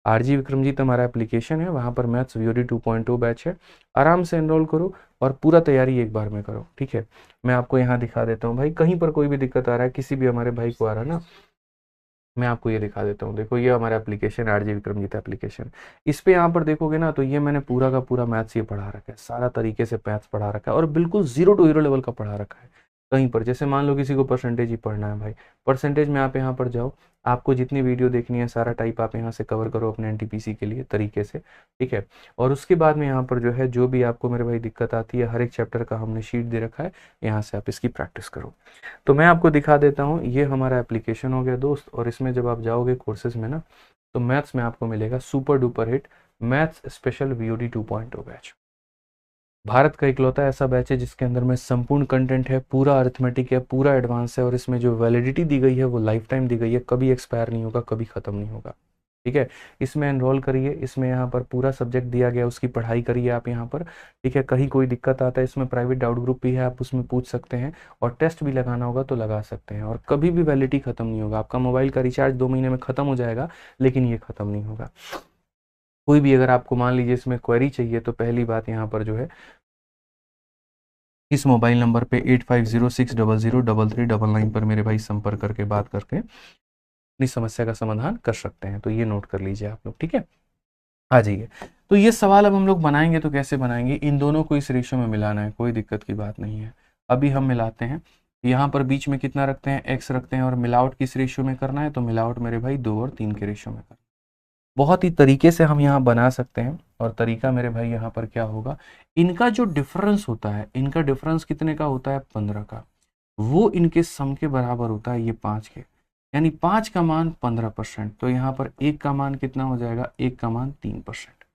आरजी विक्रमजीत हमारा एप्लीकेशन है, वहां पर मैथ्स वीओडी 2.2 बैच है, आराम से एनरोल करो और पूरा तैयारी एक बार में करो। ठीक है, मैं आपको यहाँ दिखा देता हूँ भाई, कहीं पर कोई भी दिक्कत आ रहा है, किसी भी हमारे भाई को आ रहा है ना, मैं आपको ये दिखा देता हूँ। देखो, ये हमारा एप्लीकेशन आरजी विक्रमजीत एप्लीकेशन, इस पे यहाँ पर देखोगे ना तो ये मैंने पूरा का पूरा मैथ्स ये पढ़ा रखा है, सारा तरीके से मैथ्स पढ़ा रखा है, और बिल्कुल 0 to हीरो लेवल का पढ़ा रखा है। कहीं पर जैसे मान लो किसी को परसेंटेज ही पढ़ना है भाई, परसेंटेज में आप यहाँ पर जाओ, आपको जितनी वीडियो देखनी है सारा टाइप आप यहाँ से कवर करो अपने एनटीपीसी के लिए तरीके से। ठीक है, और उसके बाद में यहाँ पर जो है जो भी आपको मेरे भाई दिक्कत आती है, हर एक चैप्टर का हमने शीट दे रखा है, यहाँ से आप इसकी प्रैक्टिस करो। तो मैं आपको दिखा देता हूँ, ये हमारा एप्लीकेशन हो गया दोस्त, और इसमें जब आप जाओगे कोर्सेज में ना, तो मैथ्स में आपको मिलेगा super duper hit maths special VOD 2.0 batch. Bharat का इकलौता ऐसा बैच है जिसके अंदर में संपूर्ण कंटेंट है, पूरा अरिथमेटिक है, पूरा एडवांस है, और इसमें जो वैलिडिटी दी गई है वो लाइफ टाइम दी गई है, कभी एक्सपायर नहीं होगा, कभी खत्म नहीं होगा। ठीक है, इसमें एनरोल करिए, इसमें यहाँ पर पूरा सब्जेक्ट दिया गया, उसकी पढ़ाई करिए आप यहाँ पर। ठीक है, कहीं कोई दिक्कत आता है, इसमें प्राइवेट डाउट ग्रुप भी है, आप उसमें पूछ सकते हैं, और टेस्ट भी लगाना होगा तो लगा सकते हैं, और कभी भी वैलिडिटी खत्म नहीं होगा। आपका मोबाइल का रिचार्ज 2 महीने में खत्म हो जाएगा, लेकिन ये खत्म नहीं होगा। कोई भी अगर आपको मान लीजिए इसमें क्वेरी चाहिए, तो पहली बात यहाँ पर जो है इस मोबाइल नंबर पे 8506003399 पर मेरे भाई संपर्क करके बात करके अपनी समस्या का समाधान कर सकते हैं। तो ये नोट कर लीजिए आप लोग। ठीक है, आ जाइए। तो ये सवाल अब हम लोग बनाएंगे, तो कैसे बनाएंगे, इन दोनों को इस रेशियो में मिलाना है, कोई दिक्कत की बात नहीं है। अभी हम मिलाते हैं, यहाँ पर बीच में कितना रखते हैं, x रखते हैं, और मिलावट किस रेशियो में करना है, तो मिलावट मेरे भाई 2 और 3 के रेशियो में करना है। बहुत ही तरीके से हम यहाँ बना सकते हैं, और तरीका मेरे भाई यहाँ पर क्या होगा, इनका जो डिफरेंस होता है, इनका डिफरेंस कितने का होता है, 15 का, वो इनके सम के बराबर होता है ये 5 के, यानी 5 का मान 15%। तो यहाँ पर 1 का मान कितना हो जाएगा, 1 का मान 3%,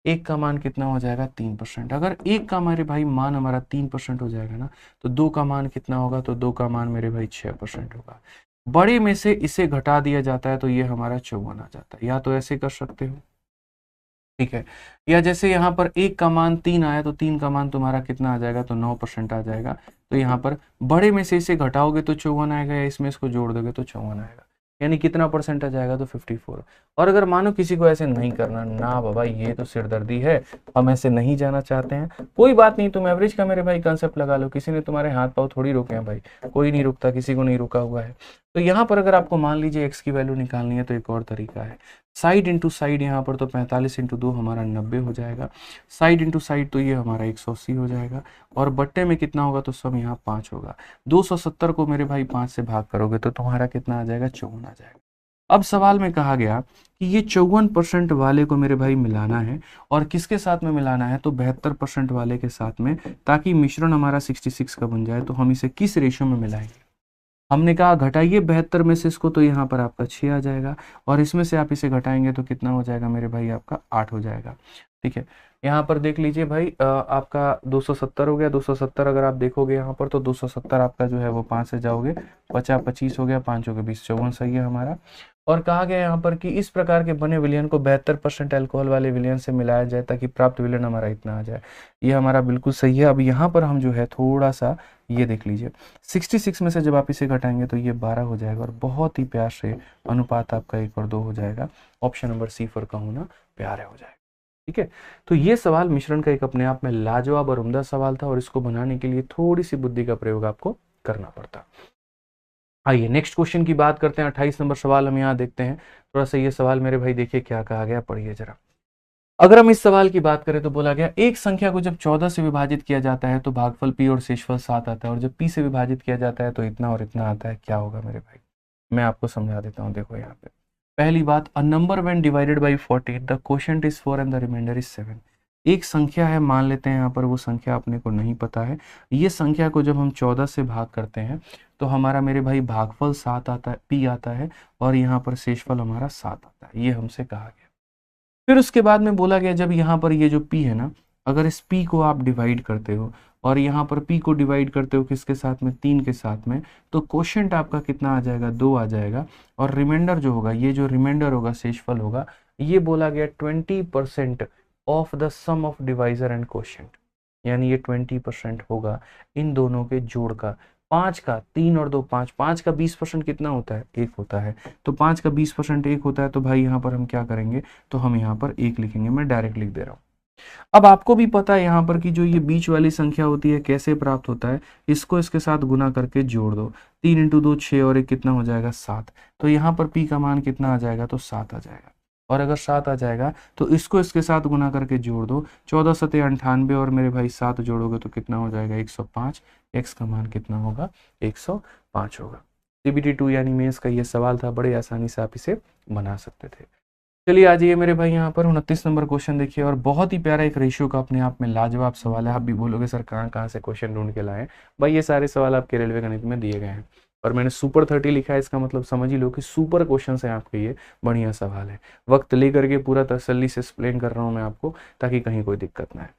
1 का मान कितना हो जाएगा, 3%। अगर 1 का मेरे भाई मान हमारा 3% हो जाएगा ना, तो 2 का मान कितना होगा, तो 2 का मान मेरे भाई 6% होगा। बड़े में से इसे घटा दिया जाता है तो ये हमारा 54 आ जाता है, या तो ऐसे कर सकते हो। ठीक है, या जैसे यहाँ पर 1 का मान 3 आया, तो 3 का मान तुम्हारा कितना आ जाएगा, तो 9% आ जाएगा। तो यहाँ पर बड़े में से इसे घटाओगे तो 54 आएगा, या इसमें इसको जोड़ दोगे तो 54 आएगा, यानी कितना परसेंट आ जाएगा, तो 54। और अगर मानो किसी को ऐसे नहीं करना ना, बाबा ये तो सिरदर्दी है, हम ऐसे नहीं जाना चाहते हैं, कोई बात नहीं, तुम एवरेज का मेरे भाई कंसेप्ट लगा लो, किसी ने तुम्हारे हाथ पाँव थोड़ी रोके हैं भाई, कोई नहीं रुकता, किसी को नहीं रुका हुआ है। तो यहाँ पर अगर आपको मान लीजिए x की वैल्यू निकालनी है, तो एक और तरीका है, साइड इंटू साइड, यहाँ पर तो 45 इंटू 2 हमारा 90 हो जाएगा, साइड इंटू साइड तो ये हमारा 180 हो जाएगा, और बट्टे में कितना होगा, तो सम यहाँ 5 होगा। 270 को मेरे भाई 5 से भाग करोगे तो तुम्हारा कितना आ जाएगा, 54 आ जाएगा। अब सवाल में कहा गया कि ये 54% वाले को मेरे भाई मिलाना है, और किसके साथ में मिलाना है, तो 72% वाले के साथ में, ताकि मिश्रण हमारा 66 का बन जाए। तो हम इसे किस रेशियो में मिलाएंगे, हमने कहा घटाइए 72 में से इसको, तो यहाँ पर आपका 6 आ जाएगा, और इसमें से आप इसे घटाएंगे तो कितना हो जाएगा मेरे भाई, आपका 8 हो जाएगा। ठीक है, यहाँ पर देख लीजिए भाई, आपका 270 हो गया, 270 अगर आप देखोगे यहाँ पर, तो 270 आपका जो है वो 5 से जाओगे, 50 25 हो गया, 5 हो गया 20, 54 सही है हमारा। और कहा गया यहाँ पर कि इस प्रकार के बने विलयन को 72% अल्कोहल वाले विलयन से मिलाया जाए ताकि प्राप्त विलयन हमारा इतना आ जाए। ये हमारा बिल्कुल सही है। अब यहाँ पर हम जो है थोड़ा सा ये देख लीजिए, 66 में से जब आप इसे घटाएंगे तो ये 12 हो जाएगा, और बहुत ही प्यार से अनुपात आपका 1 और 2 हो जाएगा। ऑप्शन नंबर सी फॉर का होना प्यारे हो जाएगा। ठीक है, तो ये सवाल मिश्रण का एक अपने आप में लाजवाब और उम्दा सवाल था, और इसको बनाने के लिए थोड़ी सी बुद्धि का प्रयोग आपको करना पड़ता। आइए नेक्स्ट क्वेश्चन की बात करते हैं। 28 नंबर सवाल हम यहाँ देखते हैं। थोड़ा सा ये सवाल मेरे भाई देखिए क्या कहा गया, पढ़िए जरा। अगर हम इस सवाल की बात करें तो बोला गया एक संख्या को जब 14 से विभाजित किया जाता है तो भागफल p और शेषफल 7 आता है, और जब p से विभाजित किया जाता है तो इतना और इतना आता है। क्या होगा मेरे भाई? मैं आपको समझा देता हूँ। देखो यहाँ पे पहली बात, a number when divided by 14 the quotient is 4 and the remainder is 7। एक संख्या है, मान लेते हैं यहाँ पर वो संख्या अपने को नहीं पता है। ये संख्या को जब हम 14 से भाग करते हैं तो हमारा मेरे भाई भागफल 7 आता है, p आता है, और यहाँ पर शेषफल हमारा 7 आता है। ये हमसे कहा गया। फिर उसके बाद में बोला गया जब यहाँ पर ये जो p है ना, अगर इस p को आप डिवाइड करते हो और यहाँ पर p को डिवाइड करते हो किसके साथ में, 3 के साथ में, तो क्वोशिएंट आपका कितना आ जाएगा, 2 आ जाएगा। और रिमाइंडर जो होगा, ये जो रिमाइंडर होगा, शेषफल होगा, ये बोला गया 20% of the sum of divisor and quotient, यानी ये 20% होगा इन दोनों के जोड़ का। 5 का 3 और 2 5, 5 का 20% कितना होता है, 1 होता है। तो 5 का 20% 1 होता है, तो भाई यहाँ पर हम क्या करेंगे, तो हम यहाँ पर 1 लिखेंगे। मैं डायरेक्ट लिख दे रहा हूँ। अब आपको भी पता है यहाँ पर कि जो ये बीच वाली संख्या होती है कैसे प्राप्त होता है, इसको इसके साथ गुना करके जोड़ दो। 3 इंटू 2 6 और 1 कितना हो जाएगा, 7। तो यहाँ पर p का मान कितना आ जाएगा, तो 7 आ जाएगा। और अगर 7 आ जाएगा तो इसको इसके साथ गुना करके जोड़ दो। 14 सते 98 और मेरे भाई 7 जोड़ोगे तो कितना हो जाएगा, 105। x का मान कितना होगा, 105 होगा। CBT 2 यानी मेंस का ये सवाल था, बड़े आसानी से आप इसे बना सकते थे। चलिए आ जाइए मेरे भाई यहाँ पर 29 नंबर क्वेश्चन देखिए, और बहुत ही प्यारा एक रेशियो का अपने आप में लाजवाब सवाल है। आप भी बोलोगे सर कहाँ कहाँ से क्वेश्चन ढूंढ के लाए। भाई ये सारे सवाल आपके रेलवे गणित में दिए गए हैं, और मैंने सुपर 30 लिखा है, इसका मतलब समझ ही लो कि सुपर क्वेश्चन है आपके, ये बढ़िया सवाल है। वक्त लेकर के पूरा तसल्ली से एक्सप्लेन कर रहा हूँ मैं आपको, ताकि कहीं कोई दिक्कत ना है।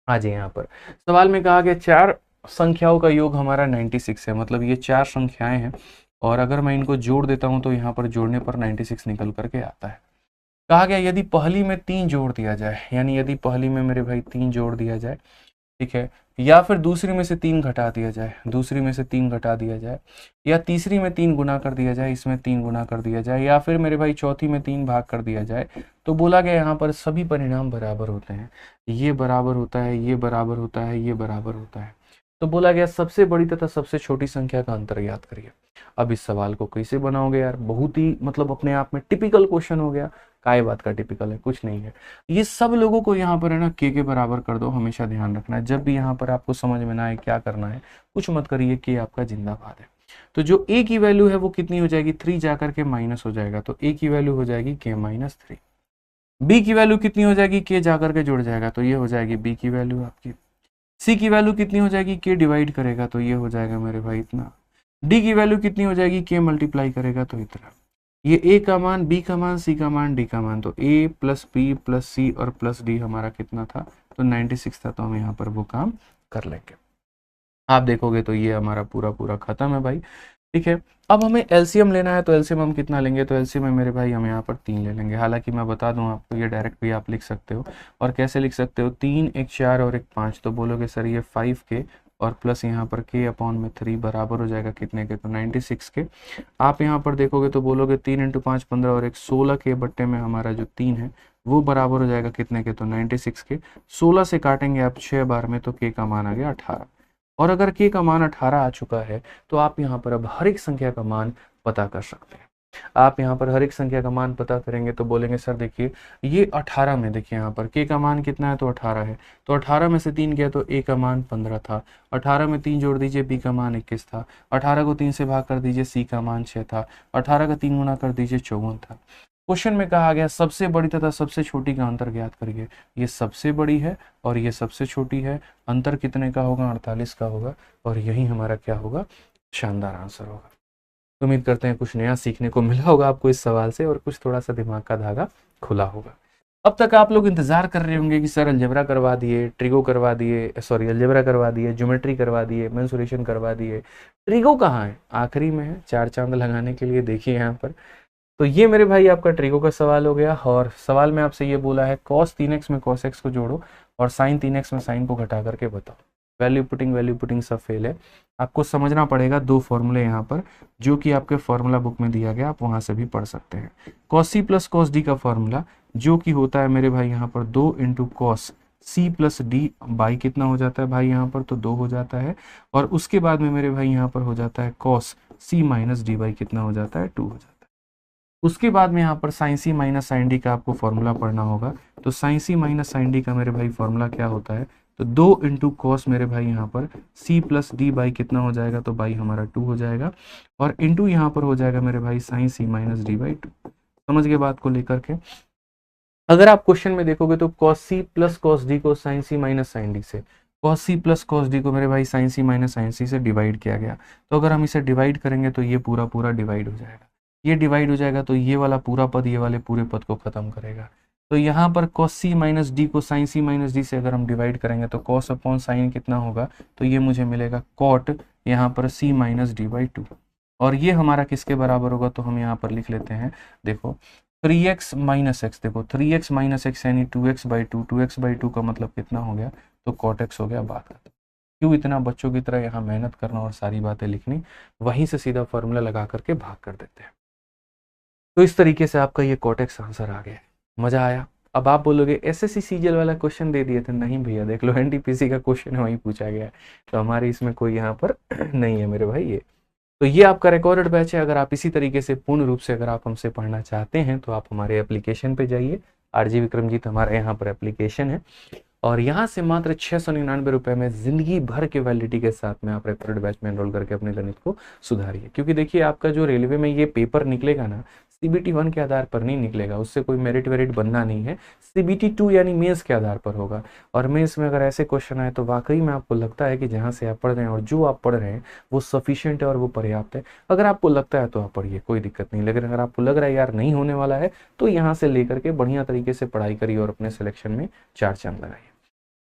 आ जाइए यहाँ पर सवाल में कहा गया 4 संख्याओं का योग हमारा 96 है, मतलब ये 4 संख्याएं हैं, और अगर मैं इनको जोड़ देता हूँ तो यहाँ पर जोड़ने पर 96 निकल करके आता है। कहा गया यदि पहली में 3 जोड़ दिया जाए, यानी यदि पहली में मेरे भाई 3 जोड़ दिया जाए, ठीक है, या फिर दूसरी में से 3 घटा दिया जाए, दूसरी में से 3 घटा दिया जाए, या तीसरी में 3 गुना कर दिया जाए, इसमें 3 गुना कर दिया जाए, या फिर मेरे भाई चौथी में 3 भाग कर दिया जाए, तो बोला गया यहाँ पर सभी परिणाम बराबर होते हैं। ये बराबर होता है, ये बराबर होता है, ये बराबर होता है। तो बोला गया सबसे बड़ी तथा सबसे छोटी संख्या का अंतर ज्ञात करिए। अब इस सवाल को कैसे बनाओगे यार, बहुत ही मतलब अपने आप में टिपिकल क्वेश्चन हो गया। काय बात का टिपिकल है, कुछ नहीं है। ये सब लोगों को यहाँ पर है ना के बराबर कर दो, हमेशा ध्यान रखना है। जब भी यहाँ पर आपको समझ में ना आए क्या करना है, कुछ मत करिए, के आपका जिंदाबाद है। तो जो ए की वैल्यू है वो कितनी हो जाएगी, 3 जाकर के माइनस हो जाएगा, तो ए की वैल्यू हो जाएगी के माइनस 3। बी की वैल्यू कितनी हो जाएगी, के जाकर के जुड़ जाएगा, तो ये हो जाएगी बी की वैल्यू आपकी। सी की वैल्यू कितनी हो जाएगी, के डिवाइड करेगा, तो ये हो जाएगा मेरे भाई इतना। डी की वैल्यू कितनी हो जाएगी, के मल्टीप्लाई करेगा, तो इतना। ये ए का मान, बी का मान, सी का मान, डी का मान, तो ए प्लस बी प्लस सी और प्लस डी हमारा कितना था, तो 96 था। तो हम यहाँ पर वो काम कर लेंगे। आप देखोगे तो ये हमारा पूरा पूरा खत्म है भाई, ठीक है। अब हमें एलसीएम लेना है, तो एलसीएम हम कितना लेंगे, तो एलसीएम में मेरे भाई हम यहाँ पर 3 ले लेंगे। हालांकि मैं बता दूं आपको, ये डायरेक्ट भी आप लिख सकते हो। और कैसे लिख सकते हो, 3 1 4 और 1 5, तो बोलोगे सर ये 5 के और प्लस यहाँ पर के अपॉन में 3 बराबर हो जाएगा कितने के, तो 96 के। आप यहाँ पर देखोगे तो बोलोगे 3 इंटू 5 15 और 1 16 के बट्टे में हमारा जो 3 है वो बराबर हो जाएगा कितने के, तो 96 के। 16 से काटेंगे आप 6 बार में, तो के का मान आ गया 18। और अगर के का मान 18 आ चुका है तो आप यहाँ पर अब हर एक संख्या का मान पता कर सकते हैं। आप यहाँ पर हर एक संख्या का मान पता करेंगे तो बोलेंगे सर देखिए ये 18 में, देखिए यहाँ पर के का मान कितना है, तो 18 है, तो 18 में से 3 गया तो ए का मान 15 था। 18 में 3 जोड़ दीजिए, बी का मान 21 था। 18 को 3 से भाग कर दीजिए, सी का मान 6 था। 18 का 3 गुना कर दीजिए, 54 था। क्वेश्चन में कहा गया सबसे बड़ी तथा सबसे छोटी का अंतर ज्ञात करिए। ये सबसे बड़ी है और ये सबसे छोटी है, अंतर कितने का होगा, 48 का होगा, और यही हमारा क्या होगा, शानदार आंसर होगा। उम्मीद करते हैं कुछ नया सीखने को मिला होगा आपको इस सवाल से, और कुछ थोड़ा सा दिमाग का धागा खुला होगा। अब तक आप लोग इंतजार कर रहे होंगे कि सर अलजेब्रा करवा दिए, ट्रिगो करवा दिए, सॉरी अलजेब्रा करवा दिए, ज्योमेट्री करवा दिए, मेंसुरेशन करवा दिए, ट्रिगो कहाँ है, आखिरी में है, 4 चांद लगाने के लिए। देखिए यहाँ पर, तो ये मेरे भाई आपका ट्रिगो का सवाल हो गया। और सवाल में आपसे ये बोला है cos 3x में cos x को जोड़ो और sin 3x में sin को घटा करके बताओ। वैल्यू पुटिंग सब फेल है। आपको समझना पड़ेगा 2 फॉर्मूले यहाँ पर, जो कि आपके फॉर्मूला बुक में दिया गया, आप वहां से भी पढ़ सकते हैं। cos c plus cos d का फॉर्मूला जो कि होता है मेरे भाई यहाँ पर 2 into cos c plus D by कितना हो जाता है भाई यहाँ पर, तो 2 हो जाता है। और उसके बाद में मेरे भाई यहाँ पर हो जाता है cos C minus D by कितना हो जाता है 2 हो जाता है। उसके बाद में यहाँ पर sign C minus sine D का आपको फॉर्मूला पढ़ना होगा। तो sign C minus sine D का मेरे भाई फॉर्मूला क्या होता है, तो 2 इंटू कॉस मेरे भाई यहाँ पर सी प्लस डी बाई कितना हो जाएगा, तो बाई हमारा 2 हो जाएगा, और इंटू यहाँ पर हो जाएगा मेरे भाई sine C minus D by 2। समझ गए बात को लेकर के। अगर आप क्वेश्चन में देखोगे तो cos C plus cos D को sine C minus sine D से, cos C plus cos D को मेरे भाई sine C minus sine C से डिवाइड किया गया। तो अगर हम इसे डिवाइड करेंगे तो ये पूरा पूरा डिवाइड हो जाएगा, ये डिवाइड हो जाएगा, तो ये वाला पूरा पद ये वाले पूरे पद को खत्म करेगा। तो यहाँ पर कॉस सी माइनस डी को साइन सी माइनस डी से अगर हम डिवाइड करेंगे तो कॉस अपॉन साइन कितना होगा, तो ये मुझे मिलेगा कॉट यहाँ पर सी माइनस डी बाई 2। और ये हमारा किसके बराबर होगा, तो हम यहाँ पर लिख लेते हैं, देखो 3x माइनस एक्स, देखो 3x माइनस एक्स यानी 2x बाई 2, 2x बाई 2 का मतलब कितना हो गया, तो कॉट एक्स हो गया। बात खत्म। क्यों इतना बच्चों की तरह यहाँ मेहनत करना और सारी बातें लिखनी, वहीं से सीधा फॉर्मूला लगा करके भाग कर देते हैं। तो इस तरीके से आपका ये कॉट एक्स आंसर आ गया। मजा आया। अब आप बोलोगे एसएससी सीजीएल वाला क्वेश्चन दे दिए थे, नहीं भैया देख लो एनटीपीसी का क्वेश्चन है वहीं पूछा गया है, तो हमारे इसमें कोई यहाँ पर नहीं है मेरे भाई ये। तो ये आपका रिकॉर्डेड बैच है। अगर आप इसी तरीके से पूर्ण रूप से अगर आप हमसे पढ़ना चाहते हैं तो आप हमारे एप्लीकेशन पे जाइए। आरजी विक्रमजीत हमारे यहाँ पर एप्लीकेशन है, और यहाँ से मात्र 699 रुपए में जिंदगी भर के वैलिडिटी के साथ में आप रिकॉर्डेड बैच में एनरोल करके अपने गणित को सुधारिए। क्योंकि देखिए आपका जो रेलवे में ये पेपर निकलेगा ना, सीबीटी 1 के आधार पर नहीं निकलेगा, उससे कोई मेरिट वेरिट बनना नहीं है, सीबीटी 2 यानी मेंस के आधार पर होगा। और मेंस में अगर ऐसे क्वेश्चन आए तो वाकई में आपको लगता है कि जहाँ से आप पढ़ रहे हैं और जो आप पढ़ रहे हैं वो सफिशिएंट है और वो पर्याप्त है, अगर आपको लगता है तो आप पढ़िए, कोई दिक्कत नहीं। लेकिन अगर आपको लग रहा है यार नहीं होने वाला है, तो यहाँ से लेकर के बढ़िया तरीके से पढ़ाई करिए और अपने सिलेक्शन में 4 चांद लगाइए।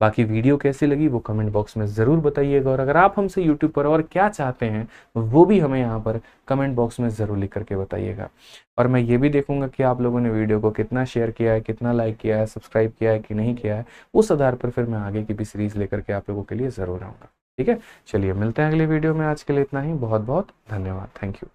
बाकी वीडियो कैसी लगी वो कमेंट बॉक्स में ज़रूर बताइएगा, और अगर आप हमसे यूट्यूब पर और क्या चाहते हैं वो भी हमें यहाँ पर कमेंट बॉक्स में ज़रूर लिख करके बताइएगा। और मैं ये भी देखूंगा कि आप लोगों ने वीडियो को कितना शेयर किया है, कितना लाइक किया है, सब्सक्राइब किया है कि नहीं किया है। उस आधार पर फिर मैं आगे की भी सीरीज़ लेकर के आप लोगों के लिए ज़रूर आऊँगा। ठीक है, चलिए मिलते हैं अगले वीडियो में। आज के लिए इतना ही। बहुत बहुत धन्यवाद। Thank you.